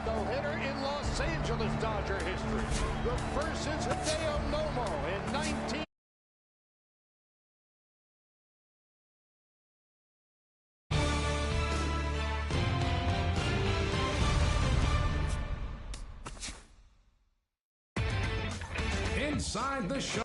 no-hitter in Los Angeles Dodger history. The first since Hideo Nomo in 19... Inside the show.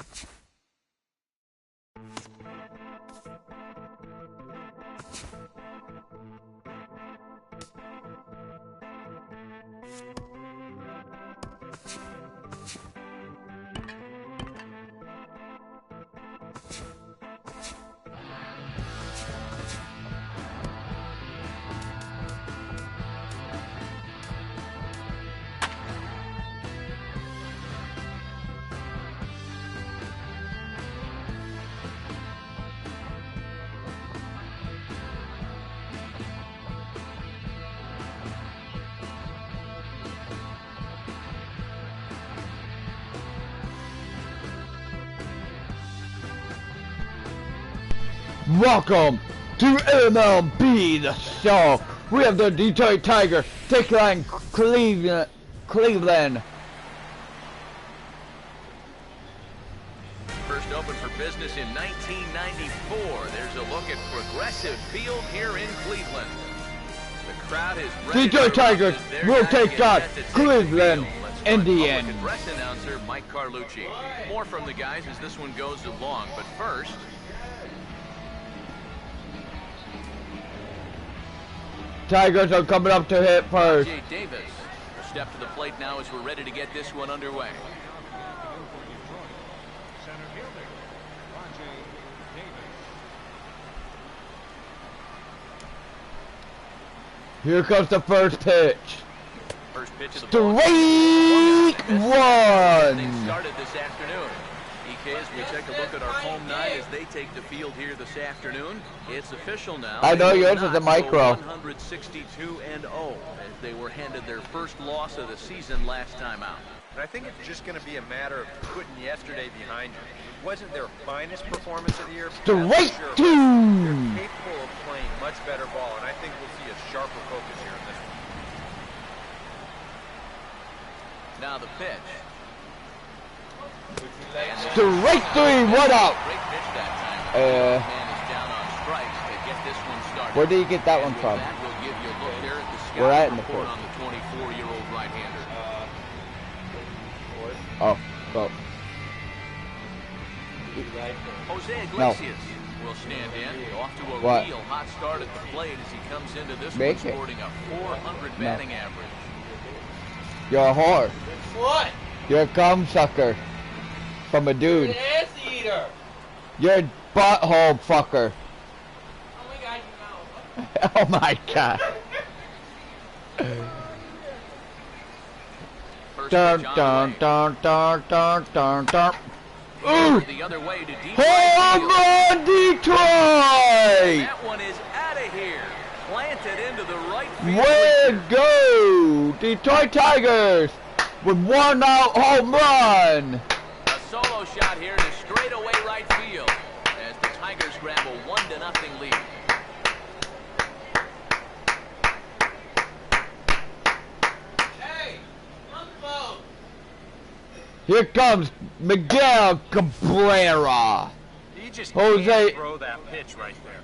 Welcome to MLB The Show. We have the Detroit Tigers taking on Cleveland. First opened for business in 1994. There's a look at Progressive Field here in Cleveland. The crowd is ready. Detroit Tigers will take on Cleveland Indians. Address announcer Mike Carlucci. More from the guys as this one goes along, but first. Tigers are coming up to hit first. Davis will step to the plate now as we're ready to get this one underway. Here comes the first pitch. First pitch of the Straight one. They started this afternoon. EK, as we take a look at our home nine as they take the field here this afternoon, it's official now. I know yours is a micro. 162-0 as they were handed their first loss of the season last time out. But I think it's just going to be a matter of putting yesterday behind you. It wasn't their finest performance of the year. Straight sure. two. They're capable of playing much better ball, and I think we'll see a sharper focus here in this one. Now the pitch. Straight three, what out? Great pitch that time. Man is down on strikes to get this one started. Where did you get that one from? That will give you a look there at the We're at in the report fourth. on the 24-year-old right-hander. Oh, go. Jose Iglesias will stand in. Off to a What? real hot start at the plate as he comes into this Make one it. sporting a 400 batting average. You're a whore. What? You're a cum sucker. From a dude. An ass eater. You're a butthole fucker. Oh my God, you know. Oh my god. First Dun pitch on dun the way. dun dun dun dun dun. Over Ooh! the other way to deep Home right run, field. Detroit! That one is out of here. Planted into the right field. Way to go! Detroit Tigers with 1 out home run. A solo shot here to straightaway right field as the Tigers grab a 1-0 lead. Hey, on the phone. Here comes Miguel Cabrera. You just Jose- can't throw that pitch right there.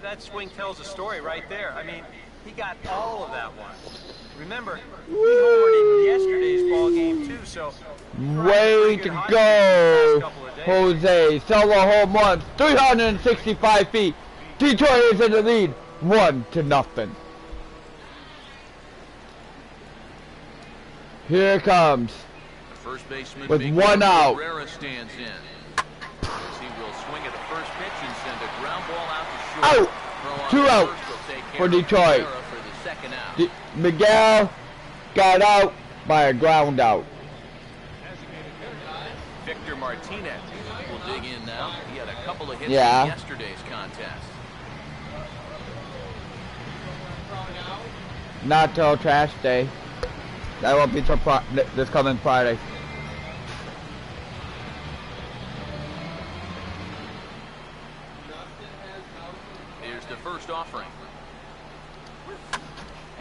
That swing tells a story right there. I mean, he got all of that one. Remember, he homered in yesterday's ball game too, so Way to go, Jose. Solo home run, 365 feet. Detroit is in the lead, 1-0. Here it comes. The first baseman With Miguel 1 out. Cabrera stands in. As he will swing at the first pitch and send a ground ball out to short. Out. Throw on 2 the out first will take care for of Detroit. Cabrera for the second out. Miguel got out by a ground out. Victor Martinez will dig in now. He had a couple of hits Yeah. in yesterday's contest. Not till trash day. That won't be till this coming Friday. Here's the first offering.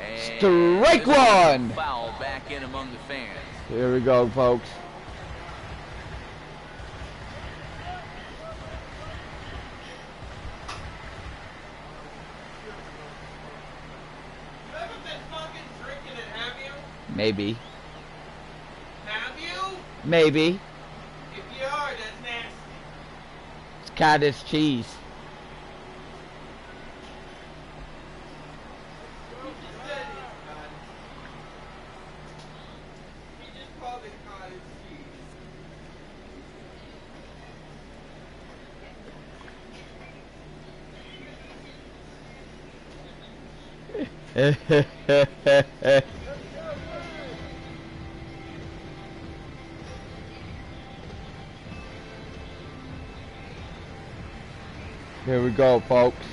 And Strike one! Foul back in among the fans. Here we go, folks. You haven't been fucking drinking it, have you? Maybe. Have you? Maybe. If you are, that's nasty. It's cottage cheese. You just said it, man. He just called it cottage cheese. Here we go, folks.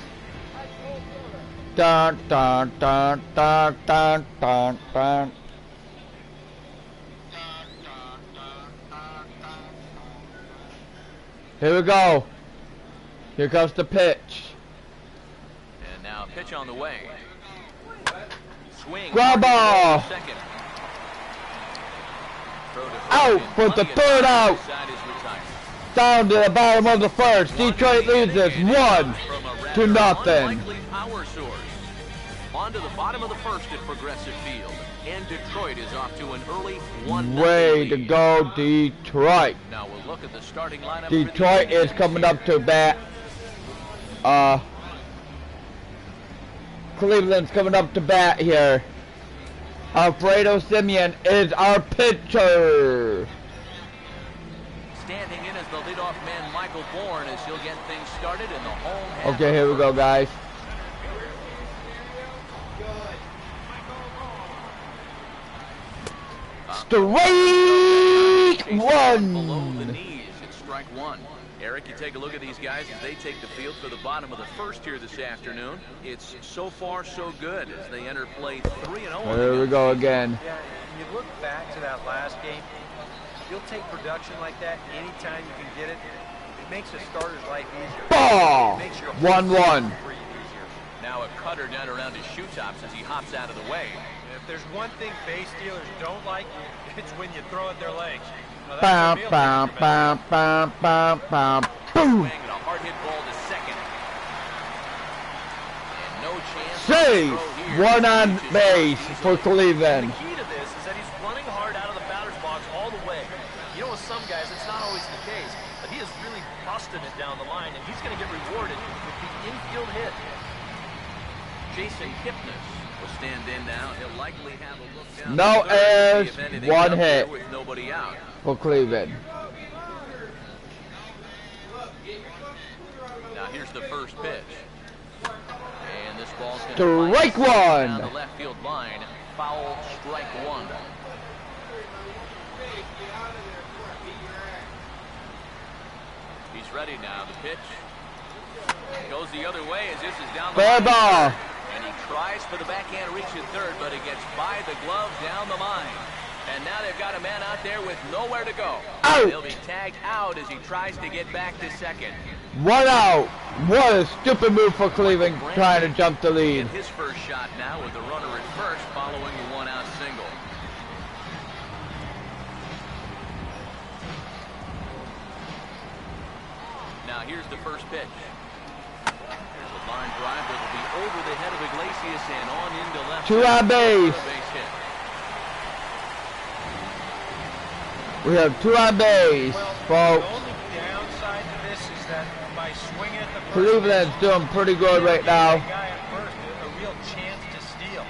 Dun dun dun dun dun dun dun. Here we go. Here comes the pitch. And now pitch on the way. Swing. Grab ball. Second. Out for the third out. Down to the bottom of the first. Detroit leads us 1-0. Power source. On to the bottom of the first at Progressive Field. And Detroit is off to an early 1-0 Way to lead. go, Detroit. Now we'll look at the starting lineup. Detroit is coming up to bat. Cleveland's coming up to bat here. Alfredo Simeon is our pitcher. Standing in as the leadoff man, Michael Bourne, as he'll get things started in the home half. Okay, here we go, guys. Strike Below the one. knees, it's strike one. Eric, you take a look at these guys as they take the field for the bottom of the first here this afternoon. It's so far so good as they enter play 3-0. Here we go again. Yeah, you look back to that last game, you'll take production like that anytime you can get it. It makes a starter's life easier. Ball. It makes your 1-1. breathe easier. Now a cutter down around his shoe tops as he hops out of the way. If there's one thing base stealers don't like, it's when you throw at their legs. Now, that's Bam, a real bam, instrument. bam, bam, bam, bam. Boom. Swing and a hard hit ball to second. And no chance. Save. to throw here. One on Reaches base easily. for Cleveland. The key to this is that he's running hard out of the batter's box all the way. You know, with some guys, it's not always the case, but he is really busting it down the line, and he's going to get rewarded with the infield hit. Jason Kipnis will stand in now. He'll likely have a look down. No the third, errors, see if anything's one up there hit. with nobody out. For Cleveland. Now here's the first pitch. And this ball's going Strike to down one. the left field line. Foul, strike one. He's ready now. The pitch goes the other way as this is down the Fair line. ball. And he tries for the backhand reach at third, but it gets by the glove down the line. And now they've got a man out there with nowhere to go. Out. He'll be tagged out as he tries to get back to second. 1 out. What a stupid move for Cleveland trying to jump the lead. His first shot now with the runner at first following the one-out single. Now here's the first pitch. There's a line drive that will be over the head of Iglesias and on into left. Two on base. Base hit. We have 2 on base, Well, folks. the only downside to this is that by swinging at the first Cleveland's pitch, doing pretty good right now. that guy at first a real chance to steal.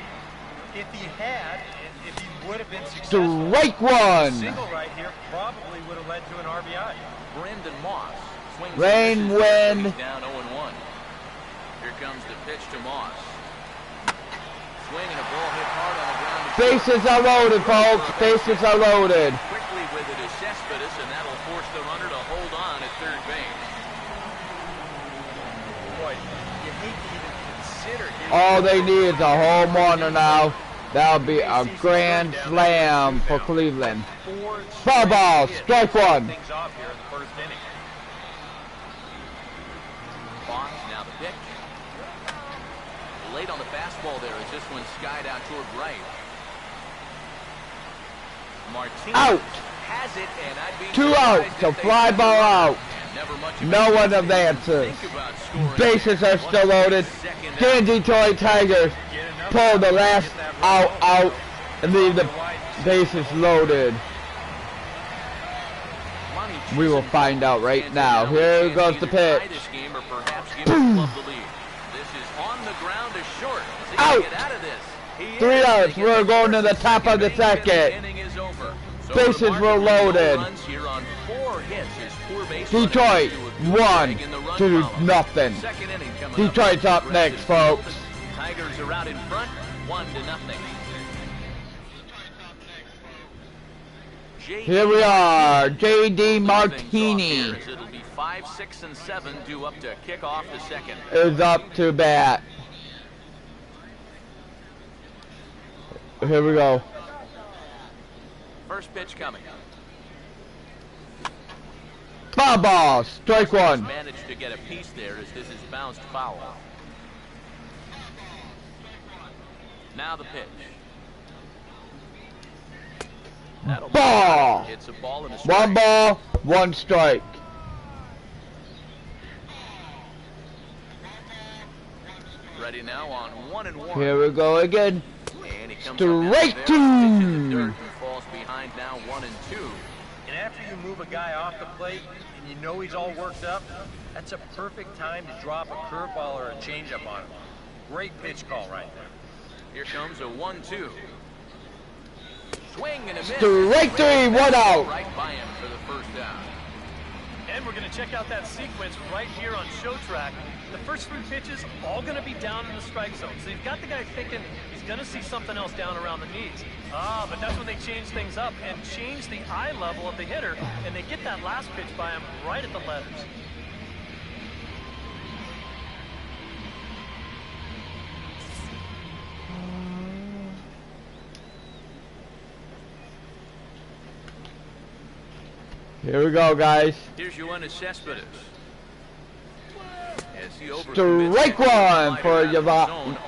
If he had, if he would have been successful, Strike a one. single right here probably would have led to an RBI. Brendan Moss swings Rain, and misses. wind. He's down 0-1. Here comes the pitch to Moss. Swing and a ball hit hard on the ground. Bases are loaded, folks. Bases are loaded. Quickly with it is Cespedes, and that'll force the runner to hold on at third base. Boy, you hate to even consider getting All they need is a home runner now. That'll be a grand slam for Cleveland. four Foul ball, straight strike hits to one. start things off here in the first inning. Fox, now the pitch. Late on the fastball there as this one skied out toward right. Martinez Out. has it, and I'd be 2 surprised out. So if they fly took ball the run. out. Never much of No a one chance to even advances. think about scoring. Bases are still loaded. Second Can out. Detroit Tigers pull the last out and leave the bases loaded? We will find out right now. Here goes the pitch. Boom. This is on the ground to short. Out. Get out of this. He 3 is. outs. They get We're the going to the first top of the second. second. Inning is over. So Bases were remarkably, no loaded. runs here on 4 hits. His poor base Detroit running 1 in the run to column. nothing. Second inning coming Detroit's up Aggressive next, folks. field. Tigers are out in front, 1-0. Here we are, J.D. Martini It'll be 5, 6, and 7 due up to kick off the second. is up to bat. Here we go. First pitch coming. Foul ball, strike 1. Managed to get a piece there as this is bounced foul. Now the pitch. That'll Ball. It's a ball and a strike. 1 ball, 1 strike. Ready now on 1-1. Here we go again. And he comes Strike up 2. into the dirt and falls behind now 1-2. And after you move a guy off the plate and you know he's all worked up, that's a perfect time to drop a curveball or a changeup on him. Great pitch call right there. Here comes a 1-2. Swing and a miss. Strike 3, 1 out. Right by him for the first down. And we're going to check out that sequence right here on Show Track. The first 3 pitches all going to be down in the strike zone. So you've got the guy thinking he's going to see something else down around the knees. But that's when they change things up and change the eye level of the hitter, and they get that last pitch by him right at the letters. Here we go, guys. Here's Yoenis Cespedes. As he Strike 1 for Yavon.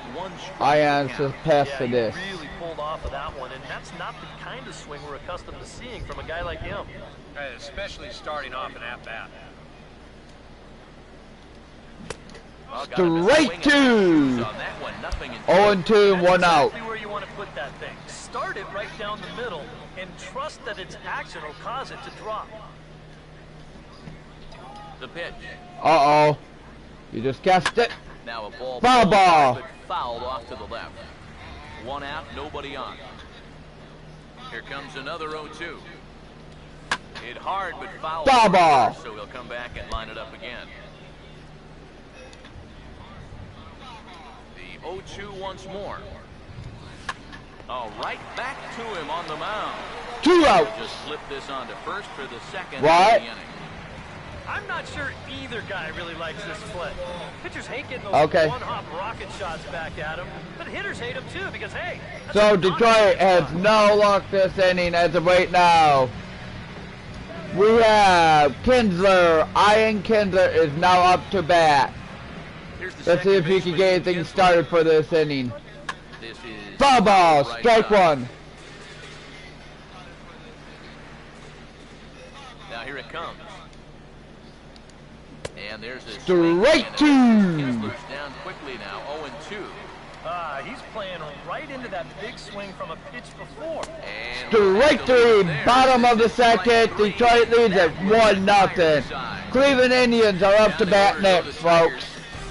I answer pass to Yeah, this. he really pulled off of that one, and that's not the kind of swing we're accustomed to seeing from a guy like him. Especially starting off an at-bat. Strike 2. 0-2, 1 out. Exactly where you want to put that thing. Start it right down the middle and trust that its action will cause it to drop. The pitch. Uh-oh. You just guessed it. Now a ball. Foul ball. But fouled off to the left. 1 out, nobody on. Here comes another 0-2. Hit hard, but foul. Foul ball. So he'll come back and line it up again. The 0-2 once more. Oh, right back to him on the mound. 2 out. Just slip this on to first for the second What? of the inning. I'm not sure either guy really likes this play. Pitchers hate getting those Okay. one-hop rocket shots back at him, but hitters hate them too because, hey, that's So a Detroit has non-hit no luck this inning as of right now. We have Kinsler. Ian Kinsler is now up to bat. Here's the Let's see if second he can baseman, get anything Kinsler. started for this inning. This is Foul ball, right strike side. 1. Now here it comes. And there's a Strike 2. Kinsler's down quickly now, 0-2. He's playing right into that big swing from a pitch before. And Strike 3, bottom of the second. Detroit leads at 1-0. Cleveland Indians are up to bat next, folks.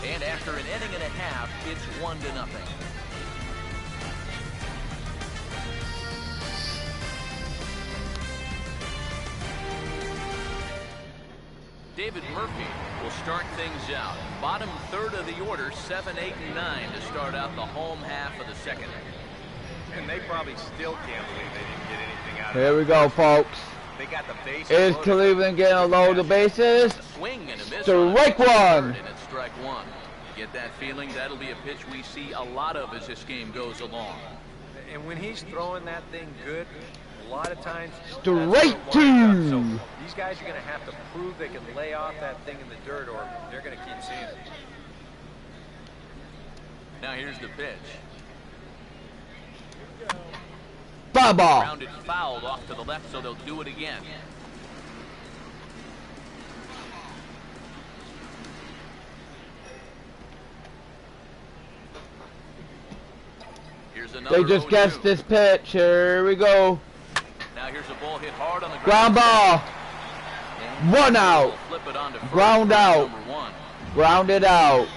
And after an inning and a half, it's 1-0. David Murphy will start things out. Bottom third of the order, 7, 8, and 9 to start out the home half of the second. And they probably still can't believe they didn't get anything out of it. Here we go, folks. They got the base. Is Cleveland getting a load of bases? Swing and a miss. Strike on one. third, and it's strike 1. Get that feeling? That'll be a pitch we see a lot of as this game goes along. And when he's throwing that thing good, a lot of times. Strike that's where it winds up. 2. So these guys are going to have to prove they can lay off that thing in the dirt, or they're going to keep seeing it. Now here's the pitch. Foul ball. Grounded fouled off to the left, so they'll do it again. Here's another They just 0-2. guessed this pitch. Here we go. Now here's a ball hit hard on the Ground ball. One out. Flip it on to first, Ground out. number 1. Grounded out.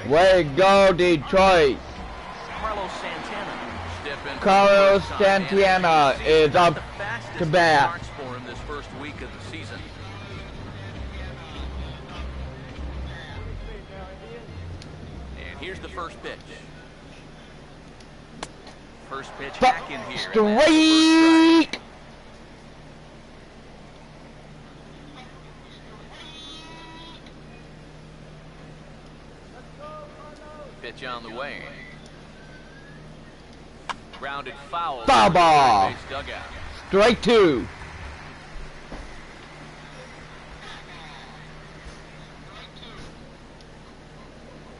Way to go, Detroit. Carlos Santana. Step in for Carlos the first time. Santana And is up the fastest to bat. starts for him this first week of the season. And here's the first pitch. First pitch back in here. and that's the first strike. Strike. Pitch on the way. Grounded foul. Foul ball. Base dugout. Strike 2.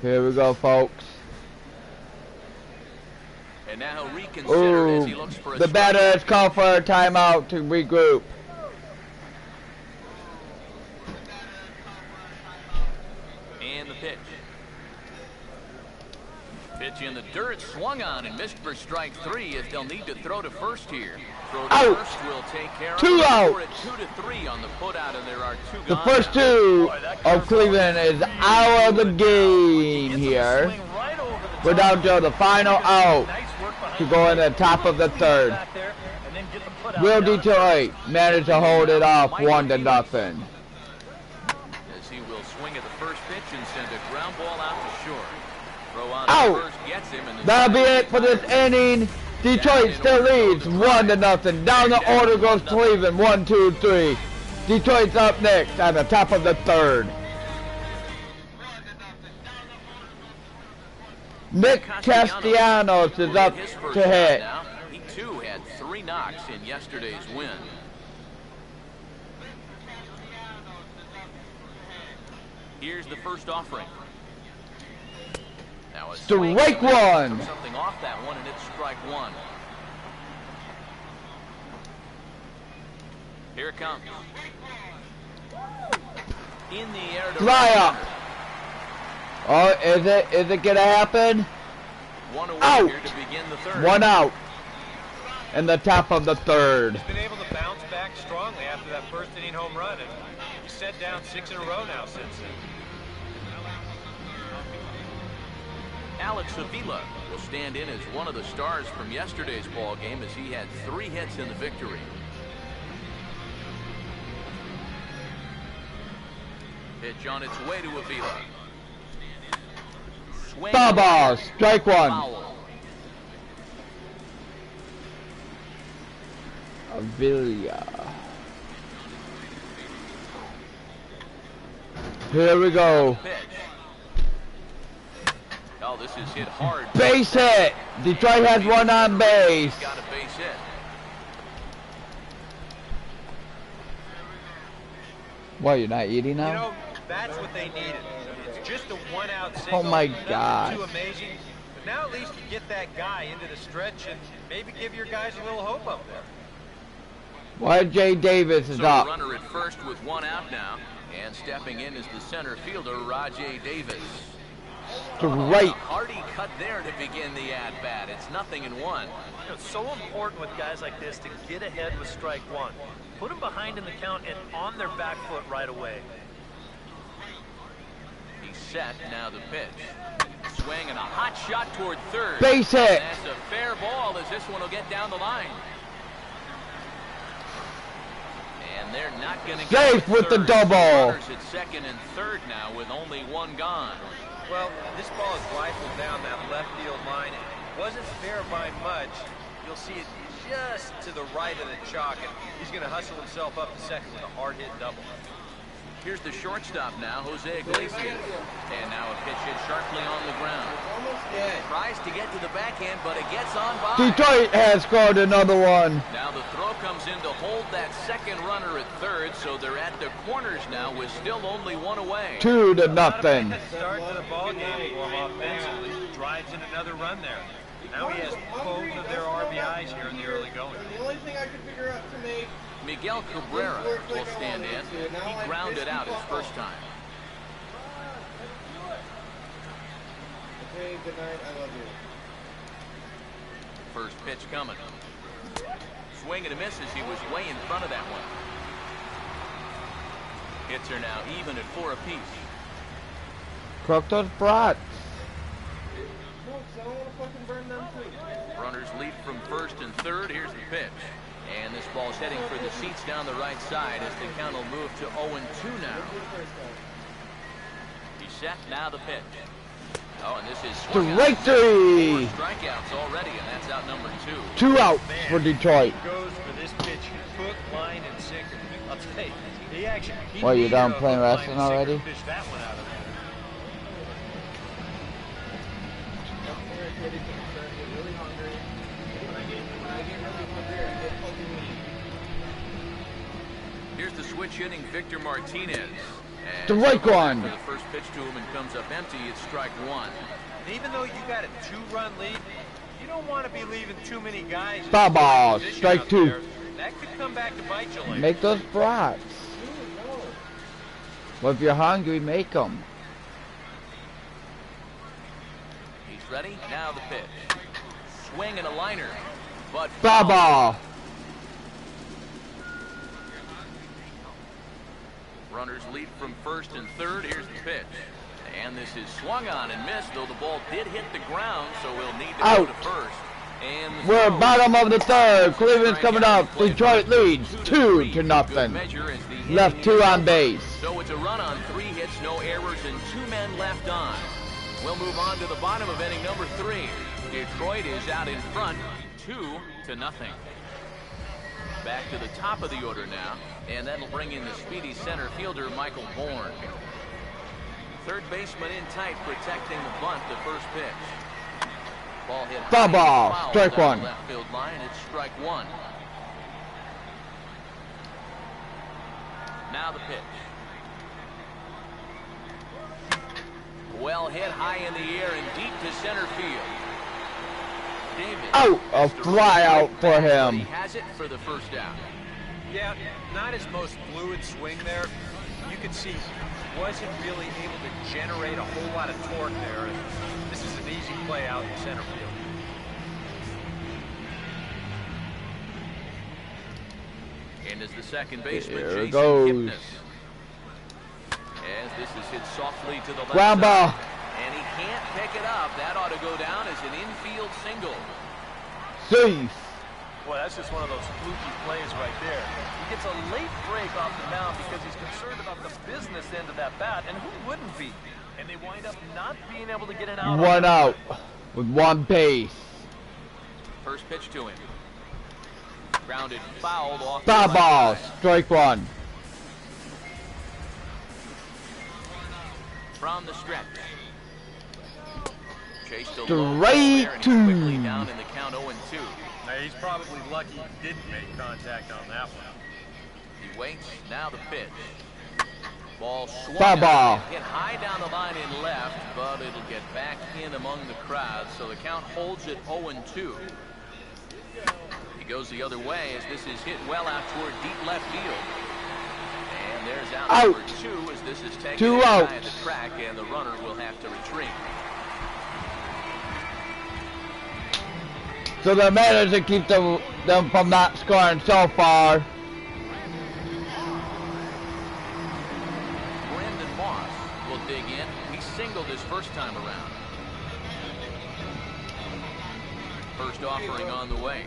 Here we go, folks. And now he'll reconsider as he Ooh, looks for a the strike. batter has called for a timeout to regroup. And the pitch. Pitch in the dirt, swung on and missed for strike 3 as they'll need to throw to first here. Throw to Out. first will take care of 2 it. outs. We're at 2-3 on the putout, and there are 2 The gone first now. 2 of Cleveland is out of the game here. We're down to the final out to go in the top of the 3rd. Will Detroit manage to hold it off 1-0? As he will swing at the first pitch and send a ground ball out to short. Throw on Out. to first gets him, and the That'll be it for this inning. Detroit still leads 1-0. Down the order goes Cleveland 1, 2, 3. Detroit's up next at the top of the 3rd. Nick Castellanos is up his first to shot hit. now. He too had 3 knocks in yesterday's win. Here's the first offering. Now a swing. Strike 1. Took something off that one, and it's strike 1. Here it comes. In the air to Fly right up. Oh, is it gonna happen? One away Out. here to begin the 3rd. 1 out. In the top of the 3rd. He's been able to bounce back strongly after that first inning home run, and he's set down 6 in a row now since then. Alex Avila will stand in as one of the stars from yesterday's ball game as he had 3 hits in the victory. Pitch on its way to Avila. Swing. Foul ball. Strike 1. Foul. Avila. Here we go. Pitch. Oh, this is hit hard. Base hit. Detroit has 1 on base. Got a base hit. What, you're not eating You now? know, that's what they needed. It's just a 1-out single. Oh my Nothing God. too amazing. But now at least you get that guy into the stretch and maybe give your guys a little hope up there. Y.J. Davis is So up. runner at first with 1 out now. And stepping in is the center fielder, Rajay Davis. Straight. Hardy cut there to begin the at-bat. It's 0-1. You know, it's so important with guys like this to get ahead with strike 1. Put them behind in the count and on their back foot right away. He's set, now the pitch. Swing and a hot shot toward 3rd. Base hit. That's a fair ball as this one will get down the line. And they're not going to get Safe to with the 3rd. double. Runners at 2nd and 3rd now with only 1 gone. Well, this ball is rifled down that left field line. It wasn't fair by much. You'll see it just to the right of the chalk, and he's going to hustle himself up to 2nd with a hard hit double. Here's the shortstop now, Jose Iglesias. And now a pitch hit sharply on the ground. Almost dead. Tries to get to the backhand, but it gets on by. Detroit has scored another one. Now the throw comes in to hold that second runner at third, so they're at the corners now with still only one away. 2-0. Start to the ball game for him offensively. Drives in another run there. Now he has both of their RBIs here in the early going. The only thing I could figure out to make Miguel Cabrera will stand in. He grounded out his first time. Okay, good night. I love you. First pitch coming. Swing and a miss as he was way in front of that one. Hits are now even at 4 apiece. Cook those brats. No, 'cause I don't want to fucking burn them too. Runners lead from first and third. Here's the pitch. And this ball's heading for the seats down the right side as the count will move to 0-2 now. He's set, now the pitch. Oh, and this is Strike 3. 4 strikeouts already, and that's out number 2. 2 outs for Detroit. Goes for this pitch, hook, line, and sinker. I'll tell you, he actually. Well, you done playing wrestling already? Fish that one out of there. Here's the switch hitting Victor Martinez. And Strike one. The first pitch to him and comes up empty. It's strike 1. And even though you got a 2-run lead, you don't want to be leaving too many guys. in Foul the ball, position strike out 2. there. That could come back to bite you later. Make those brats. Well, if you're hungry, make them. He's ready. Now the pitch. Swing and a liner. But Foul ball. Runners lead from first and third. Here's the pitch. And this is swung on and missed, though the ball did hit the ground, so he'll need to go to first. And the We're throw bottom of the third. Cleveland's coming up. Detroit leads 2-0. Good measure as the hitting Left 2 on base. So it's a run on 3 hits, no errors, and 2 men left on. We'll move on to the bottom of inning number 3. Detroit is out in front, 2-0. Back to the top of the order now, and that'll bring in the speedy center fielder, Michael Bourne. Third baseman in tight, protecting the bunt, the first pitch. Ball hit Foul high, ball, foul strike down 1. the left field line. It's strike 1. Now the pitch. Well hit high in the air and deep to center field. David. Out, a fly out for He him. has it for the first out. Yeah, not his most fluid swing there. You could see he wasn't really able to generate a whole lot of torque there. And this is an easy play out in center field. And as the second baseman, There it Jason goes. Kipnis. As this is hit softly to the left Ground side. ball. And he can't pick it up. That ought to go down as an infield single. Cease. Boy, that's just one of those fluky plays right there. He gets a late break off the mound because he's concerned about the business end of that bat, and who wouldn't be? And they wind up not being able to get it out. 1 out with 1 base. First pitch to him. Grounded, fouled off. Foul the ball, left side. strike 1. From the stretch. Chased a Straight low ball there, and he's quickly to- down in the count 0-2. Now, he's probably lucky he didn't make contact on that one. He waits. Now the pitch. Ball swung Foul on ball. and hit high down the line in left, but it'll get back in among the crowd, so the count holds at 0-2. He goes the other way as this is hit well out toward deep left field. And there's out Out. number 2 as this is taken 2 inside outs. the track, and the runner will have to retreat. So they managed to keep them from not scoring so far. Brandon Moss will dig in. He singled his first time around. First offering on the way.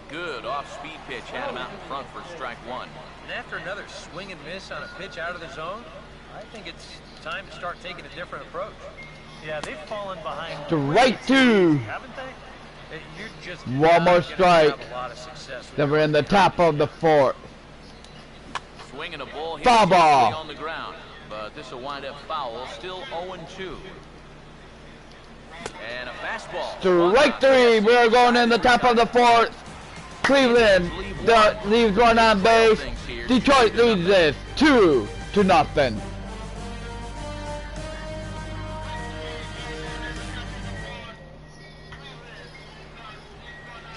Good off-speed pitch had him out in front for strike 1. And after another swing and miss on a pitch out of the zone, I think it's time to start taking a different approach. Yeah, they've fallen behind. Strike 2. Haven't they? You're just One not more gonna strike. have a lot of success with Then we're in the top of the 4th. Swinging a ball hit Foul ball. on the ground, but this will wind up foul. Still 0-2. And a fastball. Strike three. We're going in the top of the fourth. Cleveland leaves one on base. Detroit leads this 2-0.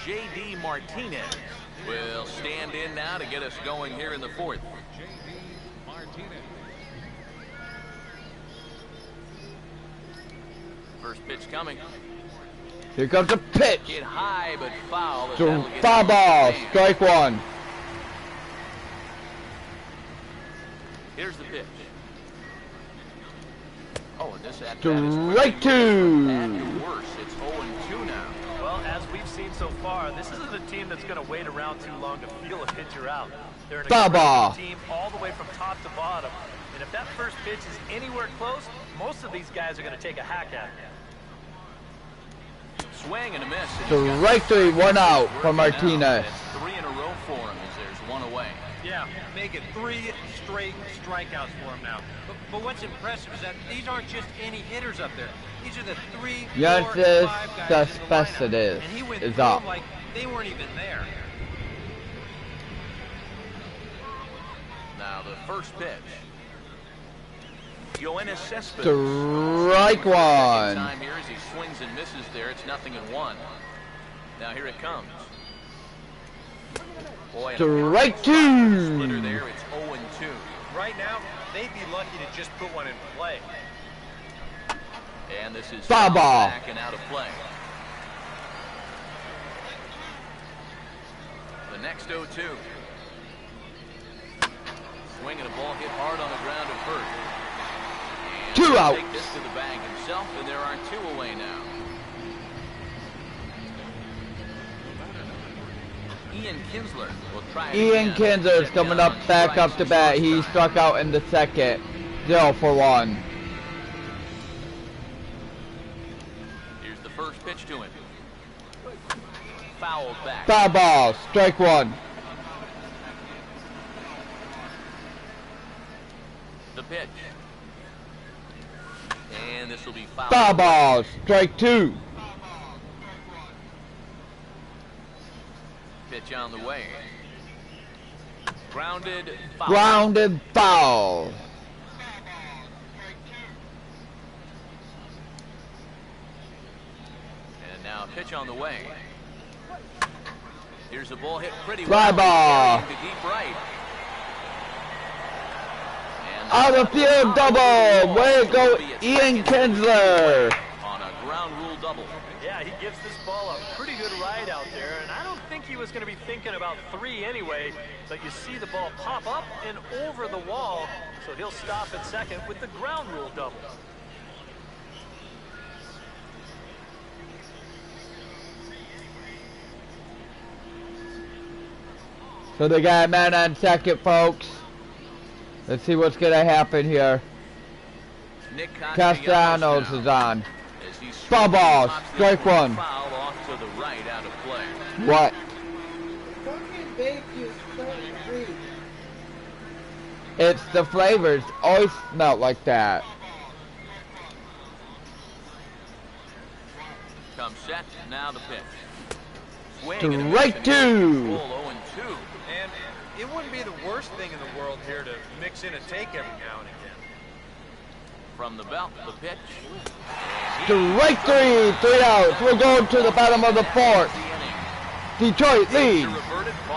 J.D. Martinez will stand in now to get us going here in the fourth. First pitch coming. Here comes the pitch. Hit high but foul. Foul ball. Strike one. Here's the pitch. Oh, and this at Strike two. Worse. It's 0-2 now. Well, as we've seen so far, this isn't a team that's going to wait around too long to feel a pitcher out. They're an aggressive team all the way from top to bottom. And if that first pitch is anywhere close, most of these guys are going to take a hack at it. Swing and a miss. Strike three, one out for Martinez. That's 3 in a row for him as there's one away. Yeah, make it 3 straight strikeouts for him now. But what's impressive is that these aren't just any hitters up there. These are the 3, 4, Yes, 5 guys that's in the best lineup. it is. And he went It's through up. them like they weren't even there. Now the first pitch. Yoenis Cespedes. Strike one. Time here as he swings and misses there. It's 0-1. Now here it comes. Boy, Strike two. Splitter there. It's 0-2. Right now, they'd be lucky to just put one in play. And this is Foul ball. back and out of play. The next 0-2. Swinging a ball hit hard on the ground at first. And 2 outs. Take this to the bag himself, and there are 2 away now. Ian Kinsler will try it Ian again. Kinsler's coming up back up to bat. He struck out in the second. 0-1. Here's the first pitch to him. Fouled back. Foul ball. Strike one. The pitch. And this will be fouled. Foul ball. Strike two. Pitch on the way. Grounded foul. Grounded foul. And now a pitch on the way. Here's a ball hit pretty Fly well. ball. To deep right. And Out of field double. Way to go, Ian Kinsler. on a ground rule double. Yeah, he gives this ball a pretty good ride out there, and I don't think he was going to be thinking about 3 anyway, but you see the ball pop up and over the wall, so he'll stop at second with the ground rule double. So they got a man on second, folks. Let's see what's going to happen here. Nick Castellanos is on. As he Foul ball. Strike one. Foul off to the right out of play. What? Fucking bake is so great. It's the flavors. Always smell like that. Comes set. Now the pitch. Swing and a miss, Strike and two. full 0-2. And it wouldn't be the worst thing in the world here to mix in a take every now and again. From the belt, the pitch. Strike three. 3 outs. We're going to the bottom of the fourth. Detroit leads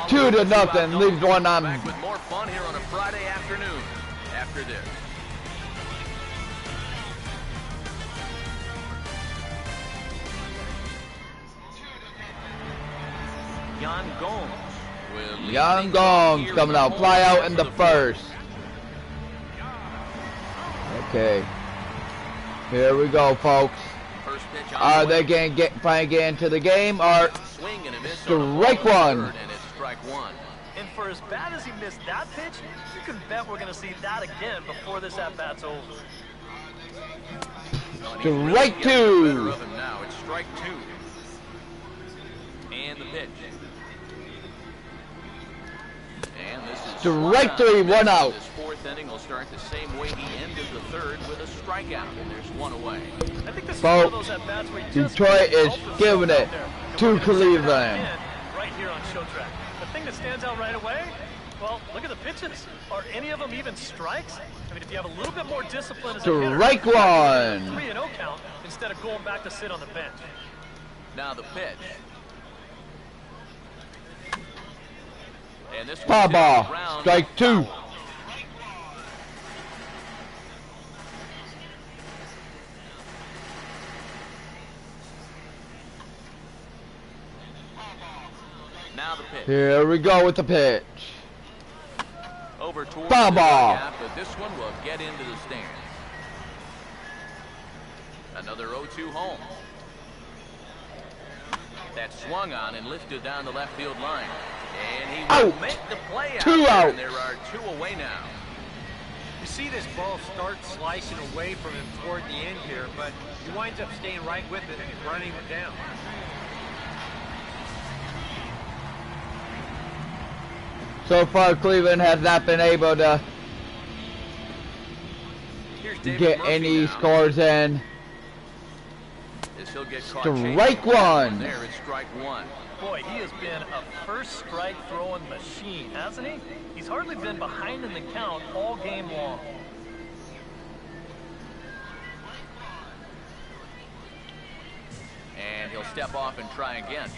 2-0. Leaves one on. Back with more fun here on a Friday afternoon after this. Yan Gomes will lead Young things off Gomes here coming with a out. home Fly out run in for the first. Okay. Here we go, folks. First pitch on Are the way. they going to try and get into the game, or Swing and a miss on the ball strike in the one? third, and it's strike one. And for as bad as he missed that pitch, you can bet we're going to see that again before this at-bat's over. And he's really Strike getting the better two. of him now. It's strike two. And the pitch. And this is Strike three, one out. This fourth inning will start the same way he ended the third with a strikeout, and there's one away. I think this is one of those at-bats where you just Detroit is help giving it to to Cleveland. right here on Show Track. The thing that stands out right away, well, look at the pitches. Are any of them even strikes? I mean, if you have a little bit more discipline as a hitter, Strike one. 3-0 count instead of going back to sit on the bench. Now the pitch. And this Foul one's ball. around. Strike two. Now the pitch. Here we go with the pitch. Over towards Foul the ball. dugout, but this one will get into the stands. Another 0-2 home. That's swung on and lifted down the left field line. And he will Out. make the play out. Two there, out. And there are two away now. You see this ball start slicing away from him toward the end here, but he winds up staying right with it and running it down. So far, Cleveland has not been able to Here's David get Murphy any now. scores in. As he'll get caught Strike chasing that one. There it's strike one. Boy, he has been a first strike throwing machine, hasn't he? He's hardly been behind in the count all game long. And he'll step off and try again.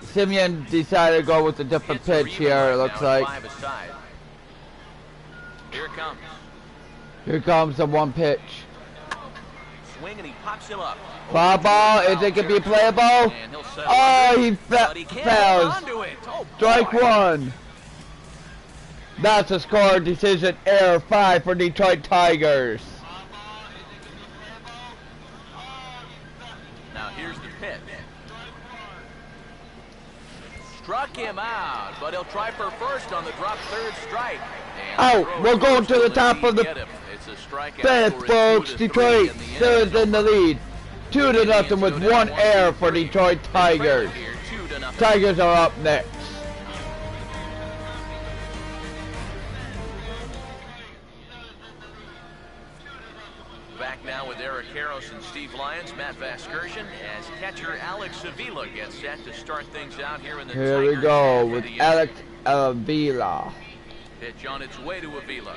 Simeon decided to go with a different Hits are pitch even here, right it looks now at like. 5 aside. Here it comes. Here comes the one pitch. Swing and he pops him up. Foul ball, is it going to be playable? And he'll settle Oh, under, he but he can't fails. hold onto it. Oh, Strike boy. one. That's a score decision error 5 for Detroit Tigers. Now here's the pitch. Struck him out, but he'll try for first on the drop third strike. And Out. throw We're going towards to the lead. top of the Get him. It's a strikeout fifth, score. It's folks. 2-3 Detroit in the still inning. is in the lead. 2-0 with one error for Detroit Tigers. Here, 2-0. Tigers are up next. Back now with Eric Harris and Steve Lyons, Matt Vasgersian, as catcher Alex Avila gets set to start things out here in the Here we Tigers go half of with the inning. Alex Avila. Pitch on its way to Avila.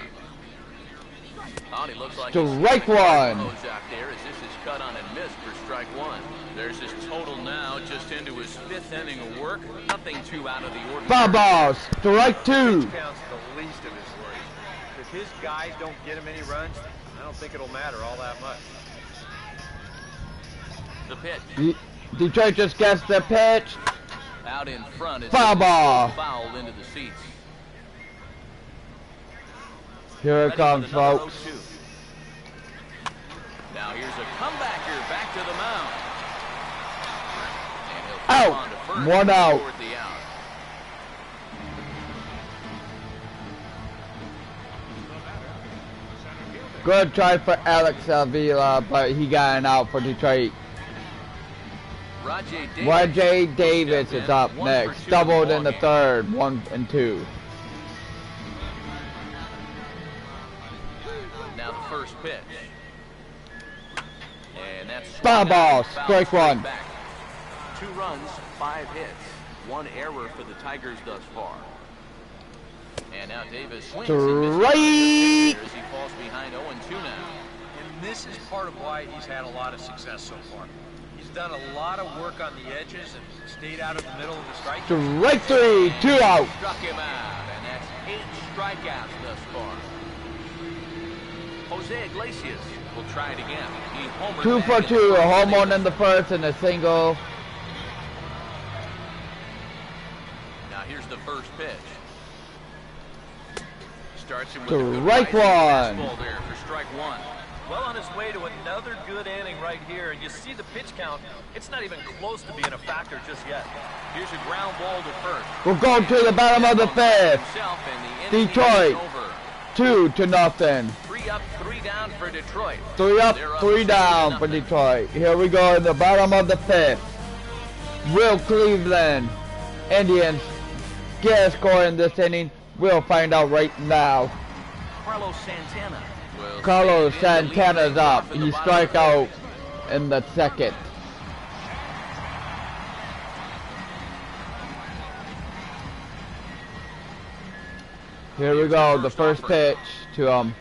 Oh, he looks like Strike he's one. out there as this is cut on and missed for strike one. There's his total now, just into his fifth inning of work. Nothing too out of the ordinary. Foul ball. Strike two. Pitch count's the least of his worries. If his guys don't get him any runs, I don't think it'll matter all that much. The pitch Detroit just gets the pitch. out in front. As Foul it ball. fouled into the seats. Here it Ready comes, with another folks. 0-2. Now here's a comebacker back to the mound. And he'll Out. come on to first One and out. toward the out. Good try for Alex Avila, but he got an out for Detroit. Rajay Davis is up next. Doubled in the third. 1 and 2. Now the first pitch. And that's Foul ball. Strike one. back. 2 runs, 5 hits. 1 error for the Tigers thus far. And now Davis swings and misses Strike. as he falls behind 0-2 now. And this is part of why he's had a lot of success so far. He's done a lot of work on the edges and stayed out of the middle of the strike. Strike 3. 2 out. Struck him out, and that's 8 strikeouts thus far. Jose Iglesias will try it again. He homered 2 back for in the 2. A first home inning. run in the first and a single. Now here's the first pitch. Starts him with a good Strike rising one. fastball there for strike one. Well on his way to another good inning right here. And you see the pitch count. It's not even close to being a factor just yet. Here's a ground ball to first. We're going to the bottom of the fifth. Himself, and the inning Detroit. is over. 2-0. 3 up, 3 down for Detroit. 3 up, They're 3 down for 2-0. Detroit. Here we go in the bottom of the fifth. Will Cleveland Indians get a score in this inning? We'll find out right now. Carlos Santana. Well, Carlos Santana's up. He strike out in the second. Here we go. The first pitch to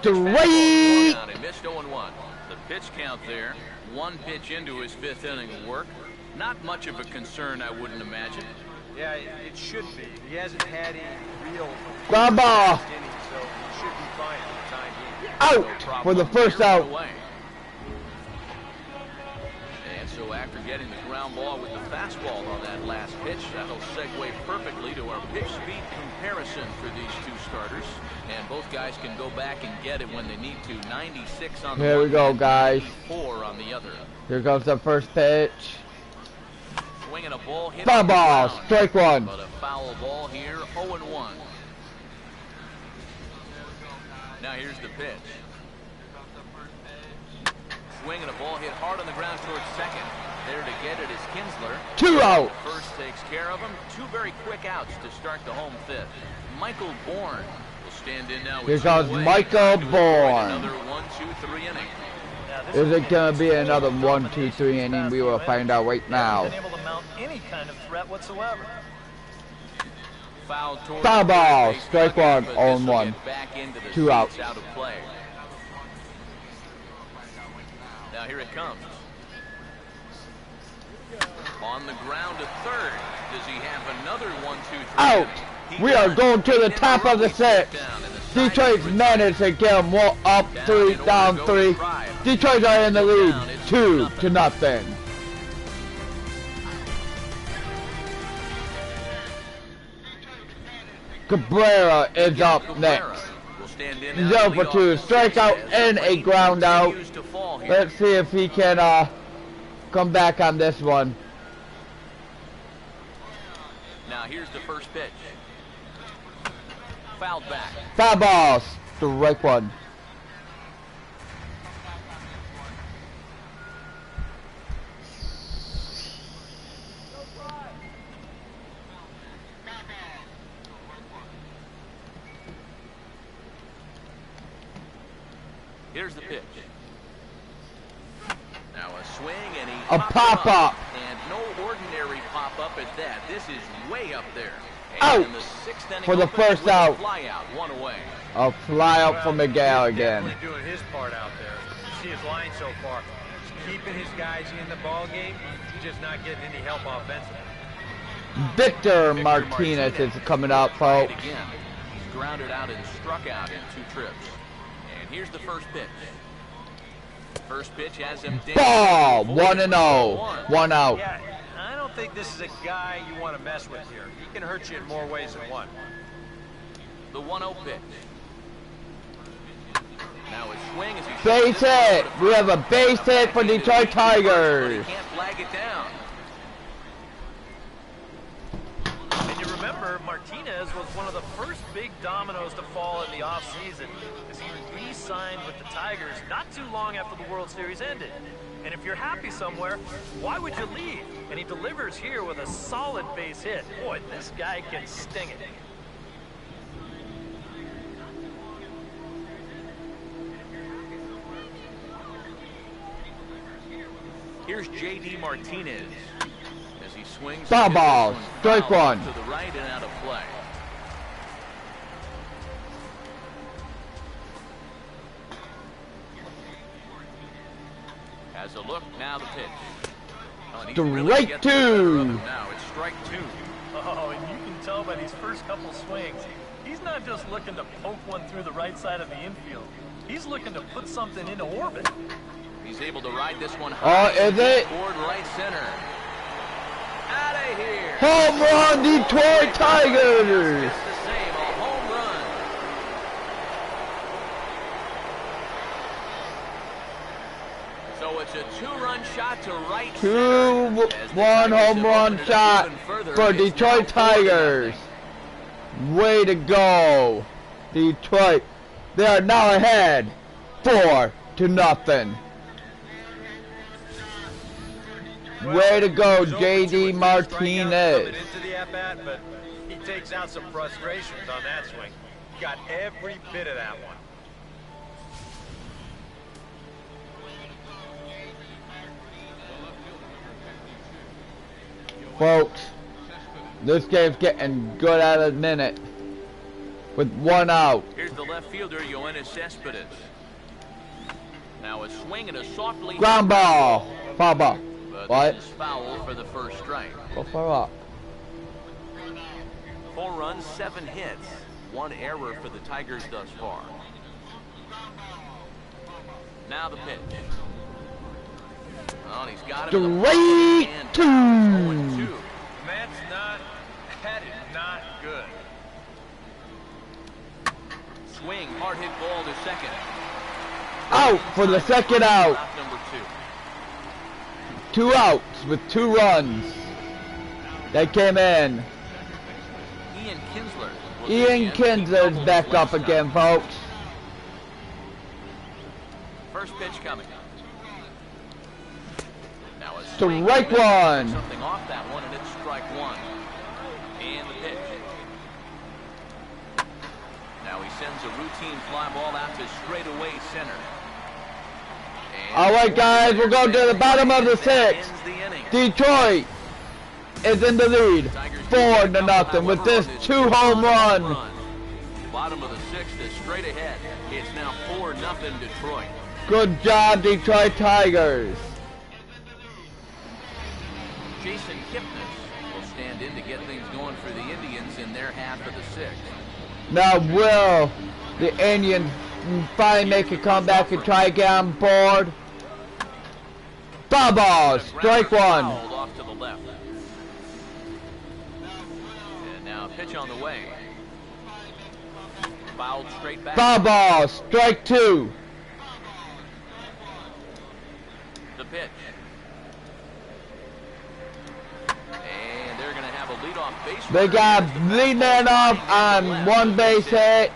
straight. He missed 0-1. The pitch count there. One pitch into his fifth inning of work. Not much of a concern, I wouldn't imagine. Yeah, it should be. He hasn't had any real Ground ball. inning, so he should be fine for the time being. Out for the first out. And so after getting the ground ball with the fastball on that last pitch, that'll segue perfectly to our pitch speed comparison for these two starters. And both guys can go back and get it when they need to. 96 on the Here we one go, hand, guys. 4 on the other. Here comes the first pitch. Swinging a ball hit Foul on the ball, ground. strike one. But a foul ball here, 0-1. Now here's the pitch. Swinging a ball hit hard on the ground towards second. There to get it is Kinsler. 2 out. First takes care of him. 2 very quick outs to start the home fifth. Michael Bourne will stand in now. Here comes Michael Bourne. Another 1-2-3 inning. Is it going to be another 1-2-3 inning? We will find out right now. Been able to mount any kind of threat whatsoever. Foul ball, base strike bucket, one, but this'll 0-1. get back into the 2 seats outs. out of play. Now here it comes. On the ground to third. Does he have another 1-2-3? Out. We are going to the top of the sixth. Detroit's managed to get them up 3, down 3. Detroit are in the lead 2-0. Cabrera is up next. 0 for 2. Strikeout and a ground out. Let's see if he can come back on this one. Now here's the first pitch. Fouled back. Foul ball, strike one. Here's the pitch. Now a swing and he A pop-up. And no ordinary pop-up at that. This is way up there. Out in the sixth inning for the opener first with a out. Fly out, 1 away. A fly out for Miguel again. He's definitely doing his part out there. You see his line so far. He's keeping his guys in the ball game. He's just not getting any help offensively. Victor Martinez is coming out, folks. Again. He's grounded out and struck out in 2 trips. And here's the first pitch. First pitch has him down. Ball, 1-0, 1 out. Yeah, I don't think this is a guy you want to mess with here. He can hurt you in more ways than one. The 1-0 pitch. Now his swing as he Base hit. We have a base hit for Detroit Tigers. He can't flag it down. And you remember, Martinez was one of the first big dominoes to fall in the offseason as he re-signed with the Tigers not too long after the World Series ended. And if you're happy somewhere, why would you leave? And he delivers here with a solid base hit. Boy, this guy can sting it. Here's J.D. Martinez as he swings. Foul ball, strike one. To the right and out of play. Has a look, now the pitch. Oh, and he's really Strike getting the better of two. him now. It's strike 2. Oh, and you can tell by these first couple swings, he's not just looking to poke one through the right side of the infield. He's looking to put something into orbit. He's able to ride this one Oh, high. is it? Toward right center. Out of here. Home run, Detroit Tigers. Just the same, a home run. So it's a 2-run shot to right center. As the 2-1 Tigers home have run opened it up shot even further. for It's now Detroit 4-0. Tigers. Way to go, Detroit. They are now ahead 4-0. Way to go, J.D. Martinez. Into the handicap at, but he takes out some frustrations on that swing. Got every bit of that one. Folks, this game's getting good at a minute. With 1 out. Here's the left fielder, Yoenis Cespedes. Now a swing and a softly Ground ball. Foul ball. But What? this is foul for the first strike. Go for up. 4 runs, 7 hits. 1 error for the Tigers thus far. Now the pitch. Oh, and he's got him. Straight two. 0-2. That is not good. Swing, hard hit ball to second. Out for the second out. Stop number 2. 2 outs with 2 runs. They came in. Ian Kinsler. will Ian begin. He Kinsler's doubled back his up last again, time. folks. First pitch coming. Now a swing. Strike one. Something off that one, and it's strike 1. And the pitch. Now he sends a routine fly ball out to straightaway center. And All right, guys, we're going to the bottom of the that 6th. ends the inning. Detroit is in the lead, 4-0 with this 2 home run. Bottom of the 6th is straight ahead. It's now 4-0 Detroit. Good job, Detroit Tigers. Jason Kipnis will stand in to get things going for the Indians in their half of the 6th. Now will the Indians finally make a comeback and try to get on board? Foul ball, strike 1. Fouled off to the left. And now a pitch on the way. Fouled straight back. Foul ball, strike 2. The pitch. And they're going to have a leadoff base. They got lead man off on 1 base hit.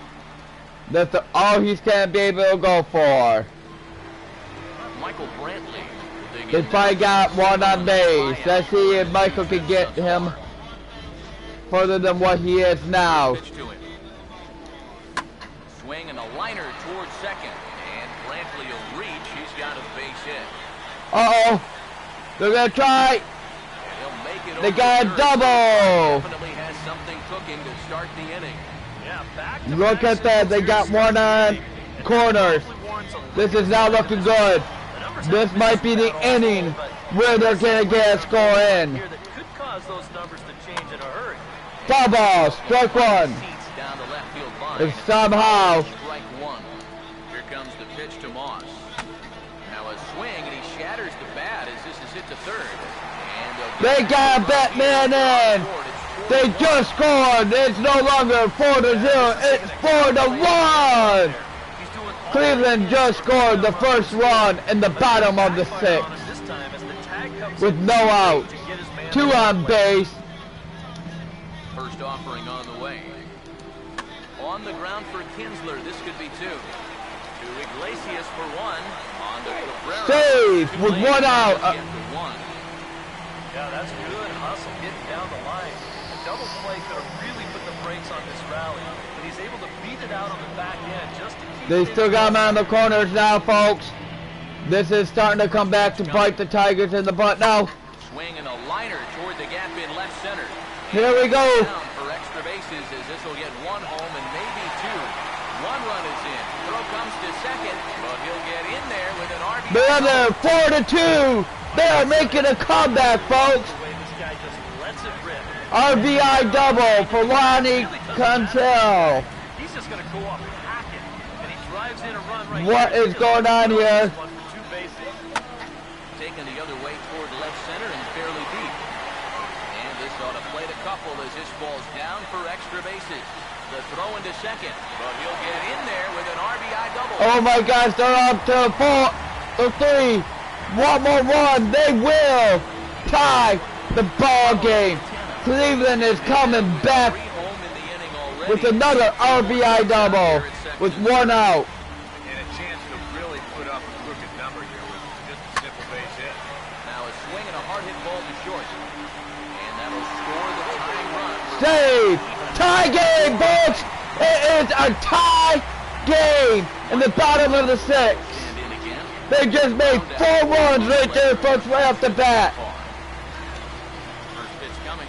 That's all he's going to be able to go for. Michael Brantley. They finally got 1 on base. Let's see if Michael can get him further than what he is now. Pitch to him. Swing and a liner towards second. And Brantley will reach. He's got a base hit. Uh-oh. They're going to try. And he'll make it They over got a third. double. Definitely has something cooking to start the inning. Yeah, back to Look back at that. They got 1 on corners. This is not looking good. This might be the inning where they're going to get a score in. here that could cause those numbers to change in a hurry. Foul ball, strike 1. Seats down the left field line. If somehow Strike 1. Here comes the pitch to Moss. Now a swing, and he shatters the bat as this is hit to third. And they got Batman in. They just scored. It's no longer 4-0. It's 4-1. Cleveland just scored the first run in the bottom of the 6th with no outs. 2 on base. First offering on the way. On the ground for Kinsler. This could be 2. To Iglesias for 1. On to Cabrera. Saved with 1 out. Get the 1. Yeah, that's good hustle getting down the line. A double play could have really put the brakes on this rally, but he's able to beat it out on the back end just to keep They it still got him on the corners now, folks. This is starting to come back to bite the Tigers in the butt now. Swing and a liner toward the gap in left center. Here we go. Down for extra bases as this will get 1 home and maybe 2. 1 run is in. Throw comes to second, but he'll get in there with an RBI. The other 4-2. They are making a comeback, folks. the way this guy just lets it rip. RBI double for Lonnie Cantel. He's just going to go off hacking, and he drives in a run right What here. is going on here? One for 2 bases. Taken the other way toward left center and fairly deep. And this ought to play the couple as this falls down for extra bases. The throw into second, but he'll get in there with an RBI double. Oh my gosh, they're up to 4 or 3. 1 more run. They will tie the ball game. Cleveland is coming back 3 home in the inning already. with another RBI double with 1 out. And a chance to really put up a crooked number here with just a simple base hit. Now a swing and a hard hit ball to short. And that That'll score the tying run. Save! Tie game, folks! It is a tie game in the bottom of the sixth. And in again. They just made 4 runs right there, folks, right off the bat. First pitch coming.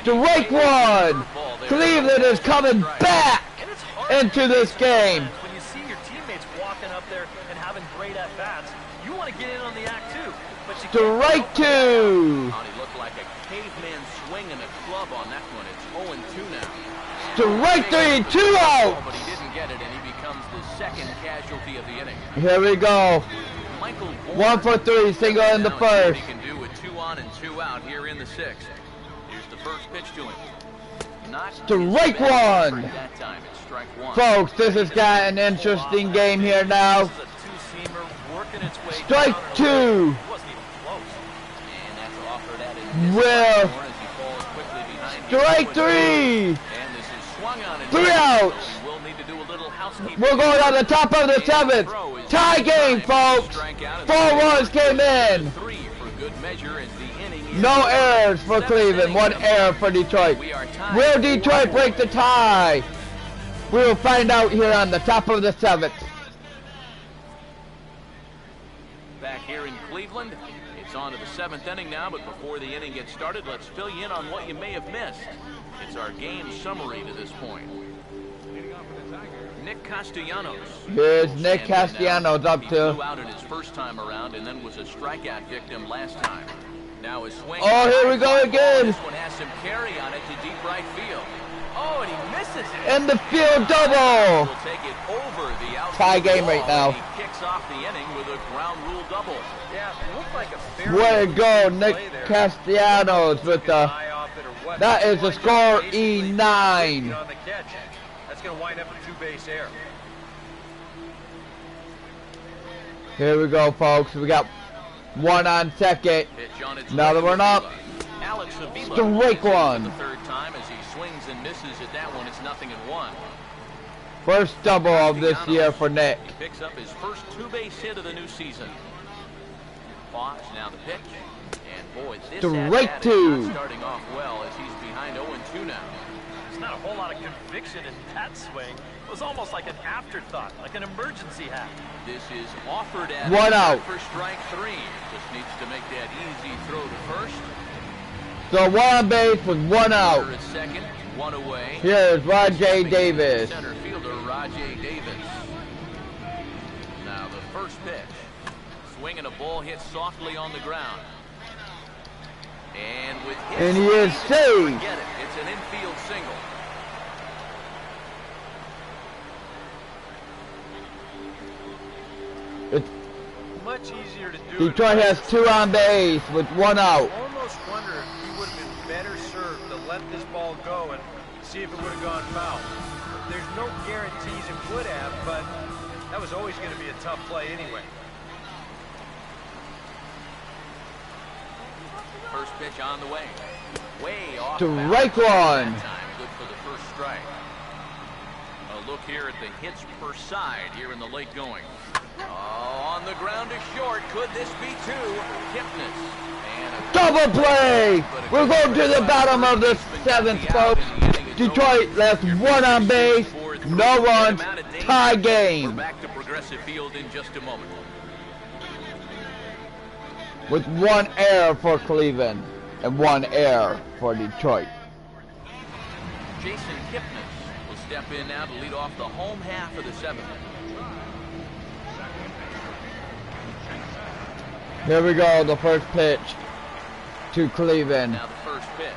Strike one! Cleveland is coming back And it's hard into this game. when you see your teammates walking up there and having great at-bats. You want to get in on the act too, but you can't. Strike two! He looked like a caveman swinging a club on that one. It's 0-2 now. Strike three, 2 out! But he didn't get it, and he becomes the second casualty of the inning. Here we go. Michael 1 for 3, single in the Now see what first. he can do with 2 on and 2 out here in the sixth. Here's the first pitch to him. Not Strike his best one. effort that time. It's strike one. Folks, this has got an interesting game here now. This is a two-seamer working its way Strike down. two. It wasn't even close. And that's offered at his Well, corner as he falls quickly behind strike him. three. And this is swung on and 3 outs. He will need to do a little housekeeping. We're going on the top of the seventh. Tie game, folks. 4 runs came in. 3 for good measure as the inning is No errors for Cleveland, 1 error for Detroit. We are tied. Will Detroit break the tie? We will find out here on the top of the seventh. Back here in Cleveland, it's on to the 7th inning now, but before the inning gets started, let's fill you in on what you may have missed. It's our game summary to this point. Nick Castellanos. Here's Nick Castellanos up He to. flew out in his first time around and then was a strikeout victim last time. Now his swing. Oh, here we go again. This one has some carry on it to deep right field. Oh, and he misses it. In the field double. Will take it over the outfield Tie game right wall, now. and He kicks off the inning with a ground rule double. Yeah, it looked like a fair Way to go, Nick play there. Castellanos with the. Eye off it or what. That is the score, Basically, E9. on the catch. That's going to wind up a two-base error. Here we go, folks. We got 1 on second. Pitch on its Another way one to up. Avila. Alex Avila Strike is in one. for the third time as he swings and misses at that one. It's 0-1. First double of this year for Nick. He picks up his first two-base hit of the new season. Pause, now the pitch. And boy, this Strike at-bat two. is not starting off well as he's behind 0-2 now. There's not a whole lot of conviction in that swing. It was almost like an afterthought, like an emergency hack. This is offered at 1 out. for strike 3. Just needs to make that easy throw to first. So 1 on base with 1 out. Runner at second, 1 away. Here's Rajay Davis. Center fielder Rajay Davis. Now the first pitch. Swinging a ball hit softly on the ground. And with his And he is speed, saved. forget it. It's an infield single. It's, Much easier to do. Detroit it. has 2 on base with 1 out. Almost wonder if he would have been better served to let this ball go and see if it would have gone foul. There's no guarantees it would have, but that was always going to be a tough play anyway. First pitch on the way. Way off. Strike balance one. that time. Good for the first strike. A look here at the hits per side here in the late going. Oh, on the ground to short. Could this be 2? Kipnis. And a Double play! We're going to the bottom of the 7th, folks. Detroit left 1 on base, no runs, tie We're game. back to Progressive Field in just a moment. With 1 error for Cleveland and 1 error for Detroit. Jason Kipnis will step in now to lead off the home half of the 7th. Here we go, the first pitch to Cleveland. Now the first pitch.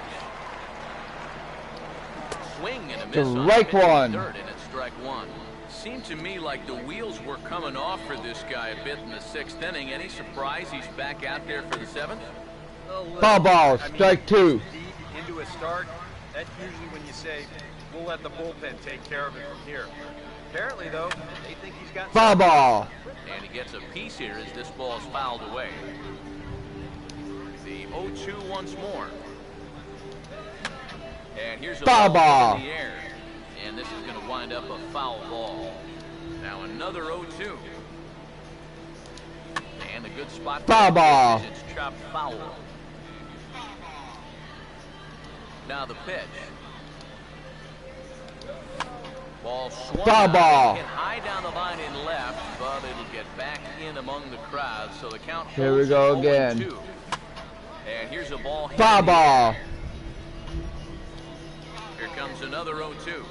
Swing and a miss on Strike the pitch in one. third, and it's strike 1. Seemed to me like the wheels were coming off for this guy a bit in the 6th inning. Any surprise he's back out there for the 7th? Foul ball, strike 2. Deep into a start, that's usually when you say, we'll let the bullpen take care of it from here. Apparently, though, they think he's got... Foul ball. And he gets a piece here as this ball is fouled away. The 0-2 once more. And here's a Foul ball. in the air. And this is going to wind up a foul ball. Now another 0-2. And a good spot. Foul ball. It's chopped foul. Now the pitch. Ball swung Foul ball. hit high down the line in left, but it'll get back in among the crowd. So the count holds Here we go at again. 0-2. And here's a ball. hit Foul in the ball. air. Here comes another 0-2.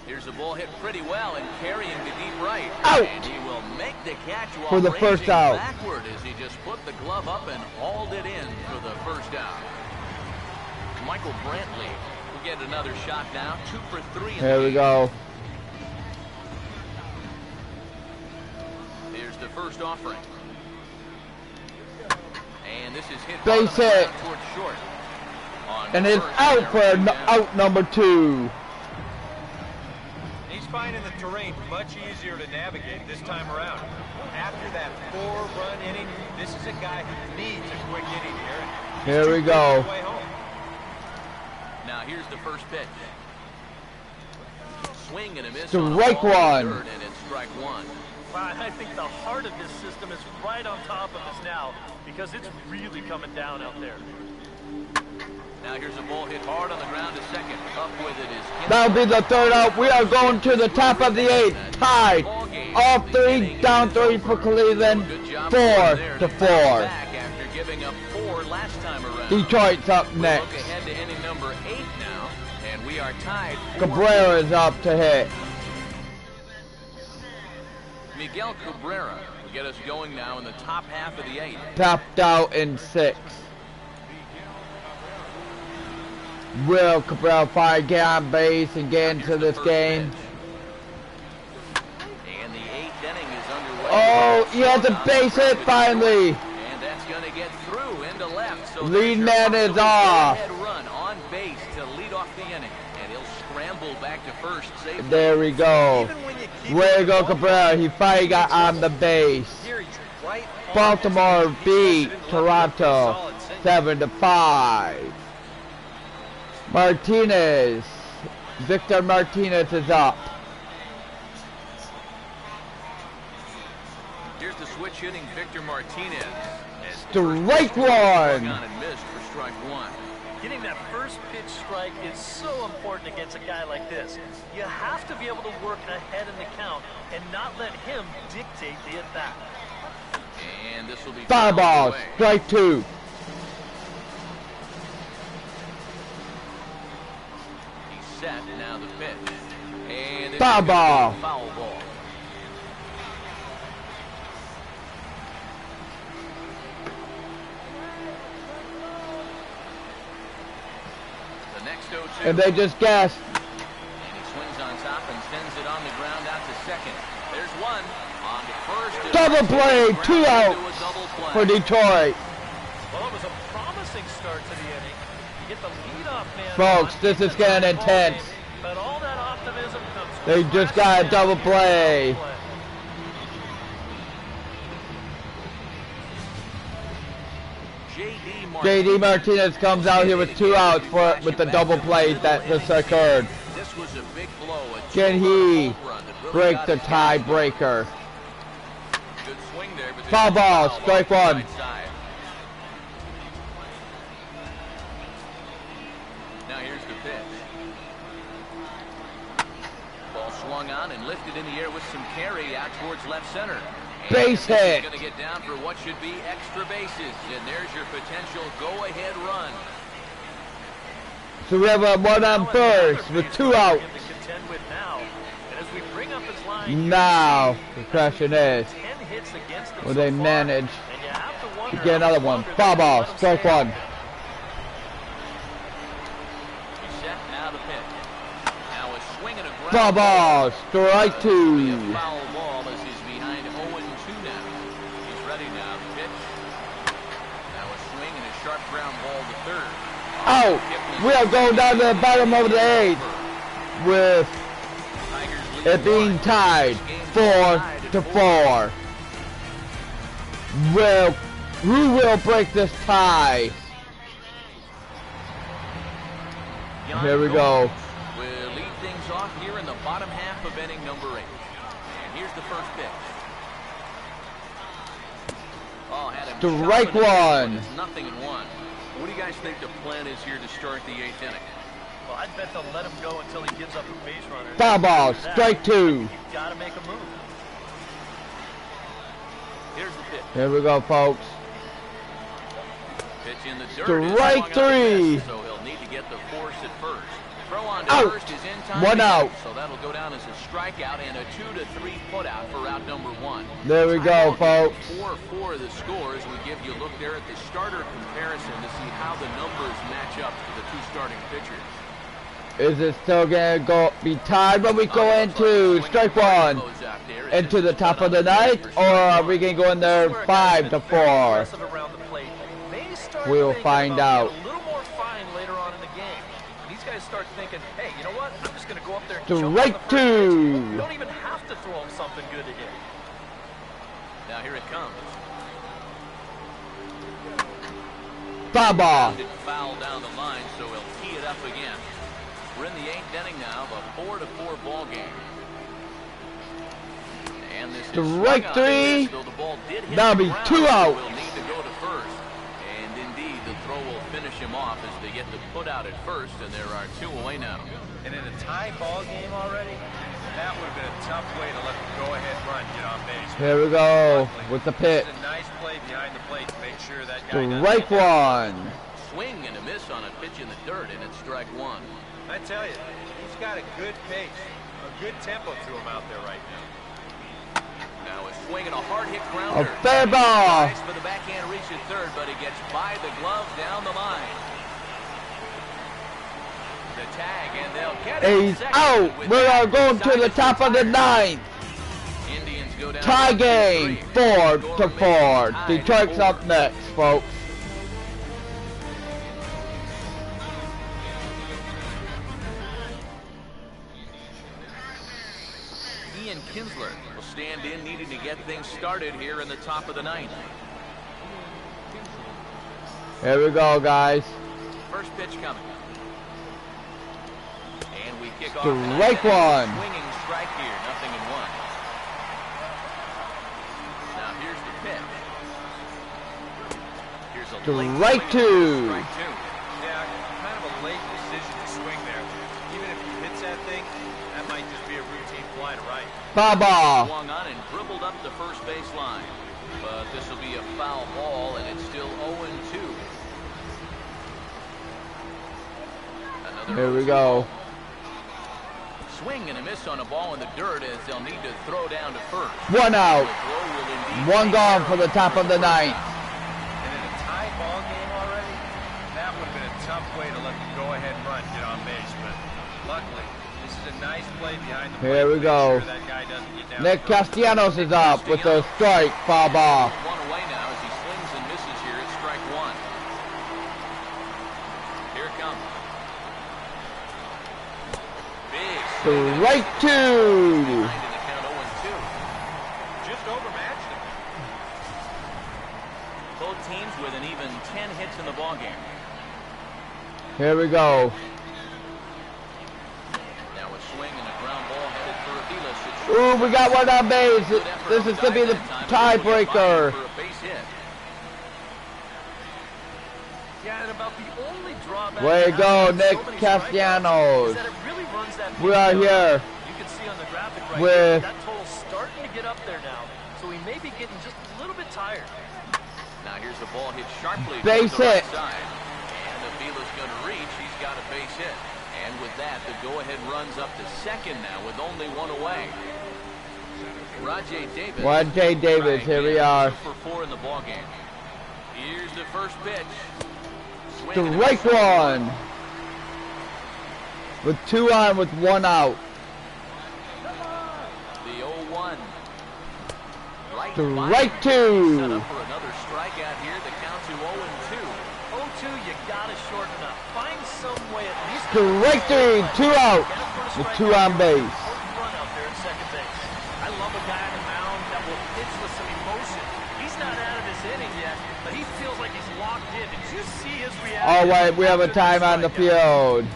Here's a ball hit pretty well and carrying to deep right. Out. And he will make the catch while For the first ranging out. backward as he just put the glove up and hauled it in for the first out. Michael Brantley will get another shot now. 2 for 3 in Here the we game. go. Here's the first offering. And this is hit Base hard on the hit. ground towards short. On And it's first, out they're for running down. out number 2. He's finding the terrain much easier to navigate this time around. After that 4-run inning, this is a guy who needs a quick inning here. and he's Here too we quick go. on the way home. Now here's the first pitch. Swing and a miss. Strike on a ball one. to third, and it's strike one. Wow, I think the heart of this system is right on top of us now because it's really coming down out there. Now here's a ball hit hard on the ground to second. Up with it is. That'll be the third out. We are going to the top of the 8th. Tied. All 3, down 3 for Cleveland. Good job 4 there to bounce 4. back after giving up 4 last time around. Detroit's up We'll next. look ahead to inning number 8 now, and we are tied. 4-4. Cabrera's up to hit. Miguel Cabrera will get us going now in the top half of the 8th. Topped out in 6. Will Cabrera finally get on base and get into this game? And the 8th inning is underway. Oh, he has a base hit finally. And that's going to get through into left. So Lead there's your man is possible off. go-ahead run on base to lead off the inning. And he'll scramble back to first safely. There we go. Even when you keep Way to it go, ball, Cabrera. He finally got on the base. here he's right on Baltimore it. He's beat posted in left field for a Toronto solid single. 7-5. Martinez. Victor Martinez is up. Here's the switch hitting Victor Martinez. Strike Swung one. on and missed for strike one. Getting that first pitch strike is so important against a guy like this. You have to be able to work ahead in the count and not let him dictate the at-bat. And this will be Foul fouled ball. away. Strike 2. He's set, now the pitch. And it's Foul gonna be a ball. Foul ball. The next 0-2. And they just guessed. And he swings on top and sends it on the ground out to second. There's one. On to first. and Double play. ground 2 into a outs double play. for Detroit. Well, it was a promising start to the inning. You get the leadoff man. Folks, on, this get is the getting ball intense. game, but all that optimism comes They just got a crashing double down. play. J.D. Martinez comes out here with 2 outs with the double play that just occurred. This was a big blow. A Can he home run that really break got the his guys going. tiebreaker? Good swing there, but Foul there's a ball, foul strike ball one. right side. Now here's the pitch. Ball swung on and lifted in the air with some carry out towards left center. And Base this is hit. going to get down for what should be extra bases. And there's your potential go-ahead run. So we have a one on first with 2 outs. To contend with now. And as we bring up his line, Now the question is, 10 hits against him will so they far, manage and you have to wonder to get another how one? much Foul longer ball, they can strike let him 1. stay out He's set, now the pitch. Now a swing and a ground Foul ball, strike Be a 2. foul ball as he's behind 0-2 now. He's ready now. The pitch. Now a swing and a sharp ground ball to third. Out. We are going down to the bottom of the 8th with Tigers lead it being tied 4-4. Who will break this tie? Here we go. We'll lead things off here in the bottom half of inning number 8. And here's the first pitch. Oh, had him Strike chopping it, but one. it's 0-1. What do you guys think the plan is here to start the 8th inning? Well, I'd bet they'll let him go until he gives up a base runner. Foul ball, strike 2. You've got to make a move. Here's the pitch. Here we go, folks. Pitch in the dirt. Strike 3. So he'll need to get the force at first. Throw on to Out. first is in time. 1 out. So that'll go down as a strikeout and a 2-3 putout for route number 1. There we go, folks. 4-4 the score as we give you a look there at the starter comparison to see how the numbers match up for the 2 starting pitchers. Is it still gonna be tied when we go into strike 1 into the top of the 9th, or are we gonna go in there 5-4? We'll find out. A little more fine later on in the game. These guys start thinking, hey, you know what? I'm just gonna go up there and choke on the Strike first 2. pitch. You don't even have to throw him something good to hit. Now here it comes. Foul ball. Foul down the line, so he'll tee it up again. We're in the 8th inning now of a 4-4 ball game. And this is Strike 3. so the ball did hit That'll the be ground, 2 so out. we'll need to go to first. And indeed, the throw will finish him off as they get the put out at first, and there are 2 away now. And in a tie ball game already, that would have been a tough way to let the go-ahead run get on base. Here we go with the pitch. It's a nice play behind the plate to make sure that guy doesn't Strike get that. 1. Swing and a miss on a pitch in the dirt, and it's strike 1. I tell you, he's got a good pace, a good tempo to him out there right now. Now a swing and a hard hit grounder. A fair ball. Nice for the backhand reach at third, but he gets by the glove down the line. The tag, and they'll get it. He's out. We are going to the top of the 9th. Indians go down Tie game, 4-4. Tied Detroit's at up next, folks. Ian Kinsler will stand in, needing to get things started here in the top of the 9th. Here we go, guys. First pitch coming. And we kick off. Strike 1. Swinging strike here, nothing in 1. Now here's the pitch. Here's a late Strike swing. 2. Strike 2. Yeah, kind of a late decision to swing there. Even if he hits that thing, that might just be a routine fly to right. Foul ball. Swung on and dribbled up the first base line. But this will be a foul ball, and it's still 0-2. Here we go. Swing and a miss on a ball in the dirt as they'll need to throw down to first. 1 out. The throw will indeed 1 take gone care for of the top of the 9th. And in a tie ball game already, that would have been a tough way to let the go-ahead run get on base. But luckily, this is a nice play behind the plate. Here we to make go. sure that guy doesn't get down Nick to first. Castellanos is up with a strike. Foul ball. 1 away now as he swings and misses here at strike 1. Here it comes. Big swing. Strike 2. Behind in the count 0-2. Just overmatched him. Both teams with an even 10 hits in the ballgame. Here we go. Now a swing and a ground ball headed for Aviles. Ooh, we got one on base. This is to be the tiebreaker. For a base hit. Yeah, and about the only drawback. Way to to go, having Nick so many Castellanos. strikeouts is that it really runs that We pitch are down. here You can see on the graphic right with- here, that total's starting to get up there now. So he may be getting just a little bit tired. Now here's the ball hit sharply Base to the right hit. side. And Aviles going to reach. He's got a base hit. And with that, the go-ahead runs up to second now with only 1 away. Rajay Davis. Rajay Davis, here we are. 2 for 4 in the ballgame. Here's the first pitch. Swing and a Strike miss. 1. With 2 on with 1 out. The 0-1. Right Strike by. 2. Set up for another strikeout here. The count to 0-2. 0-2, you gotta shorten it up. Find some way at least. Strike 3. 2 out with 2 on base. Run out there at second base. I love a guy on the mound that will pitch with some emotion. He's not out of his inning yet, but he feels like he's locked in. Did you see his reaction? All right, we have a time on the field.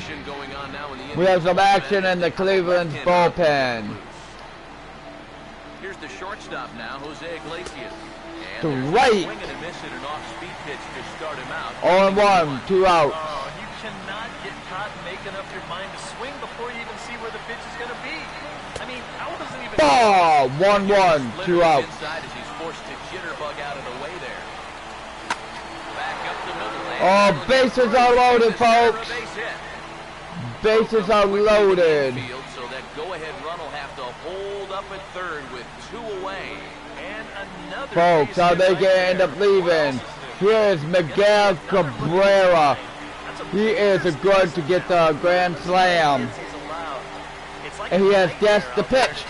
action going on now in the We have some action in the Cleveland's bullpen. Here's the shortstop now, Jose Iglesias. To And right. swing and a miss at an off-speed pitch to start him out. 0-1, 2 outs. Oh, you cannot get caught making up your mind to swing before you even see where the pitch is going to be. I mean, how does it even... Ball, 1-1, 2 outs. Inside as he's forced to jitterbug out of the way there. Back up the middle. Oh, bases are loaded, folks. Bases are loaded. So that go-ahead run will have to hold up at third with 2 away. And another Folks, how they gonna end up leaving? Here's Miguel Cabrera. He is good to get the grand slam. And he has guessed the pitch.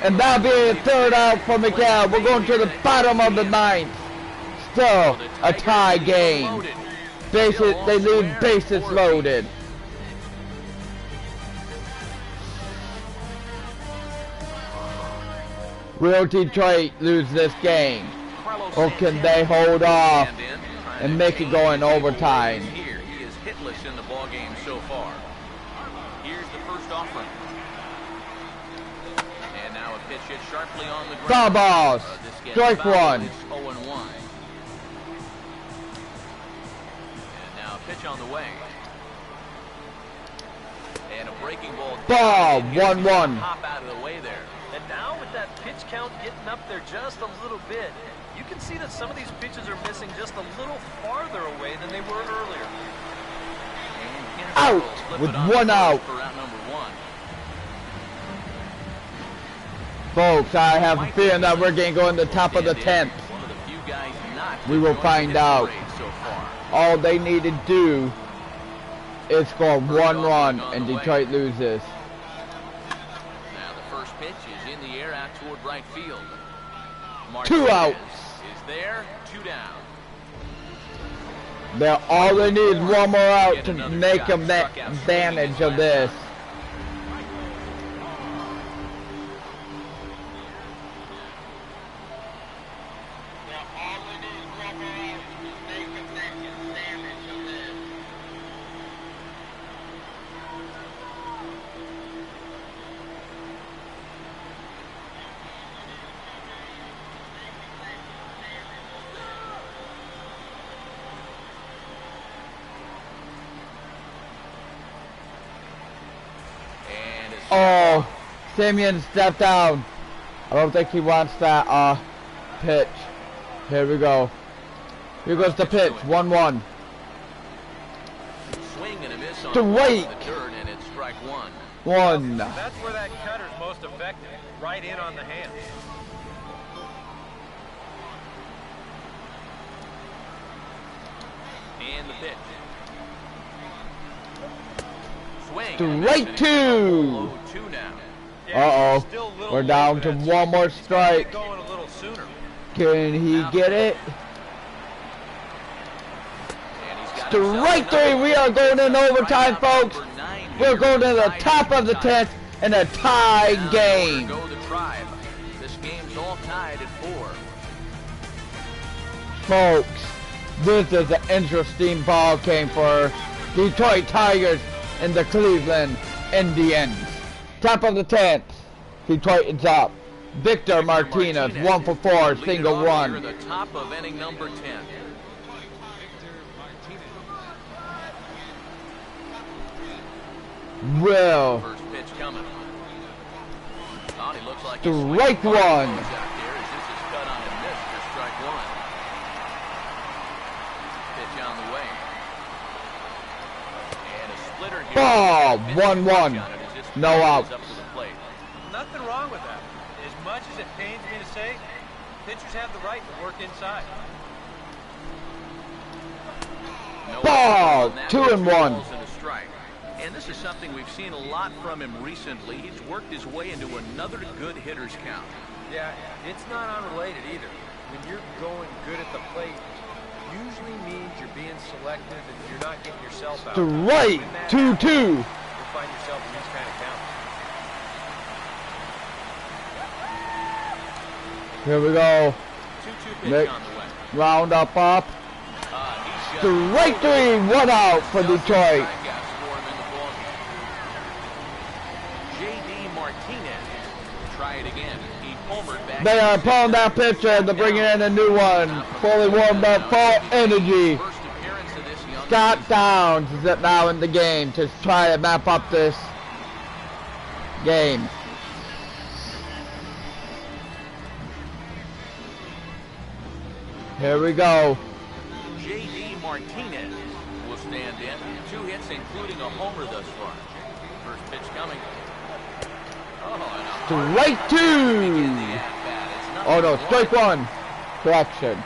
And that'll be a third out for Miguel. We're going to the bottom of the ninth. Still a tie game. Bases, they leave bases loaded. Will Detroit lose this game? Or can they hold off and make it go in overtime? He is hitless in the ball game so far. Here's the first offering. And now a pitch hit sharply on the ground. Foul balls. Strike one. It's 0-1. And now a pitch on the way. And a breaking ball. Ball, 1-1. Hop out of the way there. And now with that pitch count getting up there just a little bit, you can see that some of these pitches are missing just a little farther away than they were earlier. Out with 1 out. For round number 1. Folks, I have a feeling that we're going to go in the top of the 10th. One of the few guys not We will find out. so far. All they need to do is score 1 run and Detroit loses. Now the first pitch is in the air out toward right field. 2 outs. Is there, 2 down. All they need is 1 more out to make them that advantage of this. Oh, Simeon stepped down. I don't think he wants that pitch. Here we go. Here goes the pitch. 1-1. Swing and a miss on To Wake. the dirt, and it's strike 1. 1. That's where that cutter's most effective. Right in on the hands. And the pitch. Swing. To and a miss, right and it's 2. low 2 now. Uh-oh. We're down to 1 more strike. Going a little sooner. Can he get it? And he's got Strike 3. We are going in overtime, folks. We're going to the top of the 10th in a tie game. Go the Tribe. This game's all tied at 4. Folks, this is an interesting ball game for Detroit Tigers and the Cleveland Indians. Top of the 10th. Detroit is up. Victor Martinez, 1 for 4, single run. The top of inning number 10. Will. First pitch coming. Oh, he looks like Strike 1. out there as this is cut on and missed for strike 1. Pitch on the way. And a splitter here. Ball, 1-1. No outs. Up to the plate. Nothing wrong with that. As much as it pains me to say, pitchers have the right to work inside. No Ball, on that 2 pitch, and 1. balls and a strike. And this is something we've seen a lot from him recently. He's worked his way into another good hitter's count. Yeah, it's not unrelated either. When you're going good at the plate, usually means you're being selective and you're not getting yourself out. Strike 2-2. You'll find yourself in these kind of counts. Here we go. 2-2 pitch on the way. Round up. He's Strike 3. 1 out for Detroit. homered back. They are pulling that pitcher and they're bringing in a new one. Fully warmed up, full energy. First appearance of this young Scott Downs is now in the game to try to map up this game. Here we go. J.D. Martinez will stand in. 2 hits, including a homer thus far. First pitch coming. Oh, and a Strike 2. Oh no, strike 1. Correction.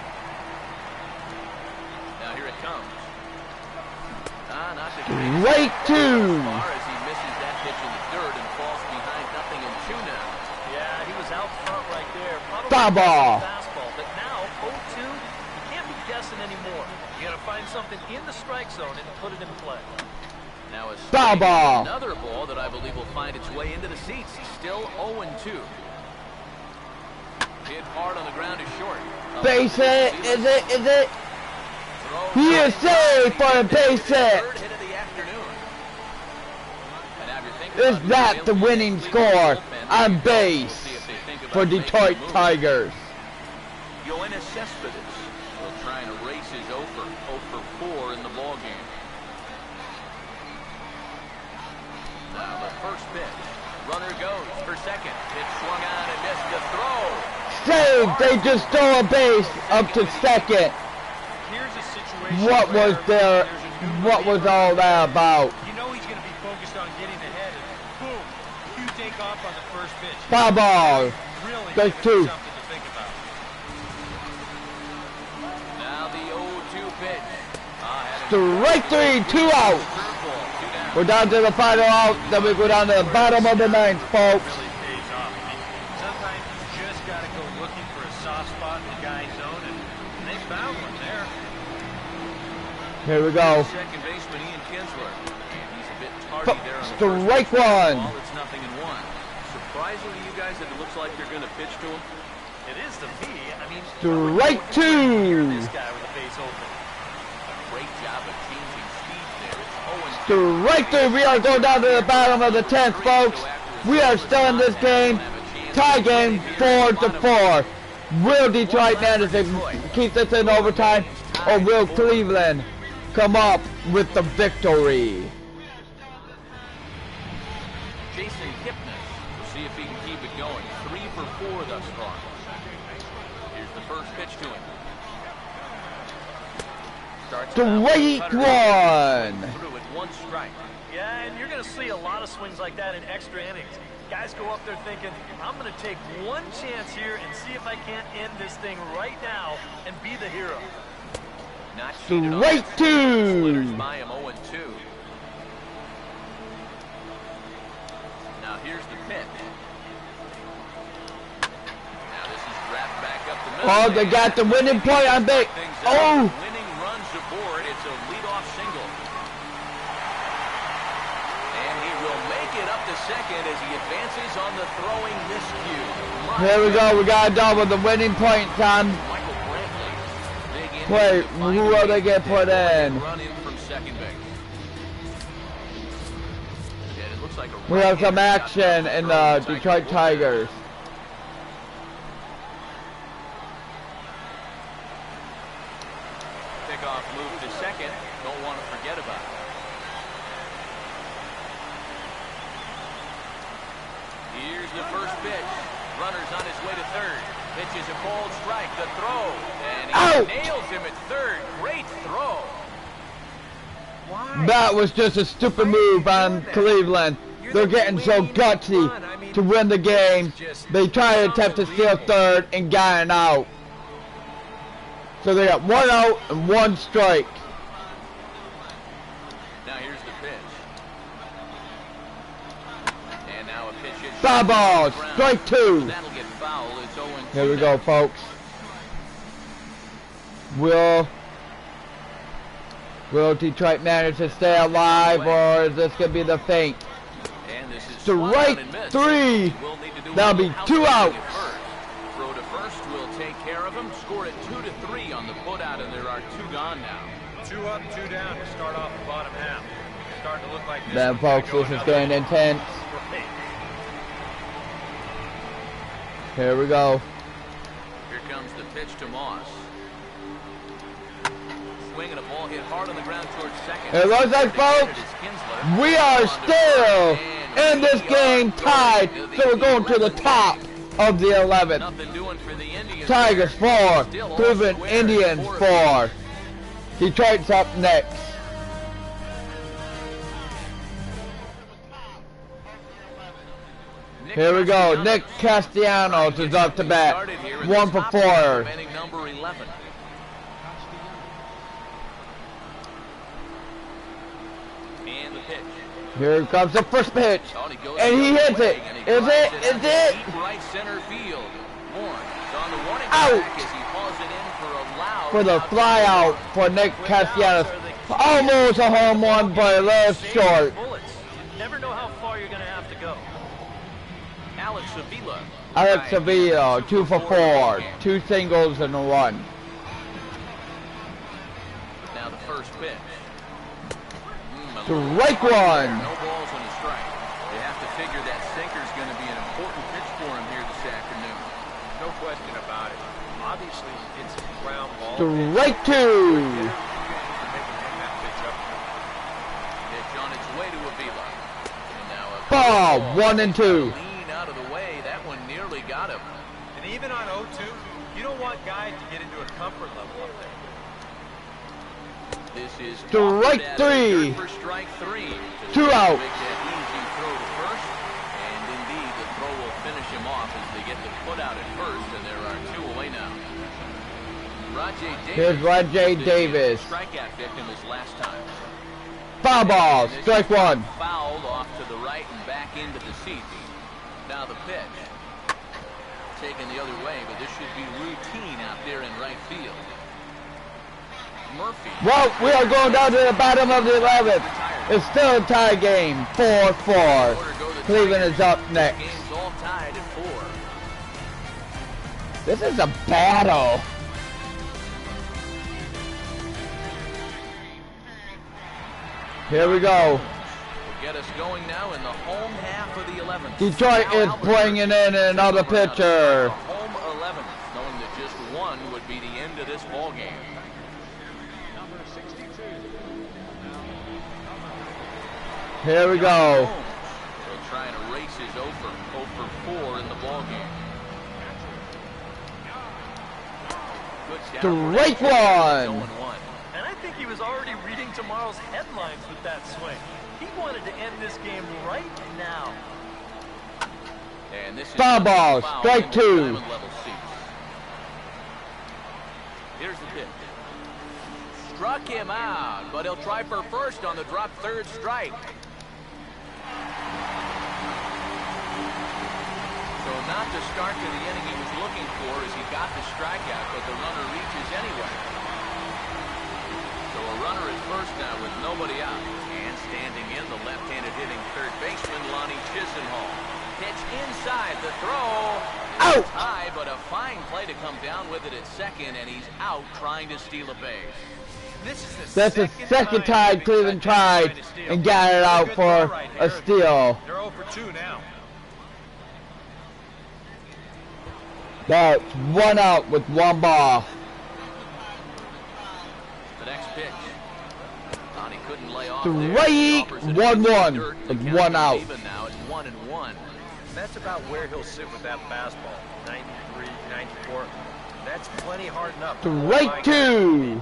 Now here it comes. Not the Strike 2. as he misses that pitch in the third and falls behind 0-2 now. Yeah, he was out front right there. Probably Foul ball. fastball, but now 0-2, you can't be guessing anymore. You got to find something in the strike zone and put it in play. Now a Foul ball. another ball that I believe will find its way into the seats. Still 0-2. Hit hard on the ground is short. Base hit. Is it? He is saved for a base hit. Third hit of the afternoon. And now if you're thinking Is about that who's the available winning in the score bullpen, on we'll base see if they think about for making a Detroit move. Tigers? Yoenis Cespedes will try and erase his 0 for 4 in the ball game. Now the first pitch. Runner goes for second. Pitch swung on and missed the throw. Saved. They just stole a base up to second. Here's a situation What was where there? there's a new What was reliever. all that about? You know he's going to be focused on getting ahead, and boom, you take off on the first pitch. Foul ball. Really Strike gives you 2. something to think about. Now the 0-2 pitch. Strike 3. 2 out. Curveball, 2 down. We're down to the final out. Then we go down to the bottom of the ninth, folks. Really pays off. I mean, sometimes you just got to go looking for a soft spot in the guy's zone, and they found one there. Here we go. Second baseman Ian Kinsler. And he's a bit tardy there on the Strike first pitch. 1. Ball, it's 0-1. Surprising to you guys that it looks like you're going to pitch to him? It is to me. I mean, Strike I would hear 2. this guy with a base open. Great job of changing speeds there. It's 0-2. Strike 3. We are going down to the bottom of the 10th, folks. We are still in this game. Tie game 4-4. Will Detroit manage to keep this in overtime, or will Cleveland come up with the victory? Jason Kipnis. We'll see if he can keep it going. 3 for 4 thus far. Here's the first pitch to him. Starts out with a Strike cutter. 1. Through with 1 strike. Yeah, and you're going to see a lot of swings like that in extra innings. Guys go up there thinking, I'm going to take one chance here and see if I can't end this thing right now and be the hero. Not cheated on. Strike 2. Splitters by him 0-2. Now here's the pitch. Now this is wrapped back up the middle. Oh, they got the winning point on base. Oh, Winning runs aboard. It's a leadoff single. And he will make it up to second as he advances on the throwing miscue. here we go. We got a double. The winning point on Michael Brantley. Big inning play. to find Who a will they big get put in? Run in from second base. And it looks like a We have some right-hander action got in thrown the inside Detroit bullpen. Tigers. Pickoff move to second. Don't want to forget about it. Here's the first pitch. Runner's on his way to third. Pitch is a cold strike. The throw. And he Out. nails him at third. Great throw. That was just a stupid move on Cleveland. They're getting so gutsy to win the game. They try to attempt to steal third and got an out. So they got 1 out and 1 strike. Now here's the pitch. And now a pitch hit. Foul ball. Strike 2. That'll get foul. It's 0-2. Here we go, folks. Will Detroit manage to stay alive, or is this going to be the fate? And this is Strike 3. That'll be 2 outs. Throw to first will take care of him. Score it 2-3 on the putout, and there are 2 gone now. 2 up, 2 down to start off the bottom half. Starting to look like this. Then, one's gonna folks, go this is another getting intense. Right. Here we go. Here comes the pitch to Moss. Swing and a ball hit hard on the ground towards second. It looks like, folks, we are still in this game tied, so we're going to the top of the 11th. Nothing doing for the Indians. Tigers 4, Cleveland Indians 4. Detroit's up next. Here we go. Nick Castellanos is up to bat. 1 for 4. Number 11. And the pitch. Here comes the first pitch. And he hits it. Is it? Is it? Right center field. On the warning Out. track as he hauls it in for a loud For the fly out for Nick Castellanos. Almost a home run, but a little short. Bullets. You never know how far you're going to have to go. Alex Avila. Alex Sevilla, 2 for 4. 2 singles and a run. Now the first pitch. Strike one. No balls on the strike. You have to figure that sinker's going to be an important pitch for him here this afternoon. No question about it. Obviously, it's a ground ball. Strike 2. Pitch on its way to Avila. And now a Ball, 1 and 2. lean out of the way. That one nearly got him. And even on 0-2, you don't want guys to get into a comfort level up there. This is Strike 3. For strike 3. 2 out. Make that easy throw to first. And indeed, the throw will finish him off as they get the put out at first, and there are 2 away now. Rajay Davis. Here's Rajay Davis. Strikeout victim his last time. Foul ball, strike 1. Fouled off to the right and back into the seats. Now the pitch. Taken the other way, but this should be routine out there in right field. Murphy. Well, we are going down to the bottom of the 11th. It's still a tie game, 4-4. Cleveland is up next. Game's all tied at 4. This is a battle. Here we go. Will get us going now in the home half of the 11th. Detroit is bringing in another pitcher. Home 11th, knowing that just one would be the end of this ball game. Here we go. He'll try and erase his 0 for 4 in the ball game. Strike 1. And I think he was already reading tomorrow's headlines with that swing. He wanted to end this game right now. And this is Foul ball, strike 2. Diamond level seats. Here's the pitch. Struck him out, but he'll try for first on the drop third strike. So not the start to the inning he was looking for as he got the strikeout, but the runner reaches anyway. So a runner at first now with nobody out. And standing in, the left-handed hitting third baseman, Lonnie Chisenhall. Pitch inside, the throw. Out. High, but a fine play to come down with it at second, and he's out trying to steal a base. That's the second time Cleveland tried and got it out for a steal. They're 0 for 2 now. That's 1 out with 1 ball. The next pitch. Lonnie couldn't lay off Strike 1-1 with 1 out. Even now it's 1-1. That's about where he'll sit with that fastball. 93, 94. That's plenty hard enough. Strike 2.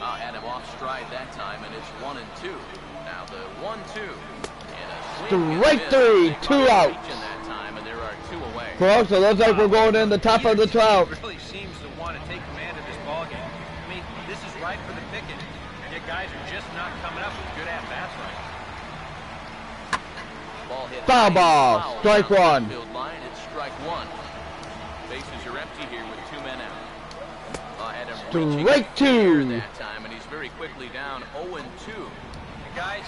Had him off stride that time, and it's 1-2. Now the 1-2. Strike 3, 2 out. That time, and there are 2 away. Folks, it looks like we're going in the top of the 12th. Really seems to want to take command of this ball game. I mean, this is right for the picking, and yet guys are just not coming up with good at-bats right now. Ball hit Foul high, ball, foul strike down the 1. field line. It's strike 1. Bases are empty here with 2 men out. Had him Strike 2. that time, and he's very quickly down 0-2. And guys,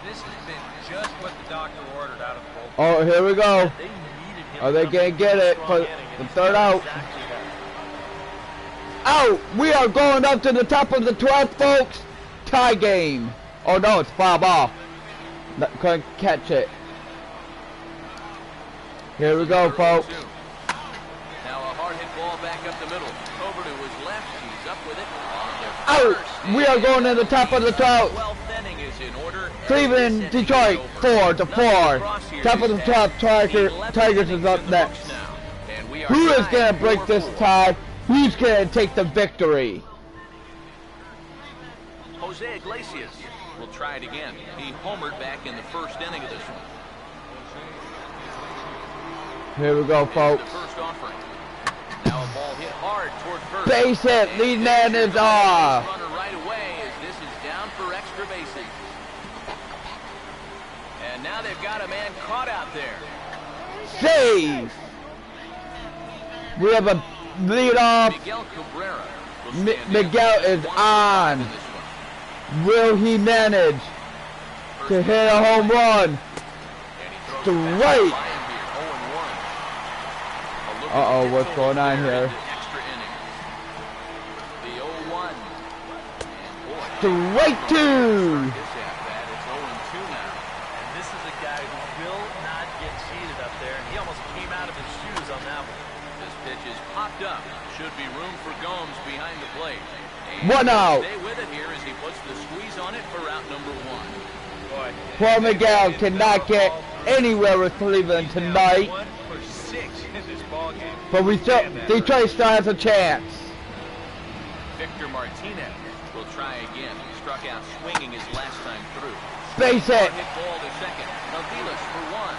this has been just what the doctor ordered out of the bullpen. Oh, here we go. They needed him. Are they going to get it for the third out? Exactly that. Out! We are going up to the top of the 12th, folks. Tie game. Oh, no, it's foul ball. Couldn't catch it. Here we go, folks. ball back up the middle. Over to his left. He's up with it. Out! We are going to the top of the 12th. 12th inning is in order. Cleveland, Detroit, 4-4. Top of the top, Tigers is up next. Who is going to break this tie? Who's going to take the victory? Jose Iglesias will try it again. He homered back in the first inning of this one. Here we go, folks. The first offering. Now a ball hit hard toward first. Base hit, lead man is off. Runner right away as this is down for extra bases. And now they've got a man caught out there. Save. We have a lead off. Miguel Cabrera. Miguel is on. Will he manage to hit a home run? Straight. Uh-oh, what's going on here? Straight two. This is a guy who will not get cheated up there, and he almost came out of his shoes on that one. This pitch is popped up. Should be room for Gomes behind the plate. One out. Stay with it here as he puts the squeeze on it for out number one. Boy, Poor Miguel cannot get anywhere with Cleveland tonight. 1 for 6 in this ball game. But we still, Detroit still has a chance. Victor Martinez will try again. He struck out swinging his last time through. Base hit. Hit ball to second. Aviles for one.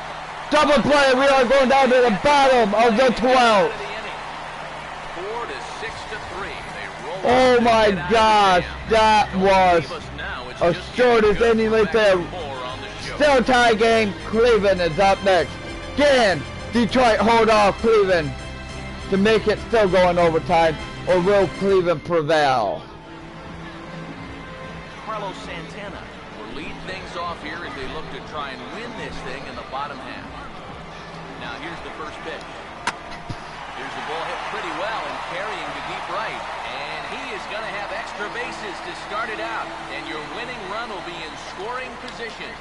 Double play. We are going down to the bottom of the 12th. 4 to 6 to 3. They roll. Oh my gosh, that was as short as any right there. Still tie game. Cleveland is up next. Can Detroit hold off Cleveland to make it still go in overtime, or will Cleveland prevail? Carlos Santana will lead things off here as they look to try and win this thing in the bottom half. Now here's the first pitch. Here's the ball hit pretty well and carrying to deep right. And he is going to have extra bases to start it out. And your winning run will be in scoring position.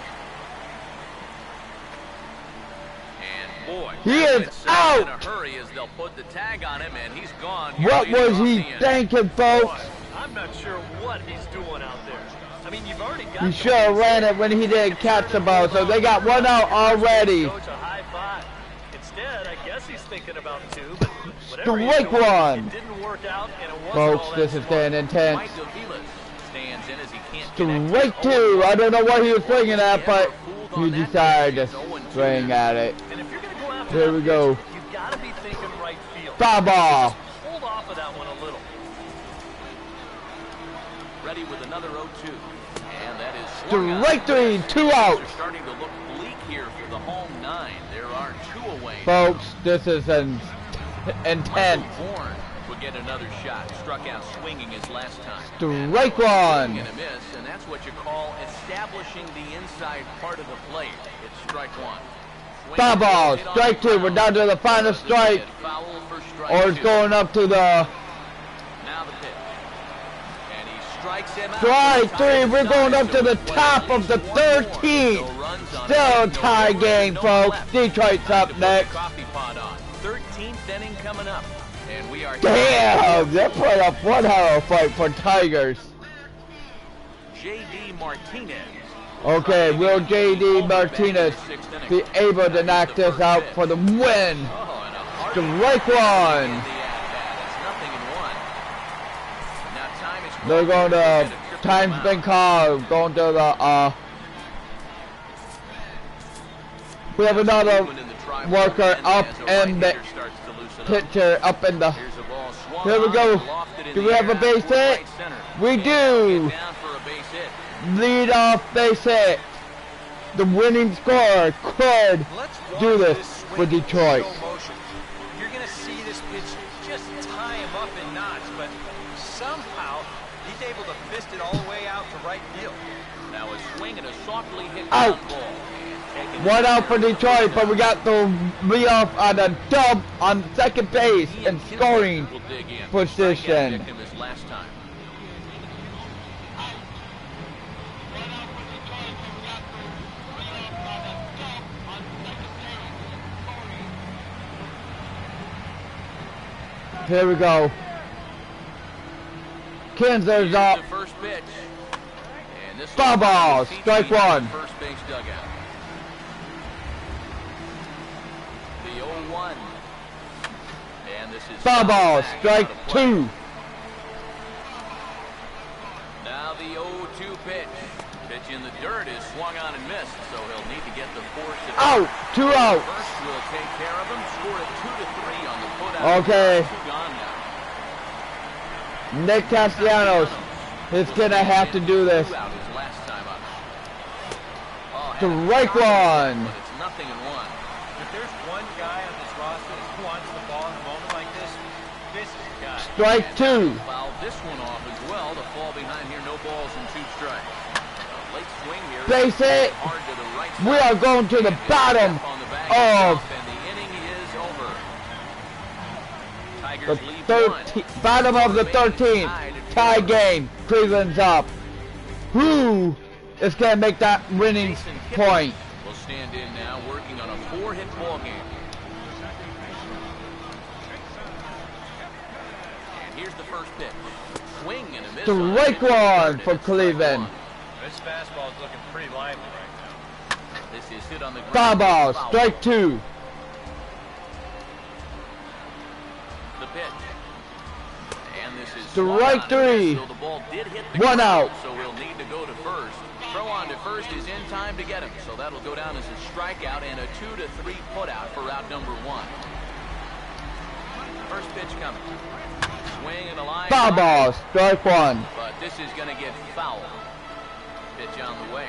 And boy, He is out. in a hurry as they'll put the tag on him, and he's gone. What was he thinking, folks? I'm not sure what he's doing out there. I mean, you've already got. He should have ran it when he didn't catch the ball, so they got one out already. Coach a high five. Instead, I guess he's thinking about two, but whatever Strike one. it didn't work out, and it wasn't Folks, all this that is smart. getting intense. Mike Aviles stands in as he can't connect. Strike two. I don't know what he was swinging at, but he decided to swing at it. And if you're going to go after Here that we go. pitch, you've got to be thinking right field. Foul ball. Just hold off of that one a little. Ready with another 0-2. And that is swung on. Strike three. 2 outs. They're starting to look bleak here for the home 9. There are 2 away. Folks, this is an intense. Michael Bourne would get another shot. Struck out swinging his last time. Strike Swing one. and a miss, and that's what you call establishing the inside part of the plate. It's strike one. Swing Foul and ball. hit on Strike the two. We're down to the final This is strike. it. Foul for strike Or it's two. going up to the Now the pitch. And he strikes him out. strike three. We're going up to the top of the 13th. Still tie game, folks. Detroit's up next. Coffee pot on. 13th inning coming up. And we are Damn, they put up one hell of a fight for Tigers. J.D. Martinez. Okay, will J.D. Martinez be able to knock this out for the win? Oh, and a hard Strike one. That's nothing in one. Now time is They're going to, time's been called, going to the, we have another worker up in the pitcher, up in the, here we go. Do we have a base hit? We do. Lead off base hit. The winning scorer could do this for Detroit. You're going to see this pitch just tie him up in knots, but somehow he's able to fist it all the way out to right field. Now a swing and a softly hit Out. ground ball. One out for Detroit, but we got the lead off on a dump on second base and scoring Will dig in. position. Strikeout victim his last time. Here we go. Kansas up. The first pitch. And this Foul ball. Strike one. First base dugout. The 0-1. And this is Foul ball. Strike two. Now the 0-2 pitch. Pitch in the dirt is swung on and missed, so he'll need to get the force. Out. 2 out. First will take care of him. Scored it 2-3 on the putout. Okay. 2 gone now. Nick Castellanos is gonna have to do this. Out his last time up. Oh, Strike one. But it's nothing in one. If there's one guy on this roster that wants the ball in a moment like this, this is the guy. Strike two. Foul this one off as well. The fall behind here, no balls and 2 strikes. Late swing here. Base hit. Hard to the right We side. are going to the bottom On the bag of itself, and the inning is over. the Tigers lead 1. bottom of the 13th. Tie game. Cleveland's up. Who is going to make that winning point? Will stand in now, working on a 4-hit ball game. And here's the first pitch. Swing and a miss. Strike one for Cleveland. This fastball is looking pretty lively right now. This is hit on the ground. Foul ball. Strike two. The pitch. And this is Strike three. So the ball did hit the 1 ground, out. so he'll need to go to first. Throw on to first is in time to get him, so that'll go down as a strikeout and a 2-3 putout for route number 1. First pitch coming. Swing and a line. Foul ball. Strike one. But this is going to get foul. Pitch on the way.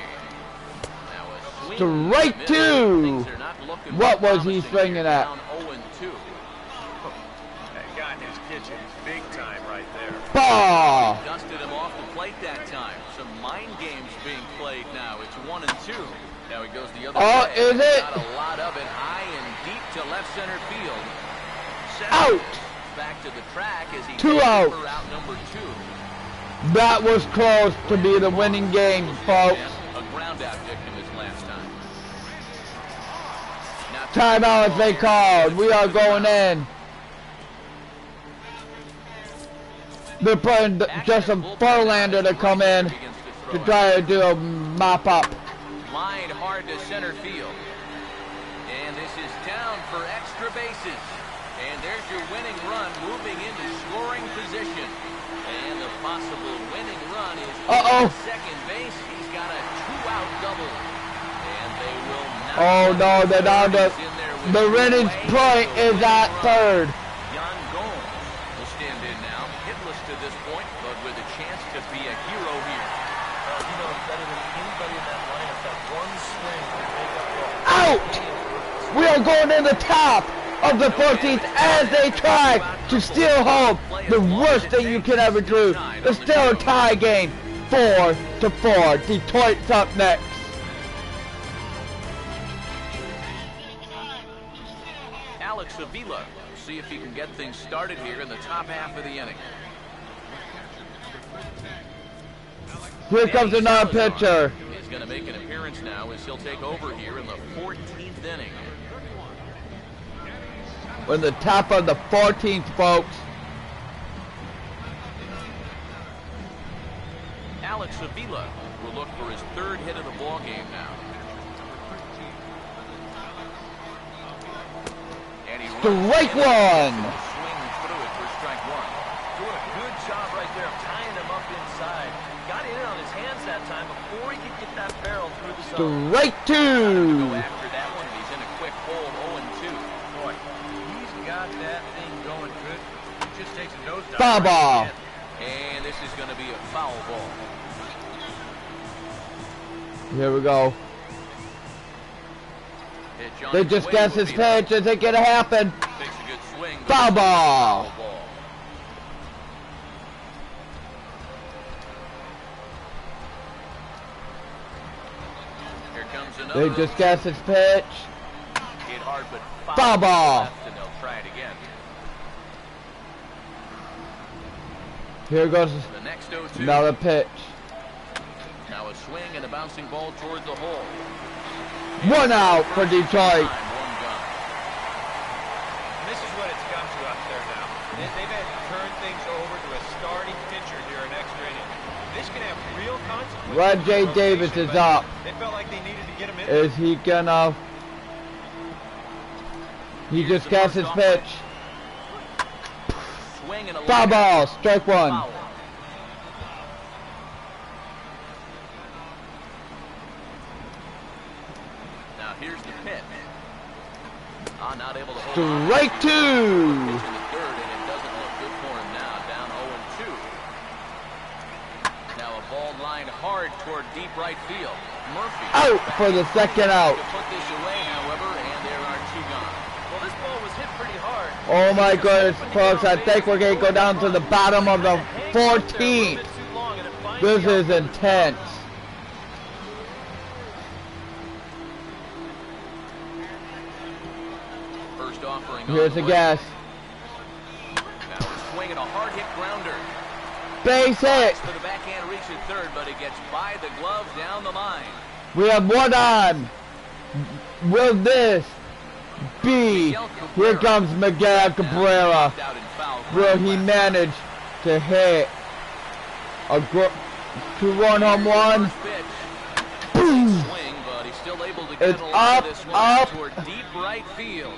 Now a swing. Strike Miss. two. Things are not looking What was he promising swinging here. at? Down 0-2. That guy in his kitchen is big time right there. Ball. Dusted him off the plate that time. Some mind games being played now. It's 1-2. Now he goes the other Oh, way. is it? Got a lot of it high and deep to left center field. Out. Back to the track as he 2 takes out. for route number 2. That was close to be the winning game, folks. A ground out victim his last time. Now Timeout they called. We are going in. They're putting Justin Verlander to come in to try to do a mop up. Lined hard to center field. And this is down for extra bases. And there's your winning run moving into scoring position. And the possible winning run is Uh-oh. at second base. He's got a 2-out double. And they will not. Oh no, they're down to the winning point is at third. Yan Gomes will stand in now. Hitless to this point, but with a chance to be a hero here. You know better than anybody in that lineup. That one swing can make up the Out! We are going in the top of the 14th as they try to steal home the worst thing you can ever do. It's still a tie game, 4-4. Detroit's up next. Alex Avila, see if he can get things started here in the top half of the inning. Here comes another pitcher. He's going to make an appearance now as he'll take over here in the 14th inning. We're in the top of the 14th, folks. Alex Avila will look for his 3rd hit of the ball game now. And he Strike one. Swing through it for strike 1. Doing a good job right there of tying him up inside. Got in on his hands that time before he could get that barrel through the zone. Strike Go two. after that one, and he's in a quick hole, 0-2. Boy, he's got that thing going good. He just takes a nosedive. Foul ball. And this is going to be a foul ball. Here we go. Pitch on They its just way guess will his be- pitch. Is it going to happen? Takes a good swing. but Foul it's a ball. foul ball. Here comes another. They just guess his pitch. Hit hard, but Foul ball. left, and they'll try it again. Here goes The next 0-2. another pitch. Now a swing and a bouncing ball toward the hole. 1 out for Detroit. Time, 1 gone. And this is what it's come to up there now. They've had to turn things over to a starting pitcher here in extra innings. This can have real consequences. Rod J. Davis is up. They felt like they needed to get him in. Is he gonna? He just cast his pitch. Foul ball, strike one. Now here's the pitch. Not able to hold Strike two. in the third, and it doesn't look good for him now. Down 0-2. Now a ball lined hard toward deep right field. Murphy Out for the second out. to put this away, however, and there are two gone. Well, this ball was hit pretty hard. Oh my goodness, folks! I think we're gonna go down to the bottom of the 14th. This is intense. First offering. Here's the gas. Now swinging a hard hit grounder. Base hit. For the backhand reach at third, but it gets by the glove down the line. We have one on. Will this be? Here comes Miguel Cabrera. Will he manage to hit a 2-1 home run? Boom. Swing, but he's still able to get It's up, this one up. toward deep right field.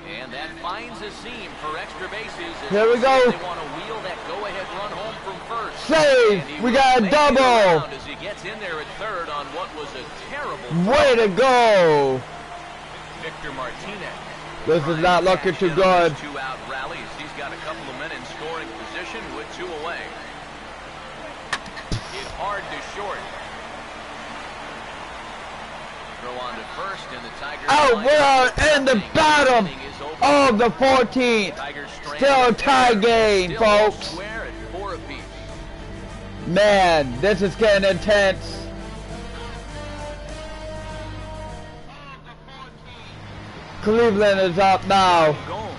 And that finds a seam for extra bases. Here we go. They want to wheel that go-ahead run home from first. Save. And he We will got a make it double. around as he gets in there at third on what was a terrible Way to go. Victor Martinez. This is not looking too good. Two-out rallies. He's got a couple of men in scoring position with two away. Hit hard to short. Throw on to first, and the Tigers. Oh, we are in the bottom of the 14th. Still a tie game, folks. Square at 4 apiece. Man, this is getting intense. Cleveland is up now. Gomes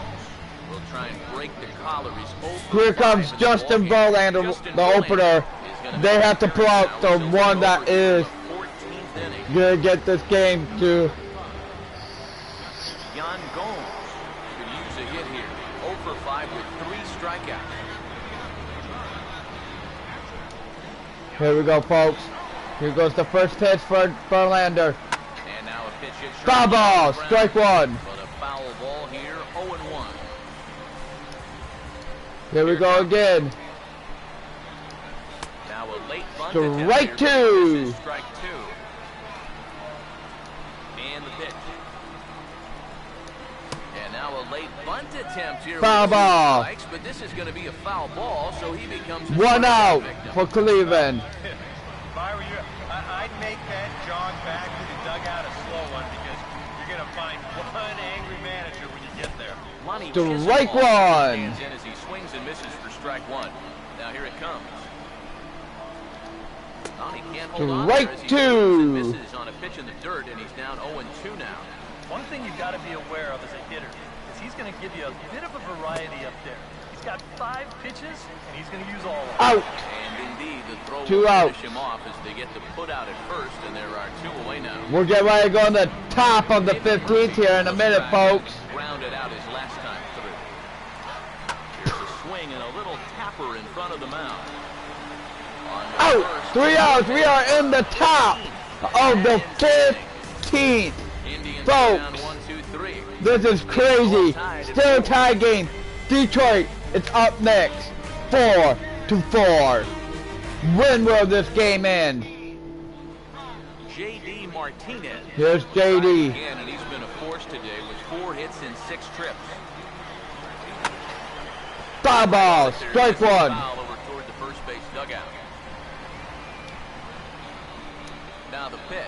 will try and break the collar. He's 0 for Here comes 5 in the Justin ballgame. Verlander, Justin the opener. Verlander is gonna They make have to a pull out now. the So one that over is the 14th inning. gonna get this game to. Yan Gomes could use a hit here. 0 for 5 with 3 strikeouts. Here we go, folks. Here goes the first pitch for Verlander. And now a pitch hit. Foul ball, strike one. But a foul ball here, 0-1. Here we go again. Now a late bunt Strike attempt here. two. This is strike 2. And the pitch. And now a late bunt attempt here. Foul with 2 ball. strikes, but this is going to be a foul ball, so he becomes a One out victim. for Cleveland. If I were you, I'd make that jog back to the dugout a slow one because you're going to find one angry manager when you get there. Lonnie Strike Chisholm one. stands in as he swings and misses for strike 1. Now here it comes. Lonnie can't hold on Strike there as he two. swings and misses on a pitch in the dirt, and he's down 0-2 now. One thing you've got to be aware of as a hitter is he's going to give you a bit of a variety up there. He's got 5 pitches, and he's going to use all of them. Out. And indeed, the throw 2 will out. finish him off as they get the put out at first, and there are 2 away now. We'll get ready to go on the top of the 15th here in a minute, folks. Grounded out his last time through. Here's a swing and a little tapper in front of the mound. On the Out. first, 3 outs. We are in the top of the 15th. Indians Folks. down 1-2-3. This is crazy. Still a tie game. Detroit is up next. 4-4. When will this game end? J.D. Martinez. Here's JD. Again, and he's been a force today with 4 hits in 6 trips. Foul ball. Strike one. Foul over toward the first base dugout. Now the pitch.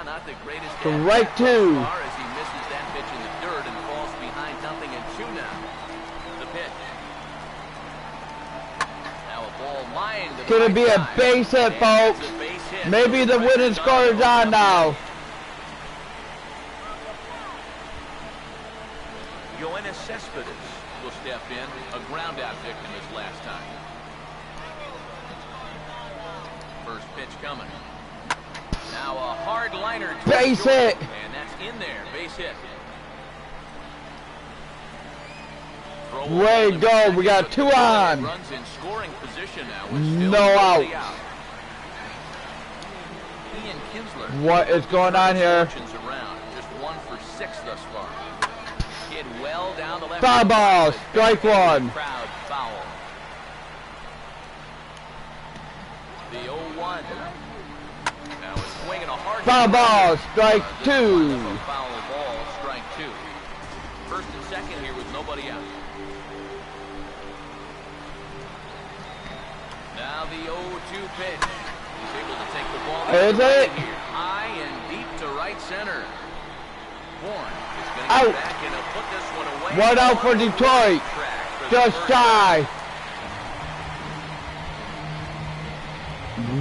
Not the greatest. Strike two. So far as he misses that pitch in the dirt and falls behind 0-2 now. The pitch. Now a ball lined to the Could it right be a side. base hit, And folks? it's a base hit. Maybe the winning score is on now. Yoenis Cespedes will step in, a ground-out victim his last time. First pitch coming. Now a hard liner. Base short, hit. and that's in there. Base hit. Way to go. We got 2 on. Runs in scoring position now. No out. Ian Kinsler. What is going on here? Around. Just 1 for 6 thus far. Hit well down the left. Foul ball. Strike 1. Crowd foul. The 0-1. Now it's swinging a hard. Foul ball. Strike 2. Foul ball. Strike 2. First and second here with nobody out. Now the 0-2 pitch. He's able to take the ball. Is it? Here. High and deep to right center. Bourne is going to Out. get back and put this one away. 1 out for Detroit. Just shy.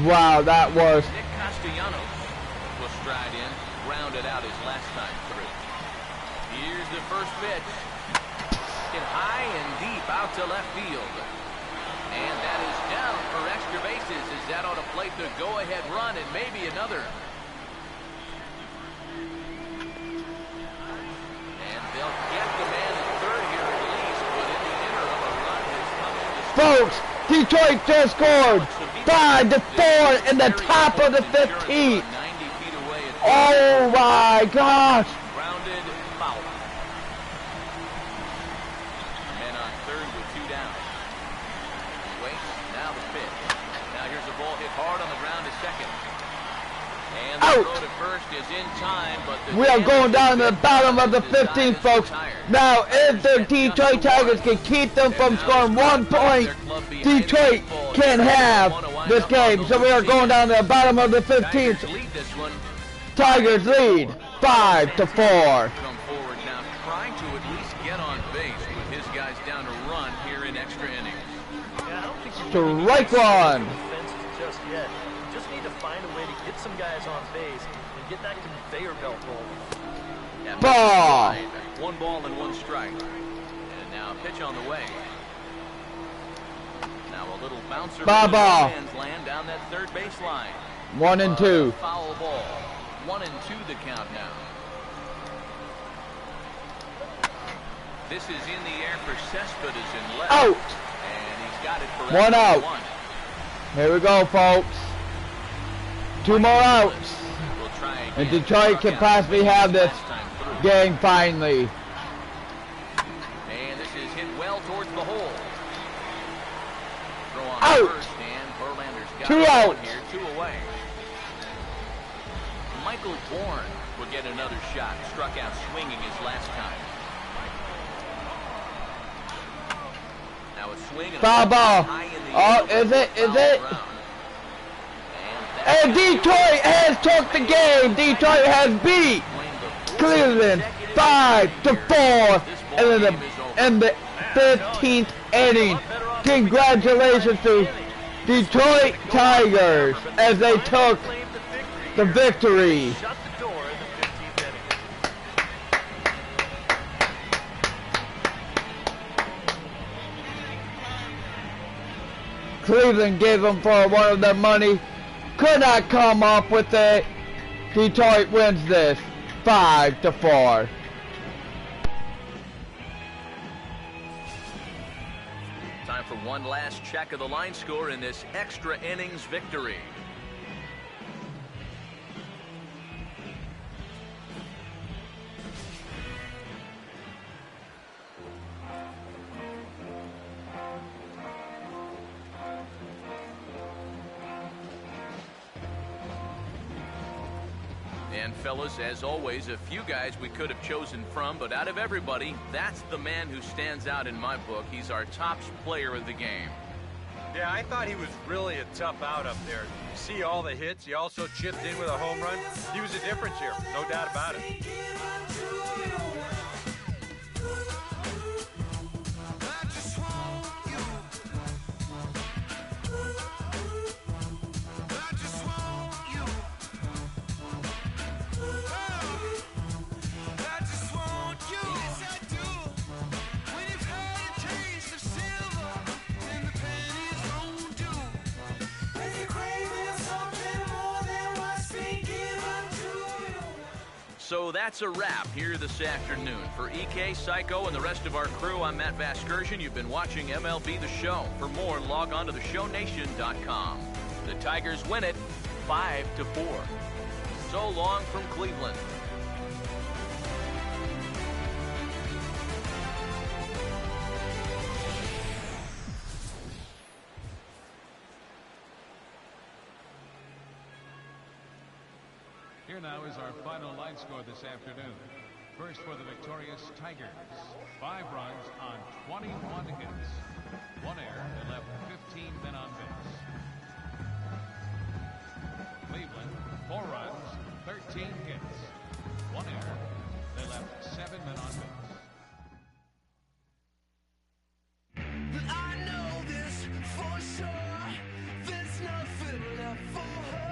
Wow, that was. Nick Castellanos will stride in, grounded out his last time through. Here's the first pitch. Hit high and deep out to left field. And that is down for extra bases as that ought to plate the go-ahead run and maybe another. And they'll get the man at third here at least, but in the interim, a run has come in to Folks, Detroit just scored 5-4 in the top of the 15th. 90 feet away at Oh my gosh. grounded foul. Men on third with 2 down. Waits, now the pitch. Now here's a ball hit hard on the ground to second. And the Out. throw to first is in time, but the We are going down to the bottom of the 15th, folks. Now, if the Detroit Tigers can keep them from scoring 1 point, Detroit can have this game. So we are going down to the bottom of the 15th. lead this one. Tigers lead 5-4. Come forward now, trying to at least get on base with his guys down to run here in extra innings. Yeah, I don't think you Strike 1. defenses just yet. You just need to find a way to get some guys on base and get that conveyor belt rolling. Yeah, Ball. 1 ball and 1 strike. And now pitch on the way. Now a little bouncer Ball, from the ball. man's land down that third baseline. 1 and 2. Foul ball. 1 and 2 the count now. This is in the air for Cespedes in left. Out. And he's got it for 1 out. 1. Here we go, folks. 2 more outs. We'll try again. And Detroit can possibly have this Last time through. game finally. And this is hit well towards the hole. Throw on Out. first, and Verlander's got 2 one outs. here, 2 away. Michael Bourne will get another shot. Struck out swinging his last time. Now a swing and a Foul ball. high in the Oh, air is it? Is foul it? ground. And Detroit has took the game. Detroit has beat Cleveland 5-4 in the 15th inning. Congratulations to Detroit Tigers as they took the victory. Shut the door in the 15th inning. Cleveland gave them for one of their money. Could not come up with it. Detroit wins this 5-4. Time for one last check of the line score in this extra innings victory. And fellas, as always, a few guys we could have chosen from, but out of everybody, that's the man who stands out in my book. He's our top player of the game. Yeah, I thought he was really a tough out up there. You see all the hits. He also chipped in with a home run. He was the difference here, no doubt about it. So that's a wrap here this afternoon. For EK, Psycho, and the rest of our crew, I'm Matt Vasgersian. You've been watching MLB The Show. For more, log on to theshownation.com. The Tigers win it 5-4. So long from Cleveland. Here now is our final line score this afternoon. First for the victorious Tigers. 5 runs on 21 hits. 1 error that left 15 men on base. Cleveland, 4 runs, 13 hits. 1 error that left 7 men on base. I know this for sure. There's nothing left for her.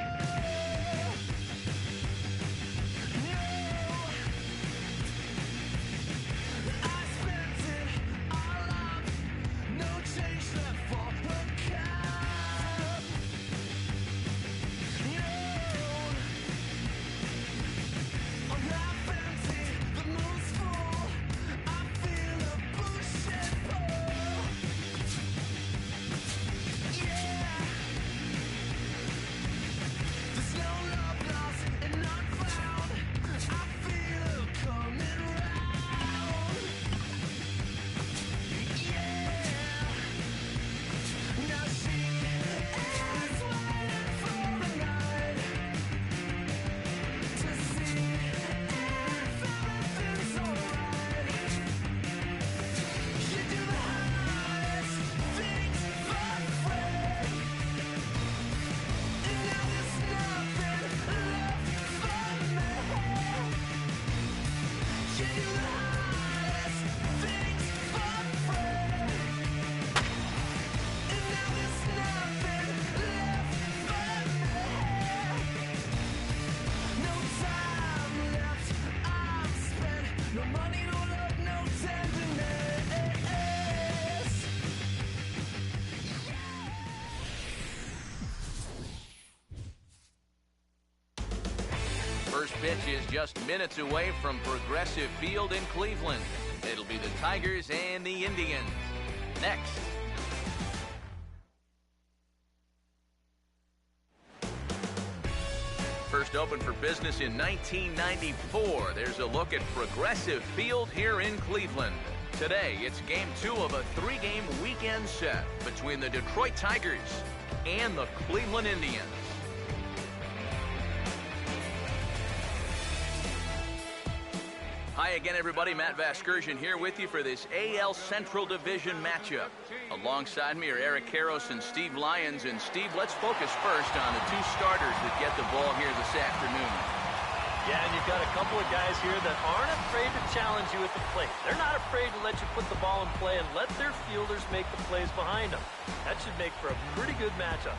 First pitch is just minutes away from Progressive Field in Cleveland. It'll be the Tigers and the Indians. Next. First opened for business in 1994. There's a look at Progressive Field here in Cleveland. Today, it's game 2 of a 3-game weekend set between the Detroit Tigers and the Cleveland Indians. Hi again, everybody. Matt Vasgersian here with you for this AL Central Division matchup. Alongside me are Eric Karros and Steve Lyons. And Steve, let's focus first on the 2 starters that get the ball here this afternoon. Yeah, and you've got a couple of guys here that aren't afraid to challenge you at the plate. They're not afraid to let you put the ball in play and let their fielders make the plays behind them. That should make for a pretty good matchup.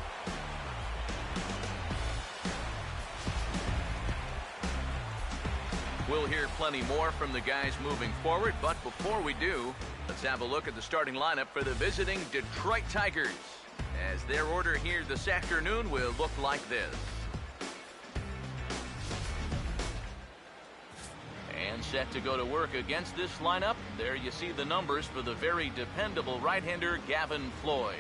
We'll hear plenty more from the guys moving forward, but before we do, let's have a look at the starting lineup for the visiting Detroit Tigers, as their order here this afternoon will look like this. And set to go to work against this lineup, there you see the numbers for the very dependable right-hander Gavin Floyd.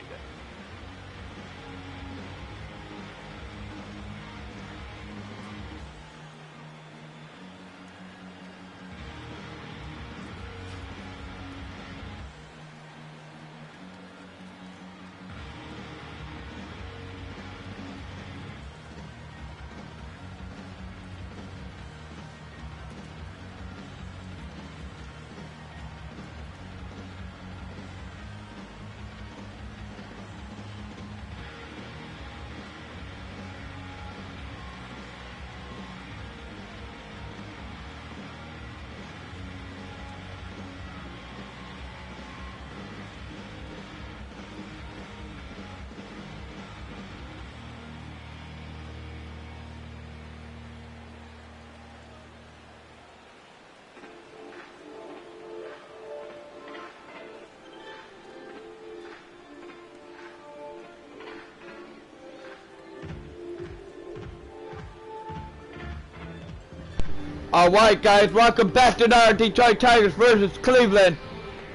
Alright guys, welcome back to our Detroit Tigers versus Cleveland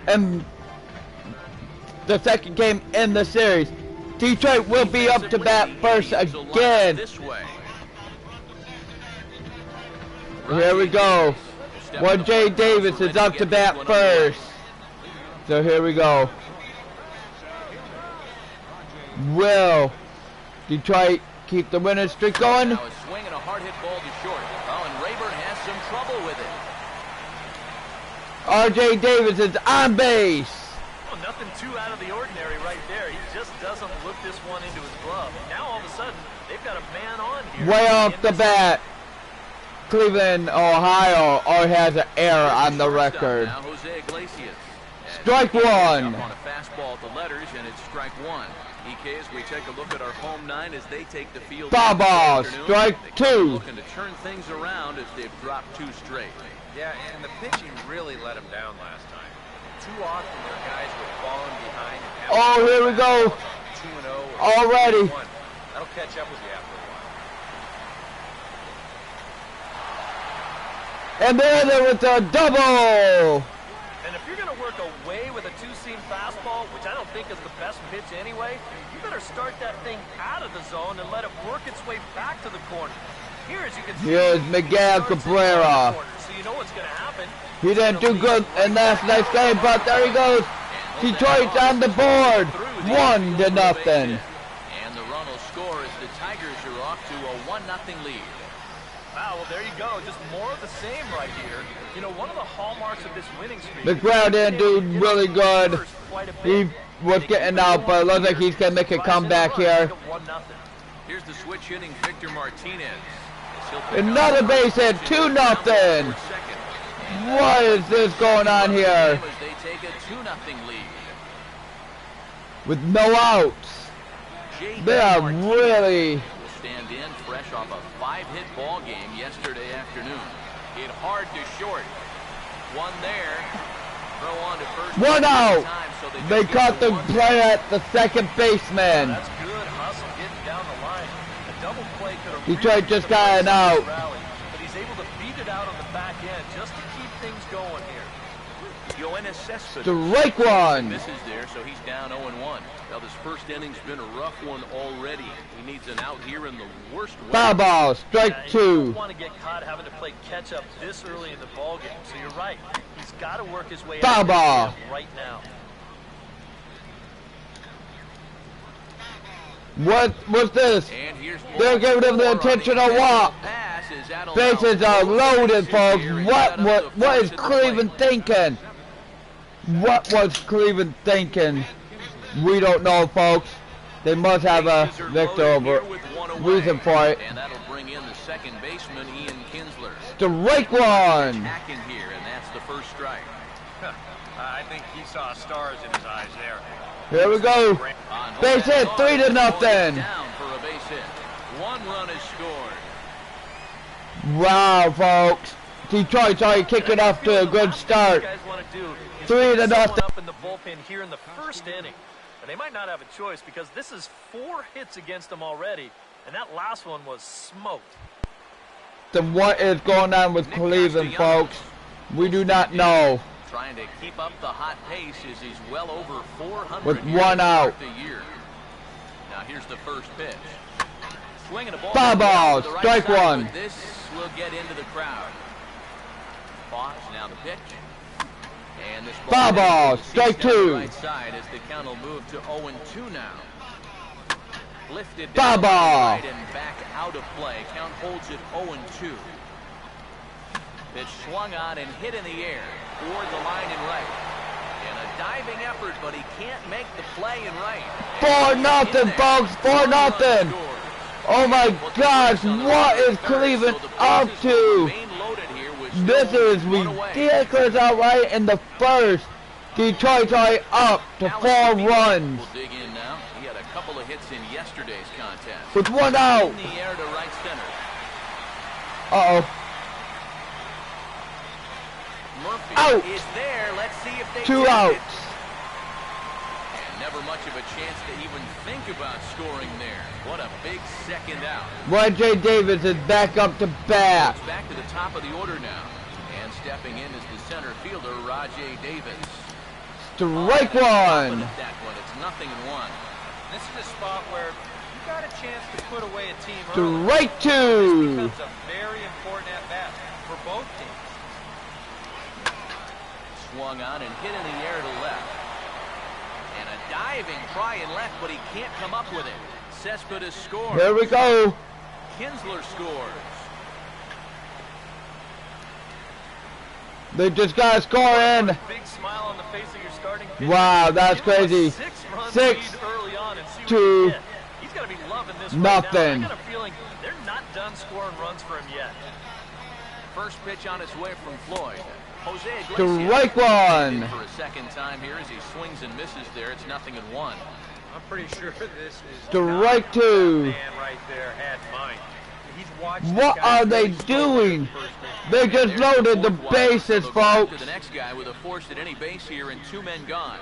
and the second game in the series. Detroit will be up to bat first again. Here we go. J. Davis is up to bat first. So here we go. Will Detroit keep the winning streak going? Now a swing and a hard hit ball to short. Oh, and Rayburn has some trouble with it. R.J. Davis is on base. Well, nothing too out of the ordinary right there. He just doesn't look this one into his glove. Now all of a sudden, they've got a man on here. Way off the bat. Cleveland, Ohio, has an error on the record. Now Jose Iglesias. Strike one. On a fastball at the letters, and it's strike one. EK, as we take a look at our home nine as they take the field. Foul ball, strike two. Looking to turn things around as they've dropped two straight. Yeah, and the pitching really let them down last time. Too often their guys were falling behind. Oh, here we go. 2-0. Already. That'll catch up with you after a while. And there was a double. And if you're going to work away with a two-seam fastball, which I don't think is the best pitch anyway, you better start that thing out of the zone and let it work its way back to the corner. Here, as you can see, here's Miguel Cabrera. So you know what's going to happen. He didn't do good in last night's game, but there he goes. Detroit's on the board. 1-0. And the run will score as the Tigers are off to a 1-0 lead. Wow, well, there you go. Just more of the same right here. You know, one of the hallmarks of this winning streak. McGraw didn't do really good. He was getting out, but it looks like he's going to make a comeback here. Here's the switch hitting Victor Martinez. Another base hit, 2-0. What is this going on here? They take a 2-0 lead. With no outs. They are really... Stand in fresh off a 5-hit ball game yesterday afternoon. Hit hard to short. One there. Throw on to first. One out. So they caught the play at the second baseman. That's good hustle getting down the line. A double play could have Detroit just got an out. Rally, but he's able to beat it out on the back end just to keep things going here. Yoenis Cespedes. Strike one. Misses there, so he's down 0-1. Now this first inning's been a rough one already. He needs an out here in the worst way. Foul ball, strike two. You don't want to get caught having to play catch up this early in the ball game. So you're right. He's got to work his way Foul out ball right now. What's this? They're giving him the intentional walk. Bases are loaded, folks. What is Cleveland thinking? What was Cleveland thinking? We don't know, folks. They must have a reason for it. And that'll bring in the second baseman, Ian Kinsler. Strike one. Attacking here, and that's the first strike. I think he saw stars in his eyes there. Here we go. Base hit, 3-0. Down for a base hit. One run is scored. Wow, folks. Detroit's already kicking off to a good start. 3-0. Up in the bullpen here in the first inning. And they might not have a choice because this is 4 hits against them already. And that last one was smoked. Then what is going on with Cleveland, folks? We do not know. Trying to keep up the hot pace as he's well over 400 with one out. Now here's the first pitch. Swinging a ball. Foul ball, strike one. This will get into the crowd. Fox now the pitch. And this foul ball, strike two. Right side as the count will move to 0-2 now. Lifted foul ball. Right and back out of play. Count holds it 0-2. Pitch swung on and hit in the air toward the line and right. And a diving effort, but he can't make the play in right. 4-0, folks. 4-0. Oh my gosh, what is Cleveland up to? This is ridiculous outright in the first. Detroit's already up to 4 runs. We'll dig in now. He had a couple of hits in yesterday's contest. With one out. In the air to right center. Uh-oh. Murphy out. is there. Let's see if they 2 outs. Never much of a chance to even think about scoring there. What a big second out. Y.J. Davis is back up to bat. It's back to the top of the order now. And stepping in is the center fielder, Rajay Davis. Strike one. That one. It's 0-1. This is a spot where you got a chance to put away a team early. Strike two. This becomes a very important at-bat for both teams. Swung on and hit in the air to left. And a diving try in left, but he can't come up with it. Cespedes scores. Here we go. Kinsler scores. They just got a score in. Big smile on the face of your starting pitcher. Wow, that's Give him a crazy. 6-run 6 lead early on and see what to he can get. He's got to be loving this nothing. Right now. I got a feeling they're not done scoring runs for him yet. First pitch on its way from Floyd. Jose Strike one. for a second time here as he swings and misses there. It's 0-1. I'm pretty sure this is Strike not two. what that man right there had in mind. He's watching What this guy are they really slow doing? at first base. They just loaded the Fourth wide. bases, So go back folks. to the next guy with a force at any base here and 2 men gone.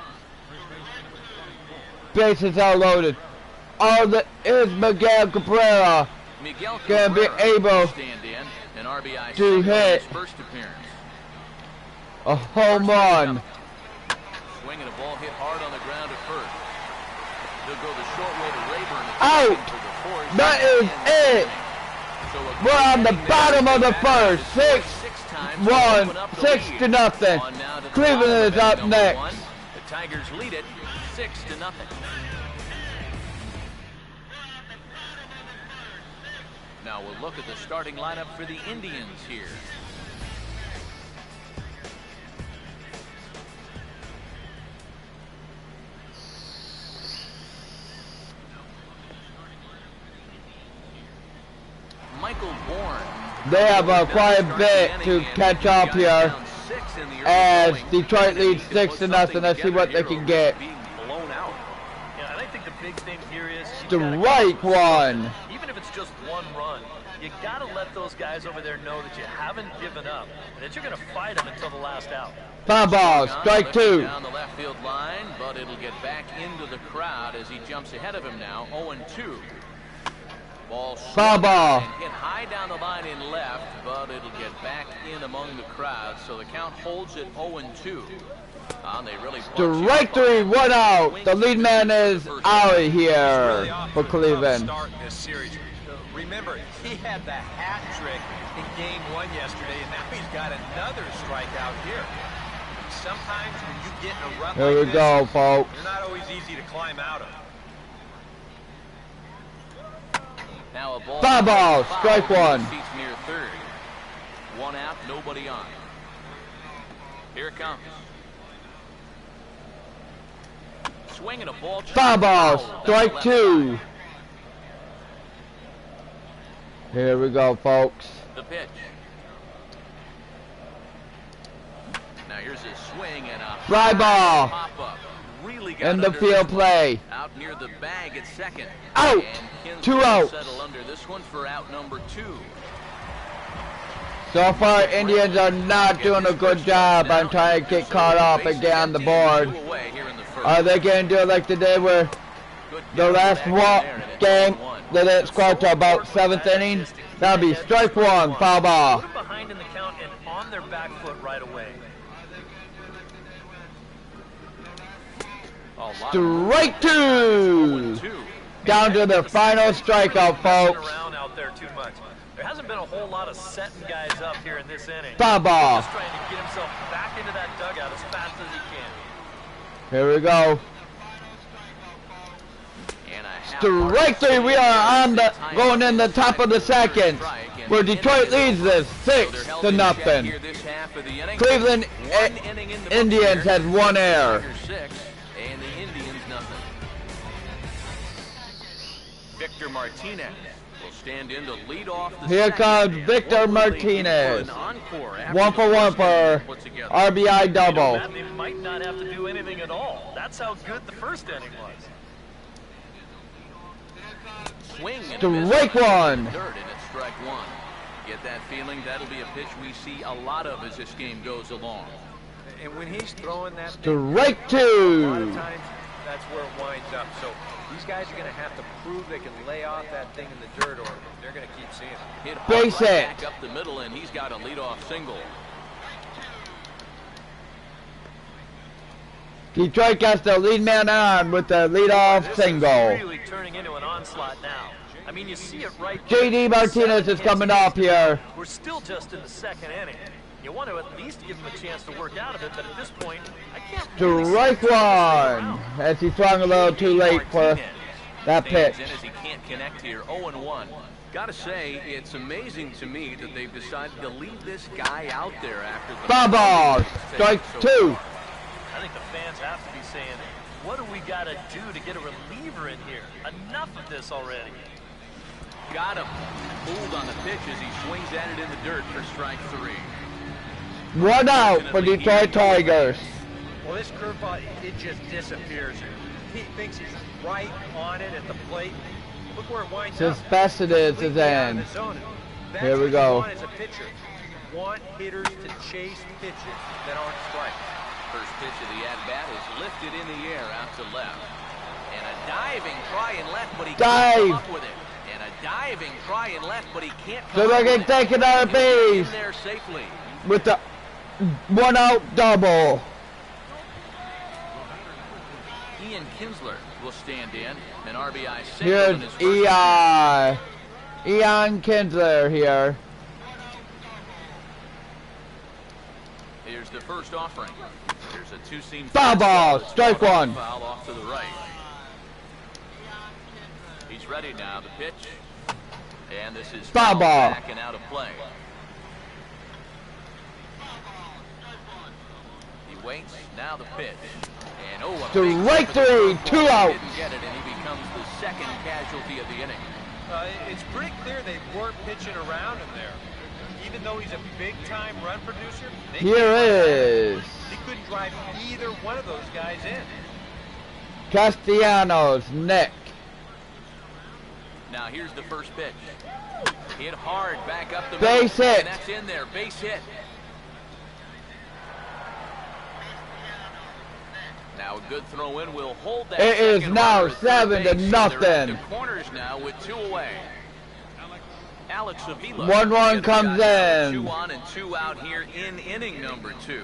Bases are loaded. Is Miguel Cabrera Miguel gonna be Cabrera able stand in an RBI to single in hit his first appearance. a home run? Swinging a ball hit hard on the ground at first. They'll go the short way to Rayburn. Out. For the fourth. That is it. So a We're on the inning there. bottom of the first. 6-1, Open up the 6 lead. to nothing. On now to the Cleveland bottom is of up inning number next. 1. The Tigers lead it 6-0. Now we'll look at the starting lineup for the Indians here. Michael Bourne. They have quite a bit to catch up here as Detroit leads 6-0. Let's see what they can get. Blown out. Yeah, and I think the big thing here is Strike one. even if it's just one run, you got to let those guys over there know that you haven't given up, that you're going to fight them until the last out. Foul ball. Strike two. Down the left field line, but it'll get back into the crowd as he jumps ahead of him now. 0-2. Ball Foul ball. and hit high down the line in left, but it'll get back in among the crowd. So the count holds at 0-2. They really Strike three. 1 out. The lead man is out here for Cleveland. Start in this series. Remember, he had the hat trick in game 1 yesterday, and now he's got another strikeout here. Sometimes when you get in a rut Here like we this, go, folks. they're not always easy to climb out of. Now a ball. Foul ball. Strike one. Seats near third. 1 out, nobody on. Here it comes. Swinging a ball. Foul ball. Strike two. Here we go, folks. The pitch. Now here's a swing and a Fly ball. pop up. Really got In the under field this one. play. Out near the bag at second. Out. And 2 Kinsler outs. settle under this one for out number 2. So far, Indians are not doing a good job on trying to get caught up and get on the board. Are they going to do it like today where the last game they didn't score till about 7th inning? That'll be strike one, foul ball. Put them behind in the count and on their back foot right away. Strike two. Down to the final strikeout, folks. Around out there too much. There hasn't been a whole lot of setting guys up here in this inning. Foul ball. Just trying to get himself back into that dugout as fast as he can. Here we go. Strike three. We are on the going in the top of the second, where Detroit leads this 6-0. Cleveland Indians has 1 error. And the Indians nothing. Victor Martinez will stand in to lead off the Here second. comes And Victor what will they do Martinez. for an encore after 1 for the 1 first game for put together? RBI double. Matt, they might not have to do anything at all. That's how good the first inning was. Swing and a miss. Strike one. Third, and it's strike one. Get that feeling that'll be a pitch we see a lot of as this game goes along. And when he's throwing that, Strike a lot of two. times that's where it winds up. So these guys are going to have to prove they can lay off that thing in the dirt, or they're going to keep seeing it. Hit Base right hit. back up the middle, and he's got a leadoff single. Detroit gets the lead man on with the leadoff single. This is really turning into an onslaught now. I mean, you see it right there. JD Martinez is coming off here. We're still just in the second inning. You want to at least give him a chance to work out of it, but at this point, I can't really see Strike him turning one, this thing as he swung a little too late for that pitch. Stands in as he can't connect here, 0-1. Gotta say, it's amazing to me that they've decided to leave this guy out there after the Foul ball, strike two. I think the fans have to be saying, what do we got to do to get a reliever in here? Enough of this already. Got him. Fooled on the pitch as he swings at it in the dirt for strike three. One out for Detroit Tigers. Well, this curveball, it just disappears. He thinks he's right on it at the plate. Look where it winds up. As fast as it is, his end. Here we go. As a pitcher, want hitters to chase pitches that aren't strikes. First pitch of the at-bat is lifted in the air out to left. And a diving try in left, but he can't come up with it. And a diving try in left, but he can't come So up they're with going it. to take it out of base In there safely. with the one out double. Ian Kinsler will stand in. An RBI single Here's in his first Ian Kinsler here. Here's the first offering. There's a two-seam Foul ball, fastball. strike one. Foul off to the right. He's ready now. The pitch, and this is Foul ball. back and out of play. He waits. Now the pitch, and a big Strike hit for the three, 2 curveball. out. Didn't get it, and he becomes the second casualty of the inning. It's pretty clear they weren't pitching around him there. Even though he's a big-time run producer, Here is he couldn't drive either one of those guys in. Castellanos, Nick. Now here's the first pitch. Hit hard back up the Base middle, hit. and that's in there. Base hit. Now a good throw in will hold that. It is second now runner at third 7-0. base. They're into corners now with 2 away. Alex Avila. 1-1 comes in. 2 on and 2 out here in inning number 2.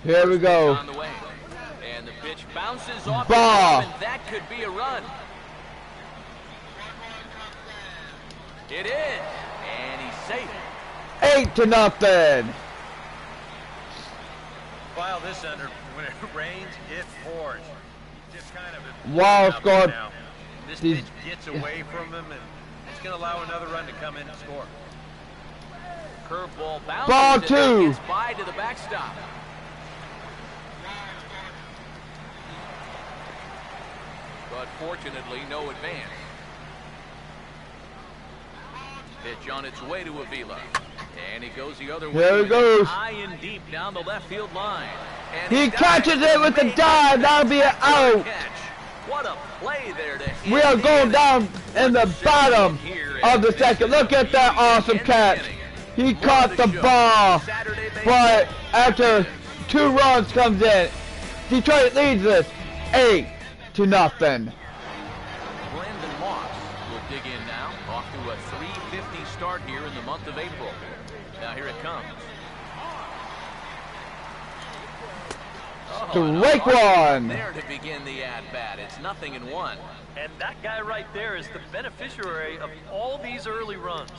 Here we go. On the way. And the pitch bounces off Ball. the glove, and that could be a run. It is. And he's safe. 8-0. File this under, when it rains, it pours. Just kind of a Wall out scored. now. This These- pitch gets away from him, and it's going to allow another run to come in and score. Curveball bounces. Ball and two. gets by to the backstop. But fortunately, no advance. Pitch on its way to Avila. And he goes the other way. There he with it goes. High and deep down the left field line. And He dives catches it with the make dive. That'll be an that out. catch. What a play there to We are end the going inning. down in the bottom of the second. Look at that awesome catch. He caught the ball, but after 2 runs comes in, Detroit leads this 8-0. Brandon Moss will dig in now, off to a 350 start here in the month of April. Now here it comes. Strike one. There to begin the at-bat. It's 0-1. And that guy right there is the beneficiary of all these early runs.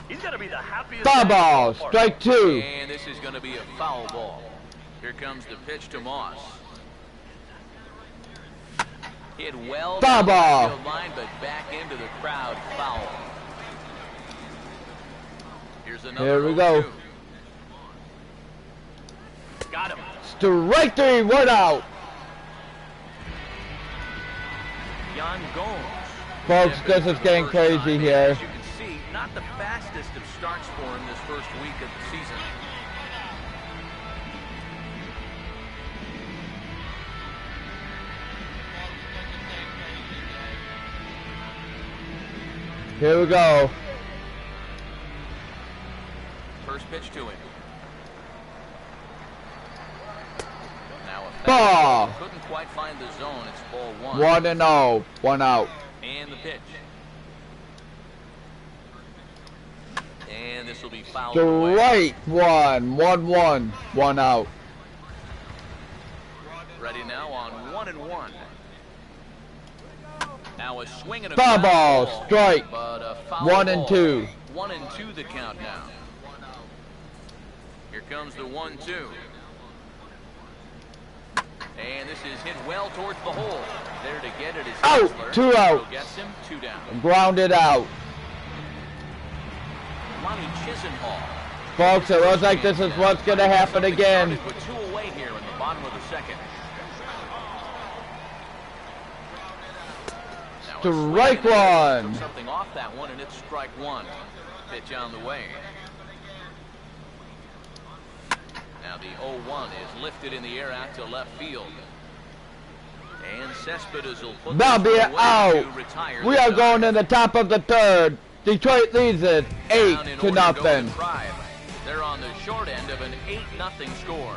He's got to be the happiest. Foul guy ball, in the ballpark. strike 2. And this is going to be a foul ball. Here comes the pitch to Moss. Hit well Foul down the ball. field line, but back into the crowd. Foul. Here's another Here we go. 0-2. Got him. Strike 3, 1 out. Yan Gomes. Folks, this is getting crazy here. As you can see, not the fastest of starts for him this first week of the season. Here we go. First pitch to him. Now a Ball. Couldn't quite find the zone. It's ball 1. 1-0, 1 out. And the pitch. And this will be fouled Strike one, 1-1, 1 out. Ready now on 1-1. Now a swing and a Foul ground ball, strike. but a foul 1-2. 1-2 the count now. Here comes the 1-2. And this is hit well towards the hole. There to get it is Out, Hessler. 2 out. Gets him 2 down. Grounded out. Lonnie Chisenhall. Folks, it looks like this is what's going to happen again. Started with 2 away here in the bottom of the second. Now a Strike swing and one. took something off that one, and it's strike 1. Pitch on the way. Now the 0-1 is lifted in the air out to left field. And Cespedes will put That'll be this an one away out. to retire We the are double. going in the top of the 3rd. Detroit leads it Down in 8-0. order to go in prime. They're on the short end of an 8-0 score.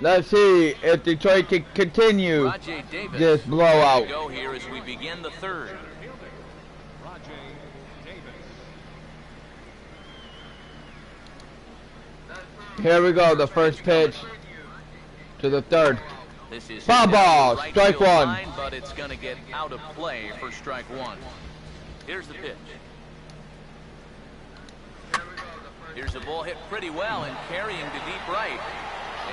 Let's see if Detroit can continue Rajay Davis this blowout. ready to go here as we begin the 3rd. Here we go, the first pitch to the 3rd. This is Foul hit down ball, the right strike field 1. line, but it's going to get out of play for strike 1. Here's the pitch. Here's a ball hit pretty well and carrying to deep right.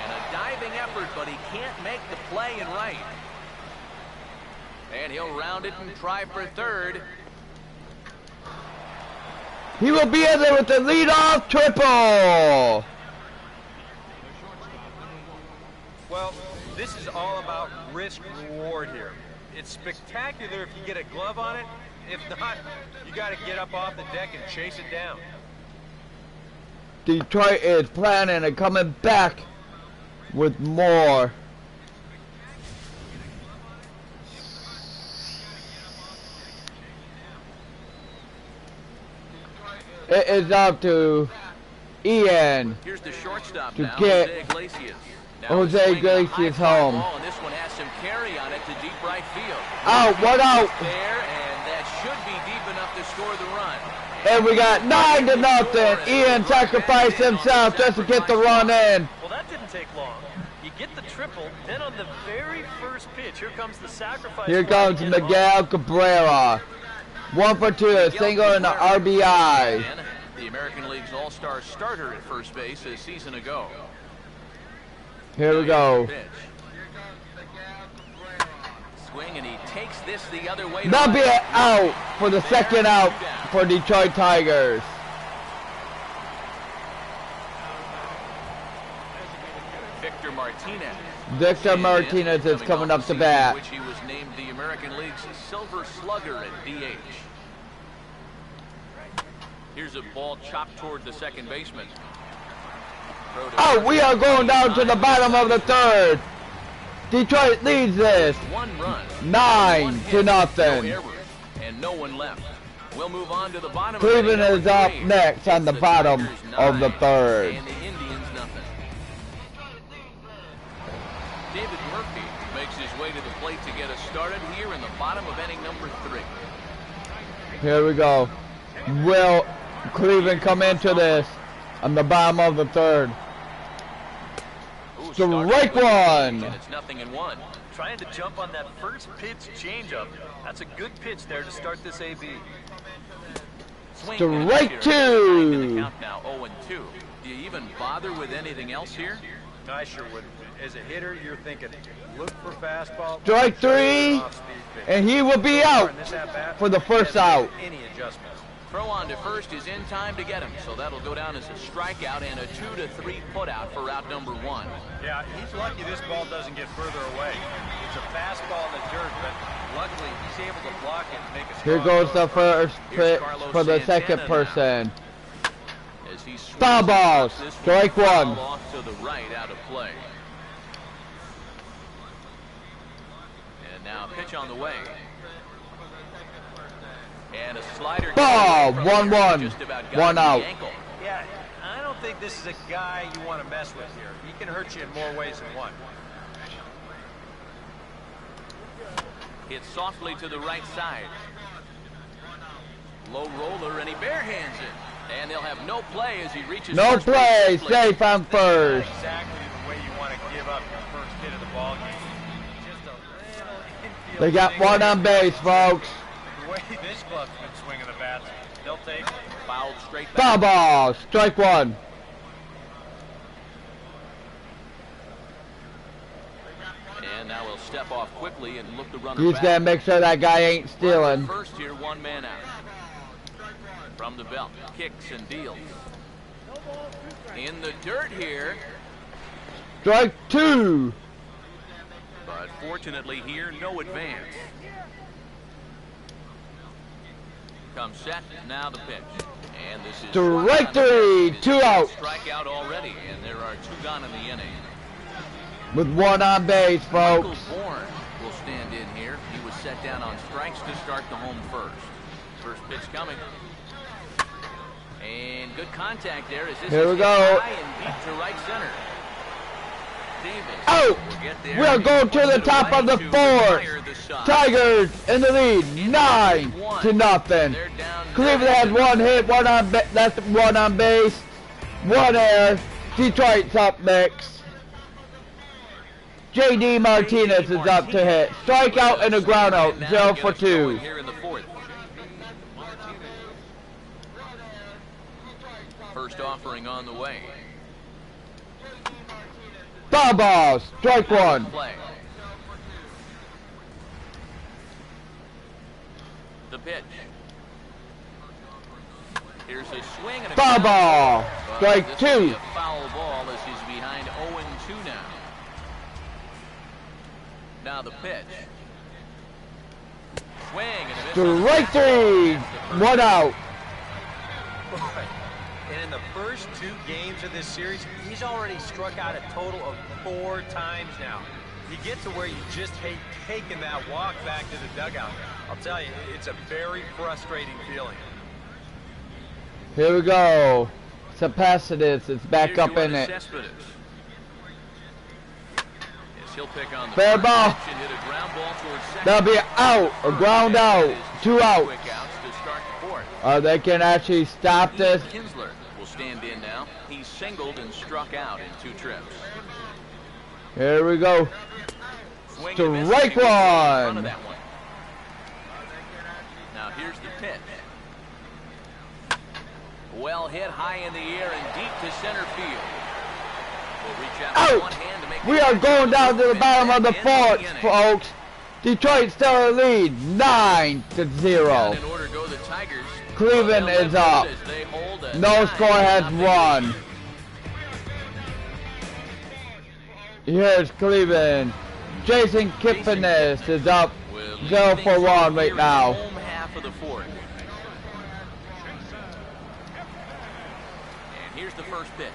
And a diving effort, but he can't make the play in right. And he'll round it and try for 3rd. He will be in there with the leadoff triple. Well, this is all about risk-reward here. It's spectacular if you get a glove on it. If not, you got to get up off the deck and chase it down. Detroit is planning and coming back with more. It is up to Ian Here's the shortstop to now, get Jose Iglesias. Now Jose a swing and a Iglesias high fly home. ball, and this one has some carry on it to deep right field. Out, 1 out. There, and that should be deep enough to score the run. And we got 9-0. Ian sacrificed himself just to get the run in. Well, that didn't take long. You get the triple, then on the very first pitch, here comes the sacrifice. Here fly comes to get him Miguel Cabrera. 1 for 2, a single and an RBI. The American League's all-star starter at first base a season ago. Here we go. Pitch. Swing, and he takes this the other way. That'll be an out for the second out for Detroit Tigers. Victor Martinez. Victor Martinez is coming up to bat. Which he was named the American League's Silver Slugger at DH. Here's a ball chopped toward the second baseman. Oh, we are going down to the bottom of the 3rd. Detroit leads this 1 run. 9-0. No errors, and no one left. We'll move on to the bottom. Cleveland of is up next on the bottom of the 3rd. And the Indians nothing. David Murphy makes his way to the plate to get us started here in the bottom of inning number 3. Here we go. Will Cleveland come into this on the bottom of the 3rd? Strike 1. And it's 0-1. Trying to jump on that first pitch changeup. That's a good pitch there to start this AB. Swing and a Strike miss 2. here. In the count now 0-2. Do you even bother with anything else here? I sure would. As a hitter, you're thinking, look for fastball. Strike 3. And he will be out for the first out. Any adjustments. Throw on to first is in time to get him, so that'll go down as a strikeout and a 2-3 putout for out number 1. Yeah, he's lucky this ball doesn't get further away. It's a fastball in the dirt, but luckily he's able to block it and make a Here strong goes the throw. first pitch for the second person. As he swings Foul ball. this one, Strike foul 1. off to the right, out of play. And now pitch on the way. And a slider. Ball. Just 1-1. about got 1 him in the out. ankle. Yeah, I don't think this is a guy you want to mess with here. He can hurt you in more ways than one. Hits softly to the right side. Low roller, and he barehands it. And they'll have no play as he reaches No first play, base. safe on first. Exactly the way you want to give up your first hit of the ball game. Just a little infield. They got thing. one on base, folks. The way this club's been swinging the bats, they'll take it. Fouled straight Foul back. ball, strike one. And now he'll step off quickly and look the runner He's back. got to make sure that guy ain't stealing. First here, one man out. From the belt, kicks and deals. In the dirt here, Strike two. but fortunately here, no advance. Comes set, now the pitch. And this is Strike three, two out. Strikeout already, and there are two gone in the inning. With one on base, Michael folks. Bourne will stand in here. He was set down on strikes to start the home first. First pitch coming. And good contact there as this Here we is go. hit high and deep to right center. Davis Out. will get there. We are going to the top of the To fourth. retire the side. Tigers in the lead, 9-0. They're down Cleveland has one hit, one on that's one on base, one error. Detroit's up next. J.D. Martinez is up to hit. Strikeout and a ground out, Now 0 get for us going 2. Here in the fourth. First offering on the way. Foul ball, strike one. Play. The pitch. Here's a swing and a Foul ground ball, But strike this will be two. a foul ball as he's behind 0-2 now. Now the pitch. Swing and a miss on the Strike three, That's the first one out. And in the first two games of this series, he's already struck out a total of 4 times now. You get to where you just hate taking that walk back to the dugout. I'll tell you, it's a very frustrating feeling. Here we go. Cespedes is back Here's up Yoenis in it. Cespedes. Yes, he'll pick on the Fair first ball. pitch and hit a ground ball towards second. That'll be out, a ground out, 2 outs. Quick outs to start the fourth. They can actually stop Ian this. Kinsler will stand in now. He's singled and struck out in 2 trips. Here we go. Swing and miss, Strike and he was in front of one. that one. Now here's the pitch. Well hit high in the air and deep to center field. Will reach out with one Out. hand to make We the are catch. going down to the bottom of the End the fourth, inning. folks. Detroit still in the lead, 9-0. Down in order go the Tigers. Cleveland They'll is live up. good as they hold a No score has 9-0 won. lead. Here's Cleveland. Jason Kipnis is up Will lead 0 things for 1 off here right in now. the home half of the fourth. And here's the first pitch.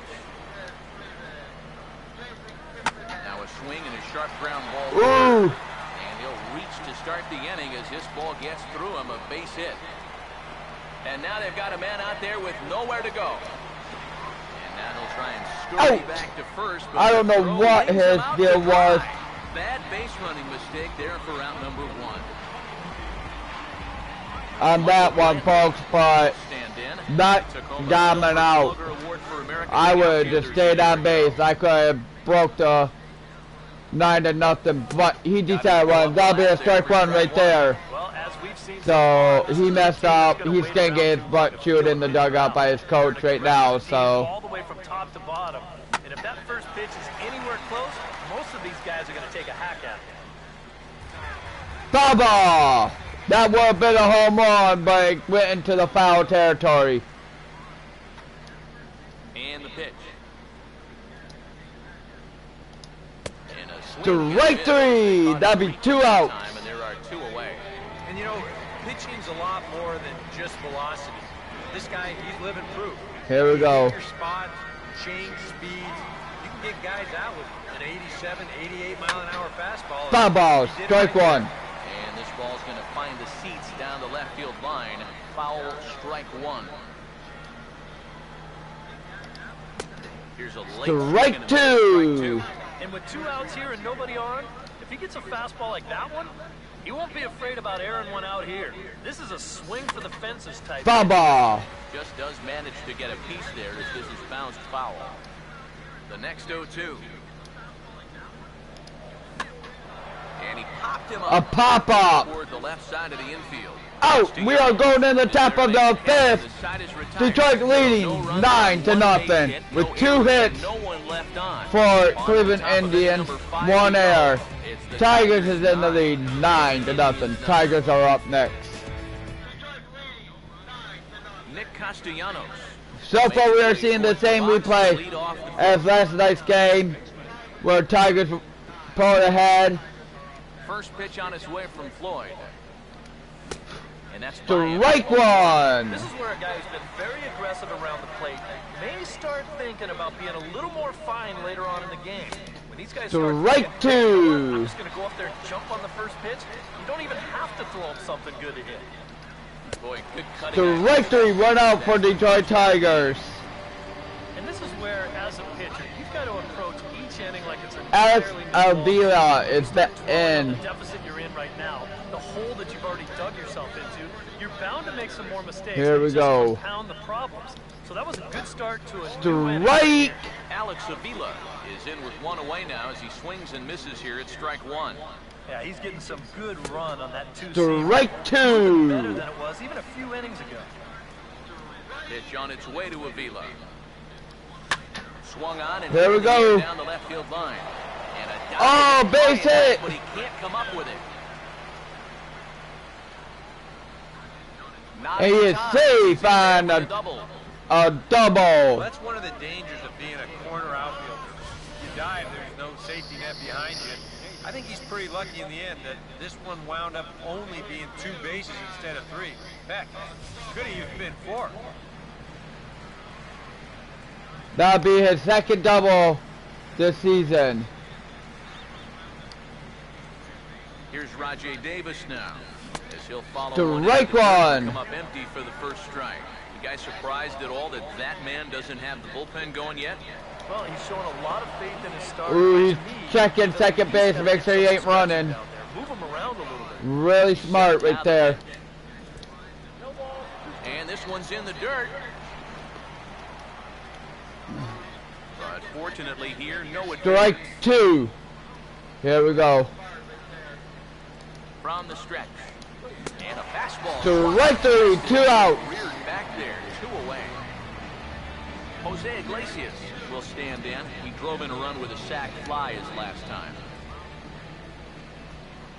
Now a swing and a sharp ground ball. Ooh. And he'll reach to start the inning as this ball gets through him, a base hit. And now they've got a man out there with nowhere to go. And now he'll try and scurry Out. back to first. But I don't the know throw what leaves his him out deal to was. dry. Bad base running mistake there for out number 1. On that one, folks, but Stand in. not Tacoma diamond Silver out. Slugger Award for American I League would have just outfielders stayed on in base. I could have broke the 9-0, but he decided one. That'll be a strike one right there. Well, as we've seen So far, this he is a messed team that's up. gonna He's wait gonna around get his to butt look chewed in the good dugout by his coach They're right gonna now. aggressive team So all the way from top to bottom. And if that first pitch is anywhere close, most of these guys are going to take a hack at it. foul ball. That would have been a home run, but it went into the foul territory. And the pitch. And a swing and a Strike miss. three. That'd be 2 outs. Time, and there are 2 away. And you know, pitching's a lot more than just velocity. This guy, he's living proof. Here we go. Pick your spots, change speeds. You can get guys out with an 87, 88 mile an hour fastball. Foul ball. He did it Strike right one. And this ball's going to find the seats down the left field line. Foul, strike 1. Here's a late Strike two. And with 2 outs here and nobody on, if he gets a fastball like that one, he won't be afraid about airing one out here. This is a swing for the fences type. Foul ball. Just does manage to get a piece there as this is bounced foul. The next 0-2. And he popped him up. A pop-up. Toward the left side of the infield. Out. We are going in the top of the 5th. Detroit leading 9-0 with 2 hits for Cleveland Indians, 1 error. Tigers is in the lead 9-0. Tigers are up next. Nick Castellanos. So far we are seeing the same replay as last night's game where Tigers pulled ahead. First pitch on its way from Floyd. And that's Strike one. This is where a guy who's been very aggressive around the plate may start thinking about being a little more fine later on in the game. When these guys Strike two. I'm just going to go up there and jump on the first pitch. You don't even have to throw him something good to hit. Boy, good cutting. Strike three, run out for Detroit Tigers. And this is where, as a pitcher, you've got to approach each inning like it's an Alex Avila is the end. The deficit you're in right now, the hole that you've already dug yourself into, you're bound to make some more mistakes. Here we go. Compound the problems. So that was a good start to a Strike. Alex Avila is in with 1 away now as he swings and misses here at strike 1. Yeah, he's getting some good run on that 2-seam. Strike two. Better than it was even a few innings ago. Pitch on its way to Avila. Swung on and there we go. Down the left field line. And oh, base hit. But he can't come up with it. He is safe on a double. Well, that's one of the dangers of being a corner outfielder. You dive, there's no safety net behind you. I think he's pretty lucky in the end that this one wound up only being 2 bases instead of 3. Heck, could have even been 4. That'll be his second double this season. Here's Rajay Davis now, as he'll follow Strike one. Come up empty for the first strike. You guys surprised at all that that man doesn't have the bullpen going yet? Well, he's showing a lot of faith in his starter. Ooh, he's checking second base to make sure he ain't running. Move him around a little bit. Really smart right there. And this one's in the dirt. But fortunately here, no advantage. Strike two. Here we go. From the stretch. And a fastball. Strike three, 2 out. Reared back there, 2 away. Jose Iglesias will stand in. He drove in a run with a sac fly his last time.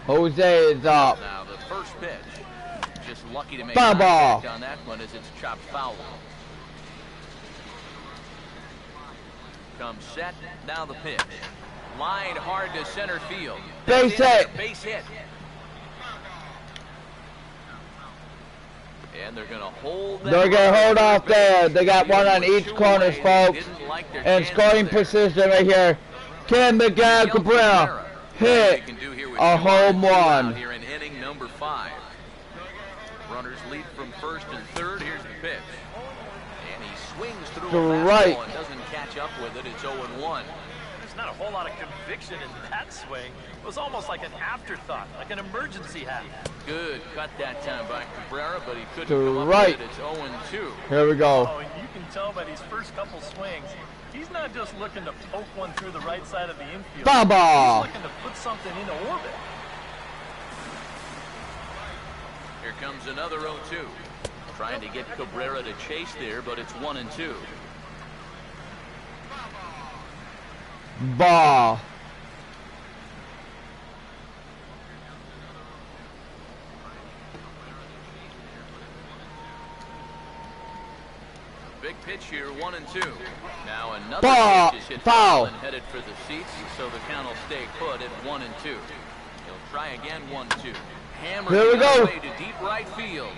Jose is up. Now the first pitch. Just lucky to make Foul ball. contact on that one as it's chopped foul. Comes set. Now the pitch. Lined hard to center field. Base hit. Base hit. And they're going to hold that. They're going to hold off there. They got one on each corner, folks. And scoring position right here. Can Miguel Cabrera hit a home run? Here in inning number 5. Runners lead from first and third. Here's the pitch. And he swings through a fastball and doesn't catch up with it. It's 0-1. There's not a whole lot of conviction in that swing. It was almost like an afterthought, like an emergency hat. Good cut that time by Cabrera, but he couldn't come up with it. It's 0-2. Here we go. Oh, and you can tell by these first couple swings, he's not just looking to poke one through the right side of the infield. Foul ball. He's looking to put something into orbit. Here comes another 0-2. Trying to get Cabrera to chase there, but it's 1-2. Ball. Big pitch here, 1-2. Now another Ball. pitch is hit Foul. and headed for the seats, so the count will stay put at 1-2. He'll try again, 1-2. Hammered Here we go. away to deep right field.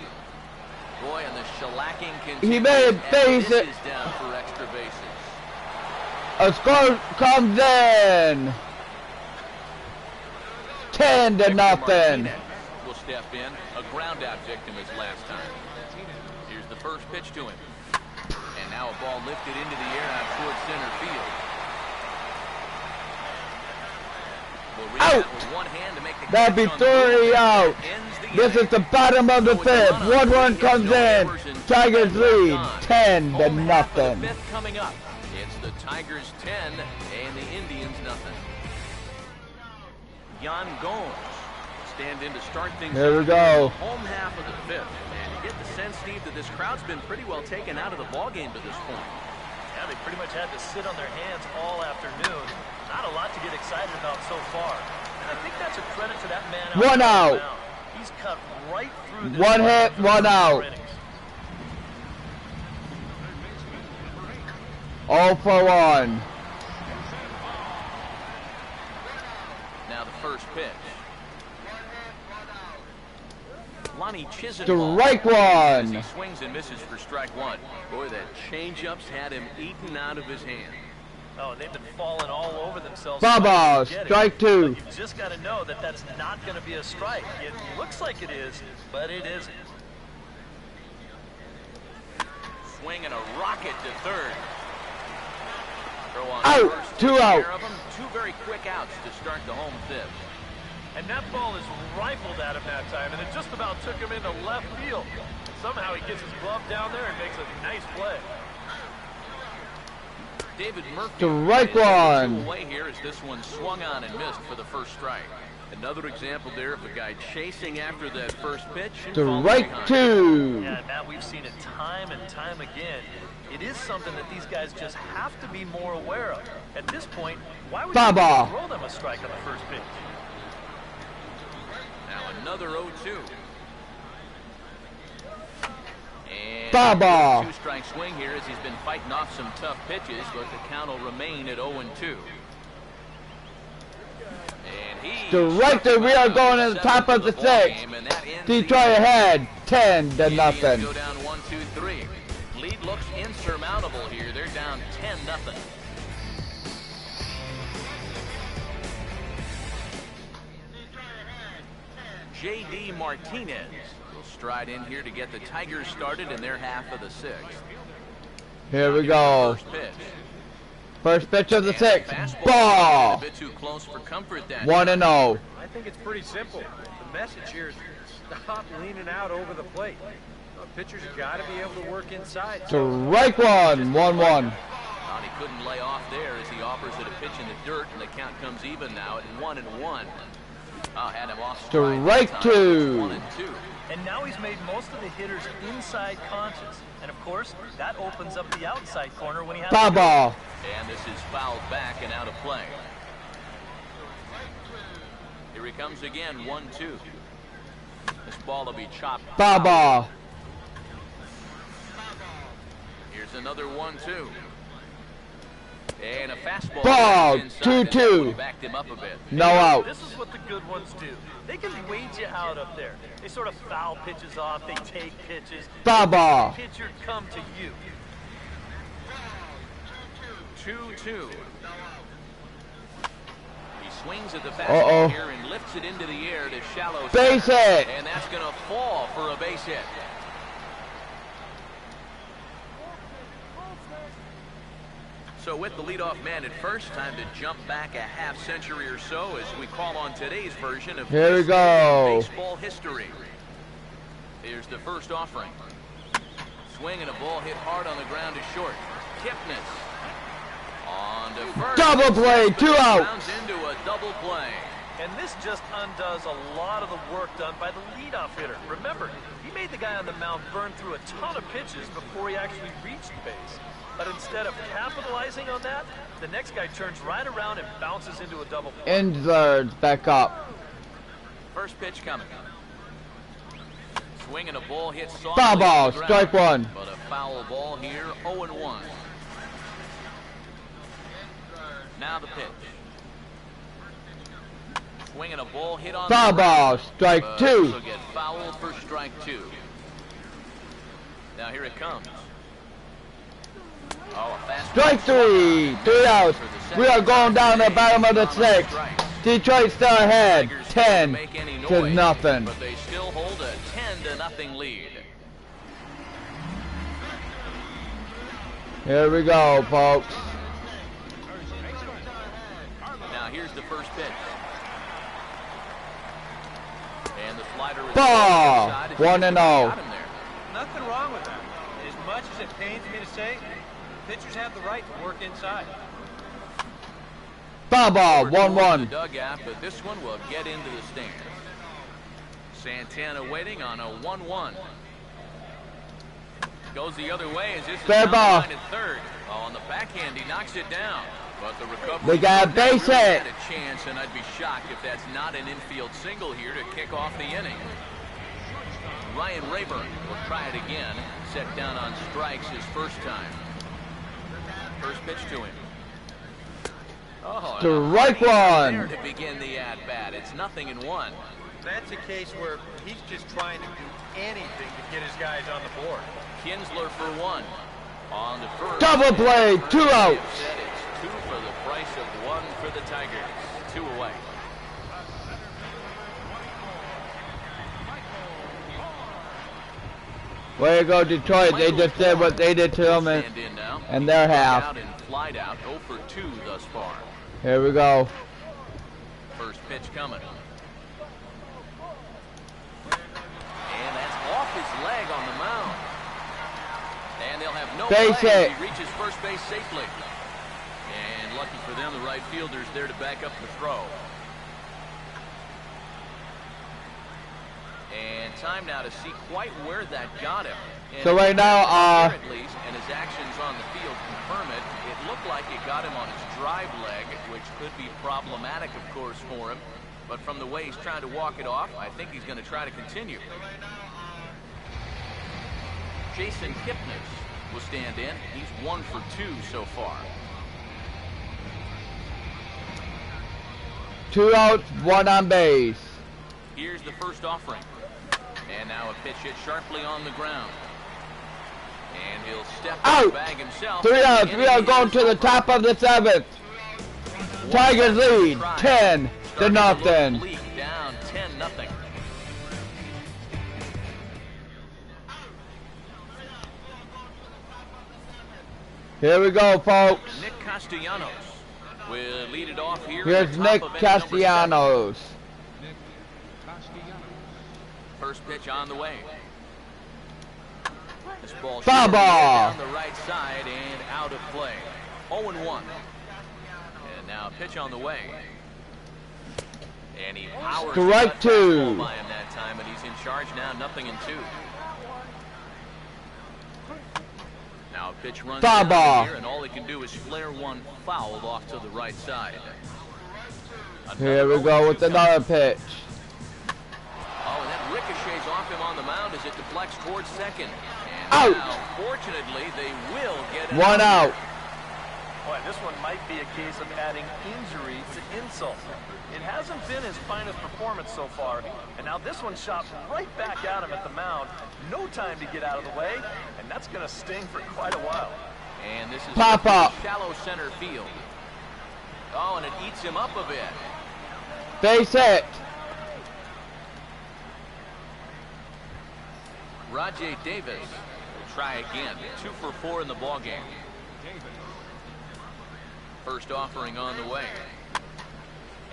Boy, and the shellacking continues. He made it base This it. is down for extra bases. A score comes in. 10-0. Martinez will step in. A ground out victim as last time. Here's the first pitch to him. And Now a ball lifted into the air out towards center field. Out! That'd be 3 out. This is the bottom of the 5th. 1-1 comes in. Tigers lead 10-0. Coming up, it's the Tigers 10 and the Indians nothing. Jan Gomes stand in to start things. There we go. Home half of the 5th, and you get the sense, Steve, that this crowd's been pretty well taken out of the ball game to this point. Yeah, they pretty much had to sit on their hands all afternoon. Not a lot to get excited about so far. And I think that's a credit to that man. 1 out. He's cut right through this. 1 hit, 1 out. 0 for 1. Now the first pitch. Lonnie Chisenball. Strike 1. He swings and misses for strike 1. Boy, that changeup's had him eaten out of his hand. Oh, they've been falling all over themselves. Baba, strike 2. But you've just got to know that that's not going to be a strike. It looks like it is, but it isn't. Swing and a rocket to third. Throw on Out, first, 2 out. Two very quick outs to start the home 5th. And that ball is rifled at him that time, and it just about took him into left field. Somehow he gets his glove down there and makes a nice play. David Murphy Strike 1. away here as this one swung on and missed for the first strike. Another example there of a guy chasing after that first pitch. Strike 2. Yeah, Matt, we've seen it time and time again. It is something that these guys just have to be more aware of. At this point, why would you throw them a strike on the first pitch? Now another 0-2. And Baba. 2-strike swing here as he's been fighting off some tough pitches, but the count will remain at 0-2. And he Strike 2. We are going to the top of the 6th. Detroit ahead 10-0. Go down 1-2-3. Lead looks insurmountable here. They're down 10-0. J.D. Martinez will stride in here to get the Tigers started in their half of the 6th. Here we go. First pitch of the 6th. Ball. A bit too close for comfort that 1-0. I think it's pretty simple. The message here is stop leaning out over the plate. Pitchers got to be able to work inside. Strike 1. 1-1. Thought he couldn't lay off there as he offers it a pitch in the dirt, and the count comes even now at 1-1. Had him off Strike 2. 1-2. And now he's made most of the hitters inside conscious. And of course, that opens up the outside corner when he has Baba. And this is fouled back and out of play. Here he comes again, 1-2. This ball will be chopped. Baba. Here's another 1-2. And a fastball. Ball. 2-2. Backed him up a bit. No out. This is what the good ones do. They can wait you out up there. They sort of foul pitches off. They take pitches. Baba. The pitcher come to you. 2-2. He swings at the fastball here and lifts it into the air to shallow Base center. hit. And that's going to fall for a base hit. So with the leadoff man at first, time to jump back a half century or so as we call on today's version of Here we go. baseball history. Here's the first offering. Swing and a ball hit hard on the ground to short. Kipnis on to first. Double play, 2 outs. Rounds into a double play. And this just undoes a lot of the work done by the leadoff hitter. Remember, he made the guy on the mound burn through a ton of pitches before he actually reached base. But instead of capitalizing on that, the next guy turns right around and bounces into a double play. Inserts back up. First pitch coming. Swing and a ball hit softly. Foul ball, on the ground. strike 1. But a foul ball here, 0-1. Now the pitch. Swing and a ball hit on Foul the ball, ground. strike 2. Will get fouled for strike 2. Now here it comes. Oh, a fastball. Strike 3. 3 outs. We are going down the bottom of the 6th. Detroit still ahead 10-0. But they still hold a 10-0 lead. Here we go, folks. Now here's the first pitch. And the slider is Ball! 1-0. Nothing wrong with that. As much as it pains me to say, pitchers have the right to work inside. Foul ball, We're towards 1-1. the dugout, but this one will get into the stands. Santana waiting on a 1-1. Goes the other way as this is Fair down ball. the line at third. Oh, on the backhand, he knocks it down. But the recovery. They got a base really hit. had a chance, and I'd be shocked if that's not an infield single here to kick off the inning. Ryan Rayburn will try it again. Set down on strikes his first time. First pitch to him. Oh, Strike one. there to begin the at-bat. It's 0-1. That's a case where he's just trying to do anything to get his guys on the board. Kinsler for 1. On the first. Double play, 2 outs. It's 2 for the price of 1 for the Tigers. 2 away. Way to go, Detroit. They just did what they did to them in their half. Out and flied out. 0 for 2 thus far. Here we go. First pitch coming. And that's off his leg on the mound. And they'll have no Base play. hit. He reaches first base safely. And lucky for them, the right fielder's there to back up the throw. And time now to see quite where that got him. And So right now, at least, and his actions on the field confirm it. It looked like it got him on his drive leg, which could be problematic, of course, for him. But from the way he's trying to walk it off, I think he's going to try to continue. Jason Kipnis will stand in. He's 1 for 2 so far. 2 outs, 1 on base. Here's the first offering. And now a pitch hit sharply on the ground. And he'll step Out. the bag himself. 3 outs, 3 outs going to the top of the 7th. Tigers lead 10-0. Lead down 10-0. Here we go, folks. Nick Castellanos will lead it off here. Here's Nick Castellanos. Nick Castellanos. First pitch on the way. This ball Foul short ball. down the right side and out of play. 0-1. And now a pitch on the way. And he powers Strike the 2. by him that time, and he's in charge now, 0-2. Now a pitch runs Foul down ball. here, and all he can do is flare one foul off to the right side. Here we go with another pitch. Oh, and that ricochets off him on the mound as it deflects towards second. And Out. now, fortunately, they will get it 1 out. Boy, this one might be a case of adding injury to insult. It hasn't been his finest performance so far, and now this one shot right back at him at the mound. No time to get out of the way, and that's going to sting for quite a while. And this is Pop up. shallow center field. Oh, and it eats him up a bit. Base hit. Rajay Davis will try again. 2 for 4 in the ballgame. First offering on the way.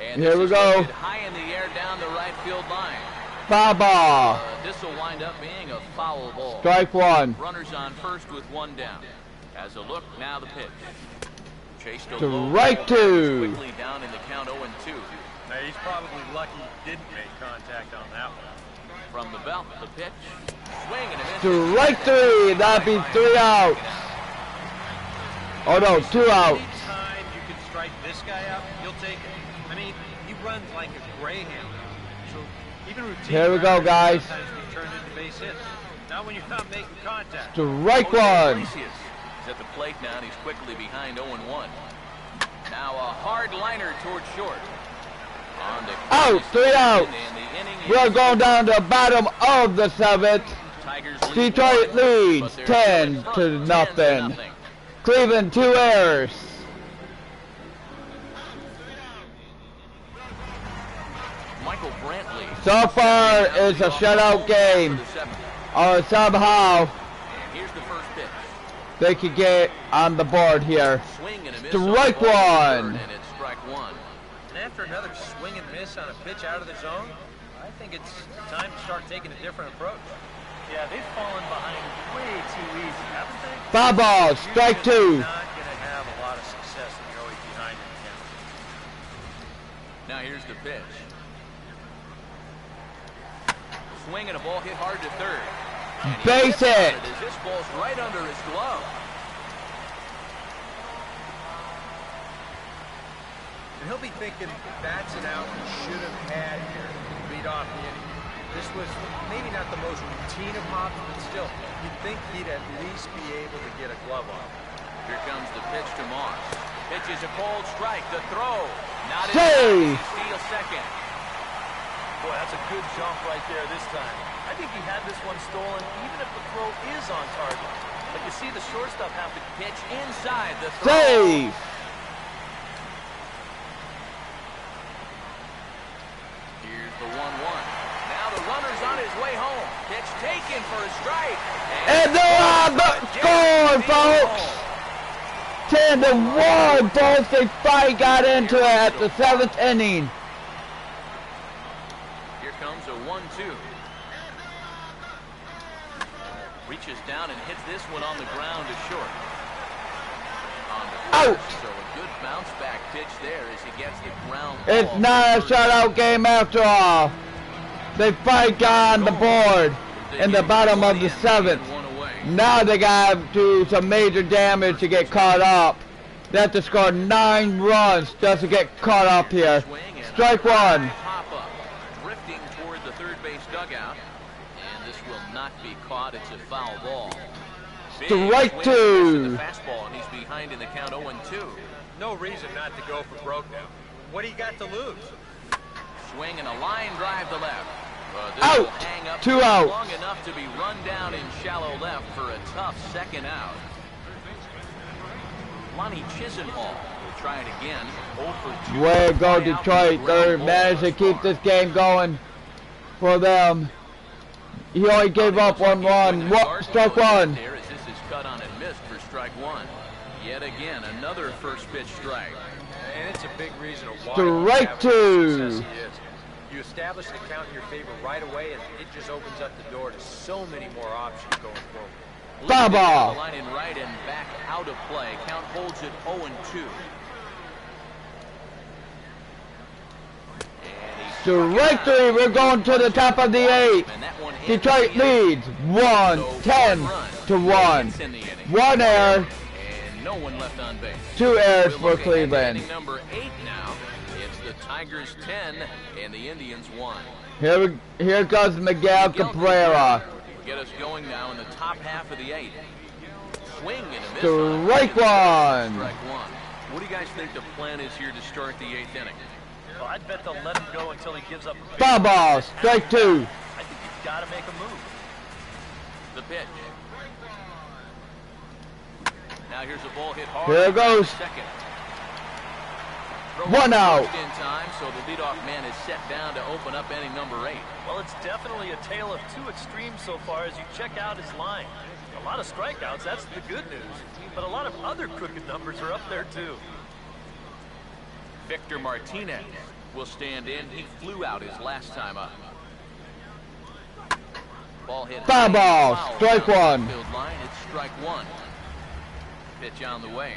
And Here this we is go. lifted high in the air down the right field line. Foul ball. This will wind up being a foul ball. Strike 1. Runners on first with 1 down. As a look, now the pitch. Chased a Strike 2. quickly down in the count 0-2. Now, he's probably lucky he didn't make contact on that one. From the belt, the pitch. Swing and a miss. Strike 3. That'd be 3 outs. Oh no, 2 outs. Anytime you can strike this guy out, you'll take it. I mean, he runs like a greyhound. So even routine Here we go, runs guys. sometimes be turned into base hits. Not when you're not making contact. Strike 1. Iglesias is at the plate now, and he's quickly behind 0-1. Now a hard liner towards short. On the Out, 3 outs. and the inning is We're going down to the bottom of the 7th. Tigers lead Detroit 1, leads but they're 10 in front, to 10-0. nothing. Cleveland 2 errors. Michael Brantley. So far, it's a shutout game. Or somehow, And here's the first pitch. they could get on the board here. Swing and a miss Strike on the ball in the one. third, and it's strike one. And after another swing and miss on a pitch out of the zone, I think it's time to start taking a different approach. Yeah, they've fallen behind way too easy, haven't they? Foul ball, strike two. Not going to have a lot of success when you're always behind in the count. Now here's the pitch. Swing and a ball hit hard to third. And he Base whips on hit. it as this ball's right under his glove. And he'll be thinking that's an out he should have had here to lead off the inning. This was maybe not the most routine of hops, but still, you'd think he'd at least be able to get a glove off. Here comes the pitch to Moss. Pitch is a cold strike. The throw. Not in Save. time. Steal second. Boy, that's a good jump right there this time. I think he had this one stolen even if the throw is on target. But you see the shortstop have to Pitch inside. The throw. Save. Here's the 1-1. Now the runner's on his way home. Pitch taken for a strike. And they're on the score, folks. 10-1, folks. They finally got into it at the 7th inning. Here comes a 1-2. Reaches down and hits this one on the ground to short. On the Out. first, so a good bounce back pitch there as he gets the ground It's ball. not a shutout game after all. They finally got on the board in the bottom of the 7th. Now they got to do some major damage to get caught up. They have to score 9 runs just to get caught up here. Strike one. Pop up, drifting toward the third base dugout, and this will not be caught. It's a foul ball. Big Strike swing two. to the fastball, and he's behind in the count 0-2. No reason not to go for broke now. What do you got to lose? Swing and a line drive to left. This Out. will hang up 2 outs. long enough to be run down in shallow left for a tough second out. Lonnie Chisenhall will try it again. 0 for 2. Way to go, Fly out Detroit. with They ground ball managed to thus keep far. this game going for them. He only gave up 1 run. Strike one. There as this is cut on and missed for strike one. Yet again, another first pitch strike. And it's a big reason of why Strike he's having the two. success he is. You establish the count in your favor right away, and it just opens up the door to so many more options going forward. Foul ball. The line in right and back out of play. Count holds it 0-2. Strike three. We're going to the top of the 8th. And that one ends Detroit the inning. leads 10-1. Ends in the inning. 1 error, And no one left on base. 2 errors We're for looking at Cleveland. inning number 8 now. It's the Tigers 10 and the Indians 1. Here goes Miguel Cabrera. Get us going now in the top half of the 8th. Swing and a miss. Strike one. Strike one. What do you guys think the plan is here to start the 8th inning? Well, I'd bet they'll let him go until he gives up a big Foul ball. run. Strike 2. I think he's got to make a move. The pitch. Now here's a ball hit hard. Here it goes. Second. 1 out. Just in time, so the leadoff man is set down to open up inning number 8. Well, it's definitely a tale of 2 extremes so far as you check out his line. A lot of strikeouts, that's the good news. But a lot of other crooked numbers are up there, too. Victor Martinez will stand in. He flew out his last time up. Ball hit. Foul high, ball. foul Strike down the one. field line. It's strike one. Pitch on the way.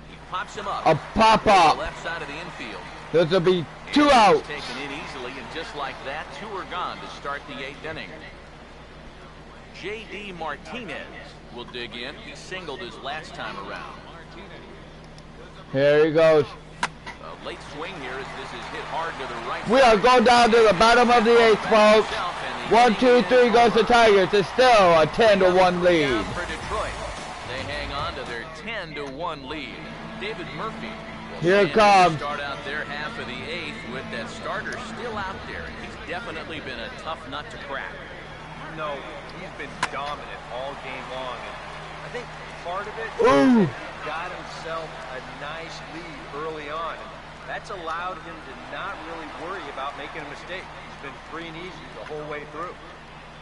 He pops him up. A pop-up. The left side of the infield. This will be 2 And outs. he's taken in easily, and just like that, 2 are gone to start the 8th inning. J.D. Martinez will dig in. He singled his last time around. Here he goes. A late swing here as this is hit hard to the right. We are going down to the bottom of the 8th, folks. 1, 2, 3 goes the Tigers. It's still a 10-1 lead. For Detroit, they hang on to their 10-1 lead. David Murphy will Here it stand in comes. to start out their half of the 8th with that starter still out there. He's definitely been a tough nut to crack. No, he's been dominant all game long. And I think part of it Ooh. is that he got himself a nice lead early on. And that's allowed him to not really worry about making a mistake. He's been free and easy the whole way through.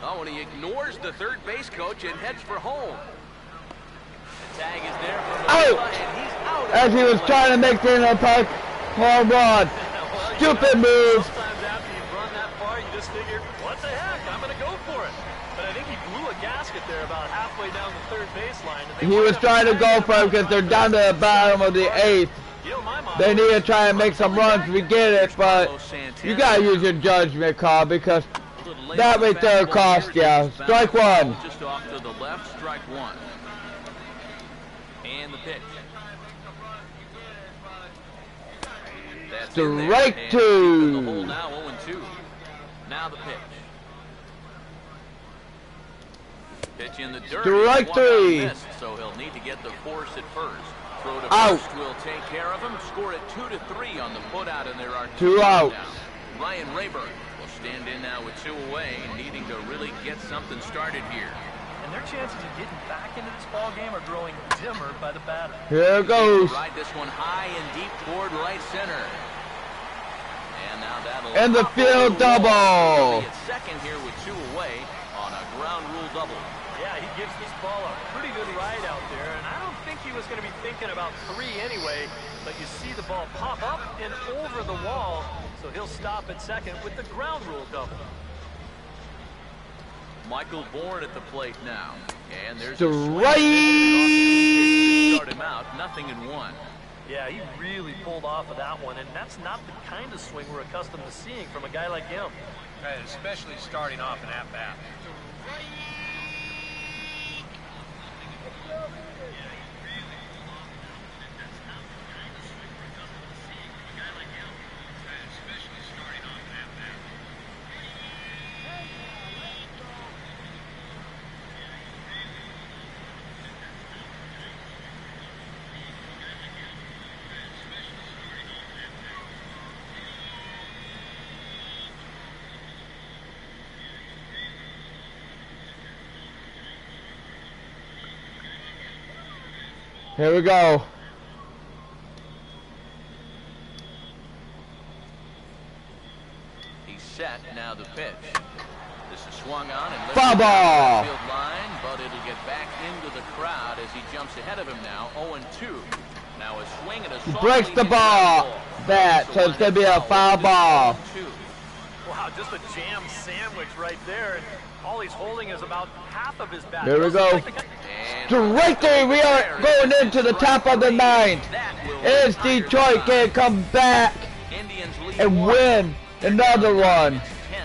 Oh, and he ignores the third base coach and heads for home. The tag is there for Mazzola, and he's out. As he was trying to make the inner park home run. Stupid move. Sometimes after you run that far, you just figure, what the heck, I'm going to go for it. But I think he blew a gasket there about halfway down the third baseline. He was trying to go for it because they're down to the bottom of the eighth. They need to try and make some runs. We get it, but you gotta use your judgment call because that right there cost you. Strike one. Just off to the left, strike one. And the pitch. That's in there, Strike and two. the hole now 0-2. Now the pitch. Pitch in the dirt. Strike three. Missed, so he'll need to get the force at first. Throw to Out. first will take care of him. Score it 2-3 on the putout, and there are Two outs. down. Ryan Rayburn will stand in now with 2 away, needing to really get something started here. And their chances of getting back into this ball game are growing dimmer by the batter. Here it goes. Ride this one high and deep toward right center. And now that'll And the field double. He'll be at second here with 2 away on a ground rule double. Yeah, he gives this ball a pretty good ride out there, and I don't think he was going to be thinking about 3 anyway, but you see the ball pop up and over the wall, so he'll stop at second with the ground rule double. Michael Bourne at the plate now, and there's Strike. start him out, 0-1. Yeah, he really pulled off of that one, and that's not the kind of swing we're accustomed to seeing from a guy like him. Right, especially starting off an at-bat. Here we go. He's set, now the pitch. This is swung on and Foul lifted ball. down the field line, but it'll get back into the crowd as he jumps ahead of him now, 0-2. Now a swing and a He soft breaks lead the into ball. That, so it's going to be a foul ball. 0-2. Wow, just a jam sandwich right there, and all he's holding is about half of his bat. Here we go. And Strike three. We are going into the top of the ninth. that will Is retire Detroit the can come back Indians lead and win another one?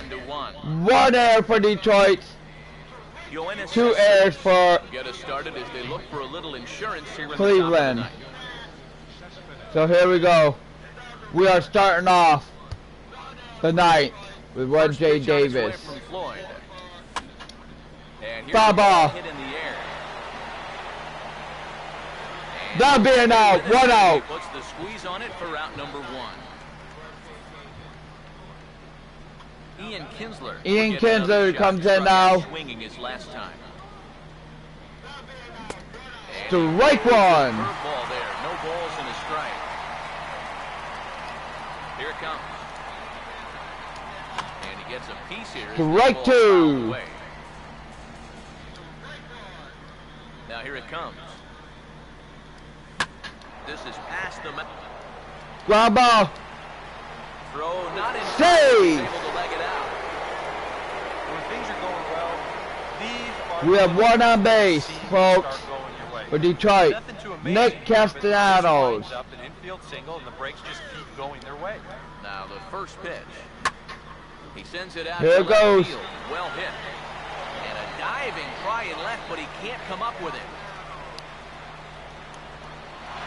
10-1. 1 error for Detroit. 2 errors for Get us started as they look for a little insurance here in the Cleveland. top of the So here we go. We are starting off the ninth with ninth. 1 J First pitch on its way Davis. from Floyd. And here's Foul the ball. hit in the air. And That being out, 1 out. Puts the squeeze on it for out number 1. Ian Kinsler. Ian will get another Kinsler shot. comes in Struck now. out swinging his last time. And Strike he throws a one. curveball there. No balls and a strike. Here it comes. And he gets a piece here. as the Strike ball two. fouled away. Now here it comes. This is past the Ground ball. throw, not in time. Save. He's able to leg it out. When things are going well, these are We have 1 on base, seems to folks, start going your way. for Detroit. Nothing too amazing Nick here, but this Castellanos. lines up an infield single, and the breaks just keep going their way. Now the first pitch. He sends it out Here to it left goes. field. Well hit. And a diving try in left, but he can't come up with it.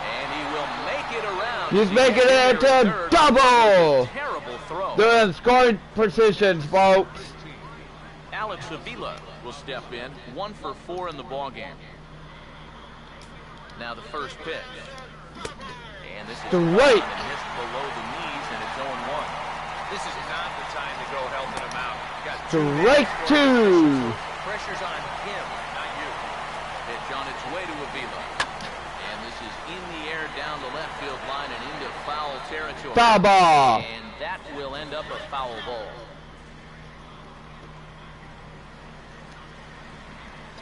And he will make it around. He's He making gets it there into third. double. Terrible throw. They're in scoring positions, folks. Alex Avila will step in, 1 for 4 in the ball game. Now the first pitch. And this is Strike. missed below the knees, and it's 0-1. This is not the time to go helping him out. You got Strike 2. Pressure's on him, not you. Pitch on its way to Avila. And this is in the air down the left field line and into foul territory. Foul ball. And that will end up a foul ball.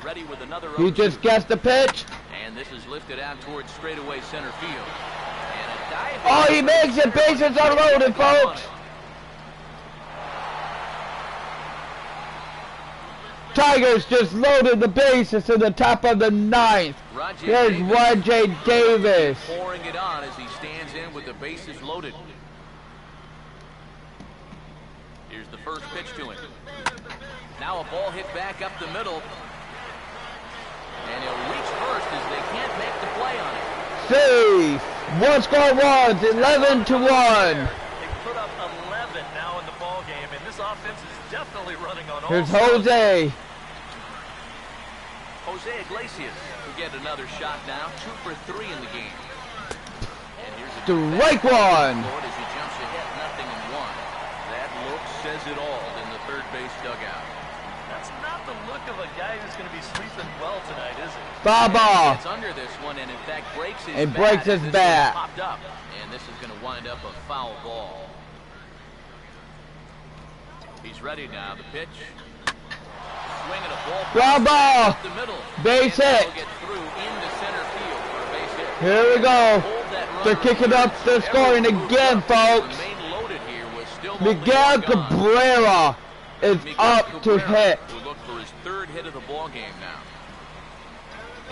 ready with another. He just guessed the pitch. And this is lifted out towards straightaway center field. And a diving. Oh, he makes it. Bases are loaded, folks. Tigers just loaded the bases to the top of the ninth. Here's Rajay Davis. Pouring it on as he stands in with the bases loaded. Here's the first pitch to him. Now a ball hit back up the middle. And he'll reach first as they can't make the play on it. Safe. One score runs, 11-1. They put up 11 now in the ball game, and this offense is definitely running on all. Here's Jose. Jose Iglesias will get another shot now. 2 for 3 in the game. And here's a Strike one. as he jumps ahead, 0-1. That look says it all in the third base dugout. That's not the look of a guy who's going to be sleeping well tonight, is it? Baba. Gets under this one and in fact breaks his And bat. breaks his This bat. one popped up, and this is going to wind up a foul ball. He's ready now. The pitch. Swinging a ball. Bravo. Up the middle. Base And hit. that'll get through into center field for a base hit. Here we go. Hold that runner They're kicking up. They're scoring again, folks. Remain loaded here with still Miguel only one gone. Cabrera is Miguel up to Cabrera hit. will look for his third hit of the ball game now.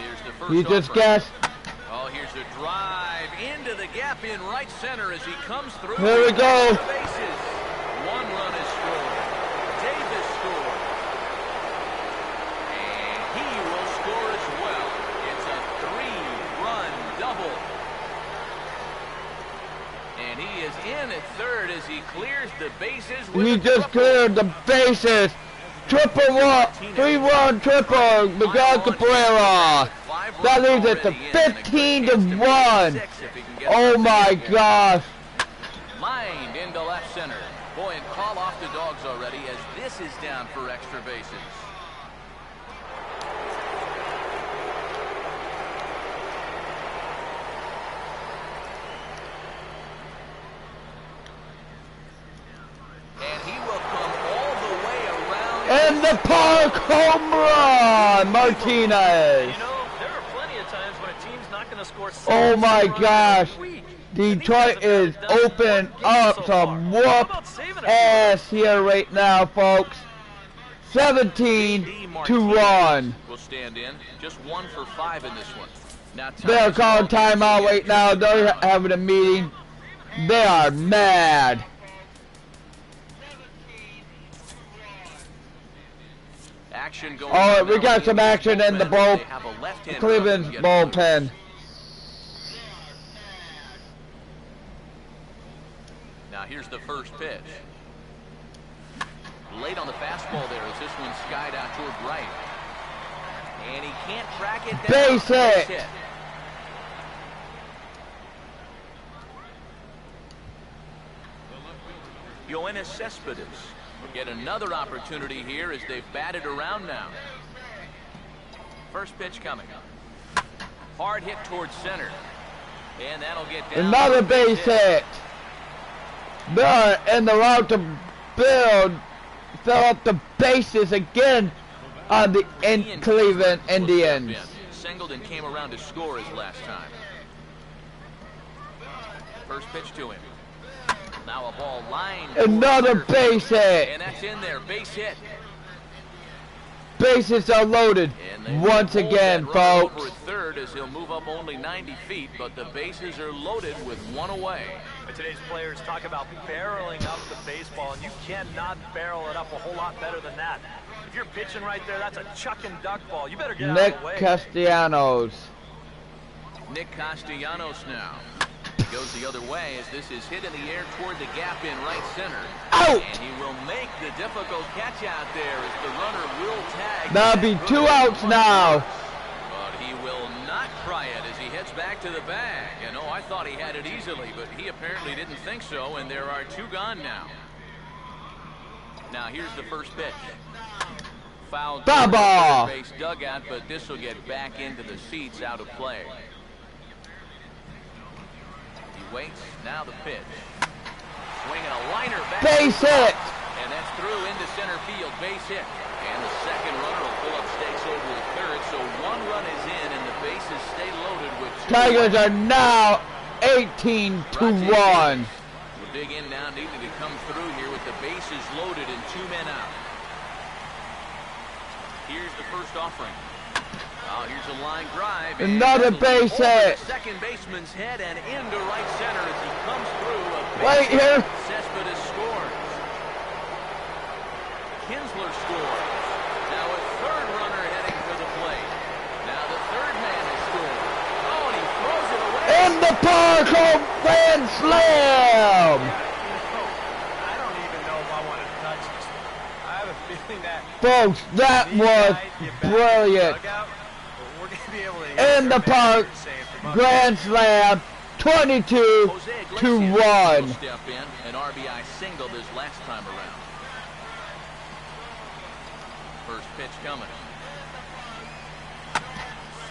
Here's the first He just offer. guessed. Oh, here's a drive into the gap in right center as he comes through. Here we go. Bases. One run is scored. Davis scored. And he will score as well. It's a 3-run double. And he is in at third as he clears the bases. With He a just triple. cleared the bases. Triple run, 3-run triple, Miguel Cabrera. That leaves it to 15-1. Oh my gosh. Lined into left center. Boy, and call off the dogs already as this is down for extra bases. And he will come all the way around. In the park, home run, Martinez. You know, there are plenty of times when a team's not going to score. Oh my 7 runs gosh. every week. Detroit is open up some whoop ass here right now, folks. 17-1. Will stand in. Just 1 for 5 in this one. Now They're calling timeout right now. They're having a meeting. They are mad. Action going Oh, on we now got some action in the They bull. have a left-hand Cleveland's run to get through. bullpen. Now here's the first pitch. Late on the fastball there as this one skied out toward right. And he can't track it down. Base hit. Yoenis Cespedes will get another opportunity here as they've batted around now. First pitch coming. Hard hit towards center. And that'll get down. Another base hit. They're in the route to build. Fill up the bases again on the Cleveland Indians. Singleton came around to score his last time. First pitch to him. Now a ball lined. Another base hit. And that's in there. Base hit. Bases are loaded And they once hold again, that runner folks. over at third as he'll move up only 90 feet, but the bases are loaded with one away. But today's players talk about barreling up the baseball, and you cannot barrel it up a whole lot better than that. If you're pitching right there, that's a chuck and duck ball. You better get Nick out of the way. Castellanos. Nick Castellanos now goes the other way as this is hit in the air toward the gap in right center. Out! And he will make the difficult catch out there as the runner will tag. That'll be 2 outs now. But he will not try it as he heads back to the bag. You know, I thought he had it easily, but he apparently didn't think so, and there are 2 gone now. Now here's the first pitch. Fouled to the Baba! third base dugout, but this will get back into the seats out of play. He waits. Now the pitch. Swinging a liner back. Base hit. And that's through into center field. base hit. And the second runner will pull up stakes over the third, so one run is in, and the bases stay loaded with two. Tigers are now 18-1. We'll dig in now, needing to come through here with the bases loaded and 2 men out. Here's the first offering. Oh, here's a line drive. Another base hit. Second baseman's head and into right center as he comes through. Right here. Cespedes scores. Kinsler scores. Now a third runner heading for the plate. Now the third man has scored. Oh, and he throws it away. In the park, home grand slam. I don't even know if I want to touch this. I have a feeling that Folks, that was brilliant. we're going to be able to In the park, grand slam, 22-1. Step in, an RBI single this last time around. First pitch coming.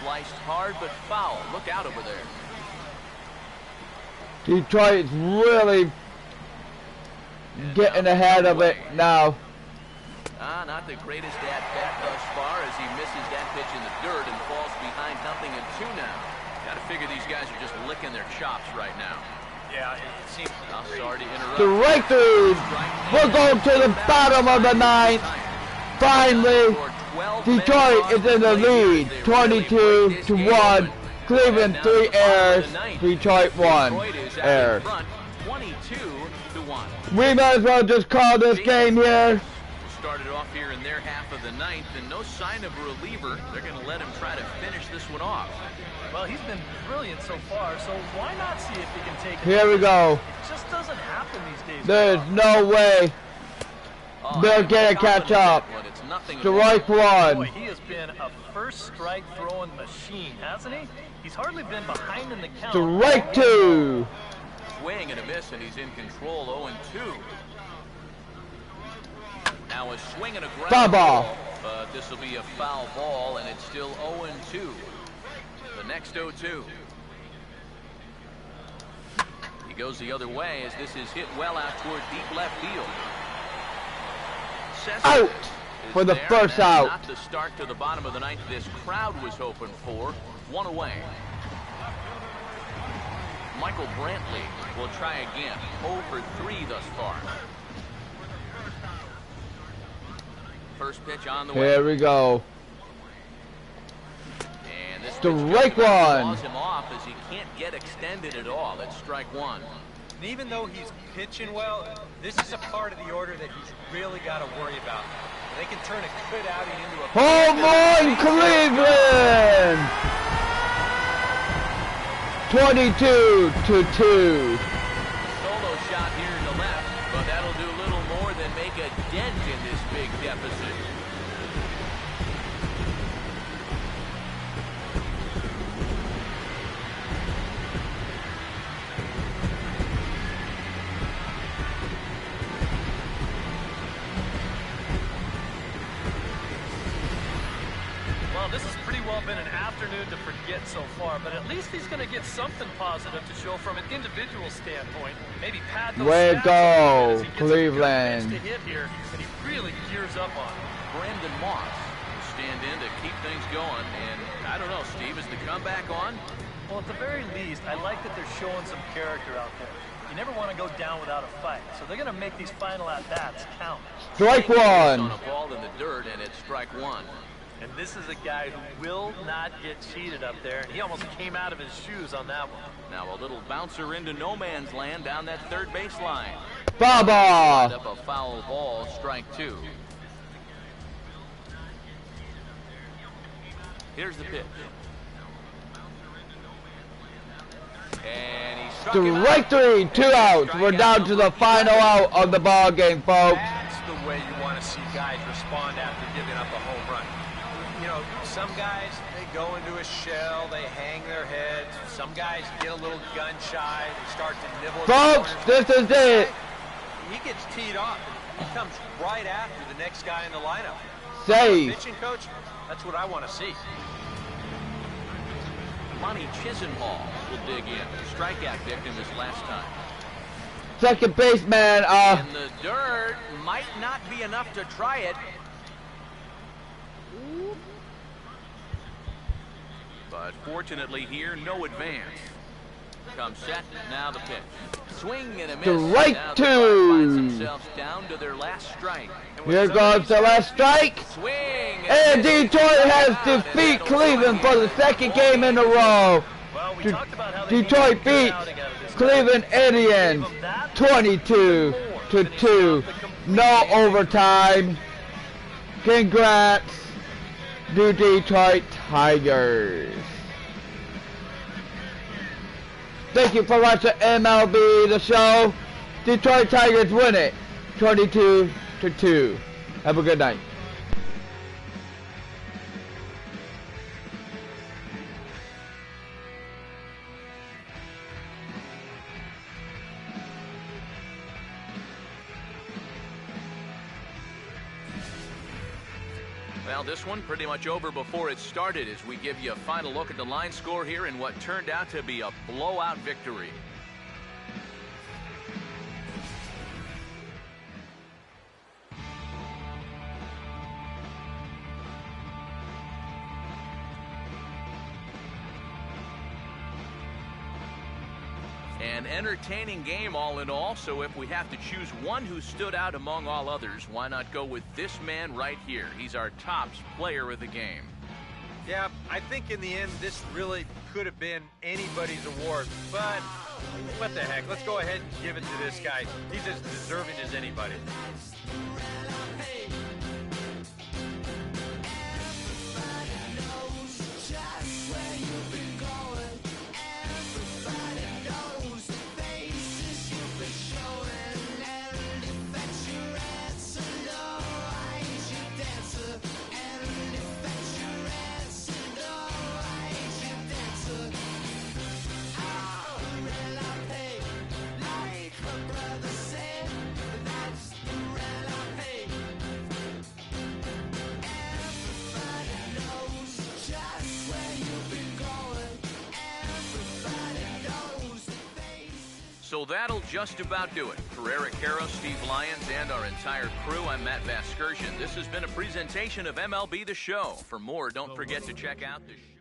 Sliced hard but foul. Look out over there. Detroit's really getting ahead of it now. Not the greatest at bat thus far as he misses that pitch in the dirt and falls behind 0-2 now. Got to figure these guys are just licking their chops right now. Yeah, it seems. I'm sorry to interrupt. Strike three. We're going to the bottom of the ninth. Finally, Detroit is in the lead, 22-1. Cleveland 3 errors, Detroit 1 error. 22-1. We might as well just call this game here. Started off here in their half of the ninth, and no sign of a reliever. They're going to let him try to finish this one off. Well, he's been brilliant so far, so why not see if he can take it? Here we go. It just doesn't happen these days. There's no way they're going to catch up. Strike one. Boy, he has been a first strike throwing machine, hasn't he? He's hardly been behind in the count. Strike two. Swing and a miss, and he's in control, 0-2. Now a swing and a ground Foul ball. But this will be a foul ball, and it's still 0-2. The next 0-2. He goes the other way as this is hit well out toward deep left field. Out for the first out. Not the start to the bottom of the ninth this crowd was hoping for. One away. Michael Brantley will try again. 0 for 3 thus far. First pitch on the way. Here we go. And this Strike one. Draws him off as he can't get extended at all. It's strike one. And even though he's pitching well, this is a part of the order that he's really got to worry about. They can turn a good outing into a Home run, Cleveland! 22-2. Solo shot here in the left, but that'll do little more than make a dent in this big deficit. This has pretty well been an afternoon to forget so far, but at least he's going to get something positive to show from an individual standpoint. Maybe pad those Way stats go, as he gets Cleveland. a good pitch to hit here, and he really gears up on it. Brandon Moss will stand in to keep things going, and I don't know, Steve, is the comeback on? Well, at the very least, I like that they're showing some character out there. You never want to go down without a fight, so they're going to make these final at-bats count. Strike one. On a ball in the dirt, and it's strike one. And this is a guy who will not get cheated up there, and he almost came out of his shoes on that one. Now a little bouncer into no man's land down that third baseline. Foul ball. Up a foul ball, strike two. Here's the pitch. And he struck him out. Strike three, 2 outs. We're down to the final out of the ball game, folks. That's the way you want to see guys respond after giving up a home run. You know, some guys, they go into a shell, they hang their heads. Some guys get a little gun shy, they start to nibble. Folks, this is it. He gets teed off. He comes right after the next guy in the lineup. Save. Pitching coach, that's what I want to see. Monty Chisenhall will dig in. Strikeout victim his last time. second baseman. In the dirt, might not be enough to try it. But fortunately here, no advance. Comes set, now the pitch. Swing and a miss. Strike Now the two. Card finds themselves down to their last strike. Here goes the last strike. Swing And miss. Detroit has defeat Cleveland for the second game in a row. Well, we talked about how they Detroit need to get beats out again of this Cleveland Indians 22-2. No overtime. Congrats to Detroit Tigers. Thank you for watching MLB The Show. Detroit Tigers win it 22-2. Have a good night. Well, this one pretty much over before it started as we give you a final look at the line score here in what turned out to be a blowout victory. An entertaining game all in all, so if we have to choose one who stood out among all others, why not go with this man right here? He's our top player of the game. Yeah, I think in the end, this really could have been anybody's award, but what the heck? Let's go ahead and give it to this guy. He's as deserving as anybody. So that'll just about do it. For Eric Harrow, Steve Lyons, and our entire crew, I'm Matt Vasgersian. This has been a presentation of MLB The Show. For more, don't forget to check out the show.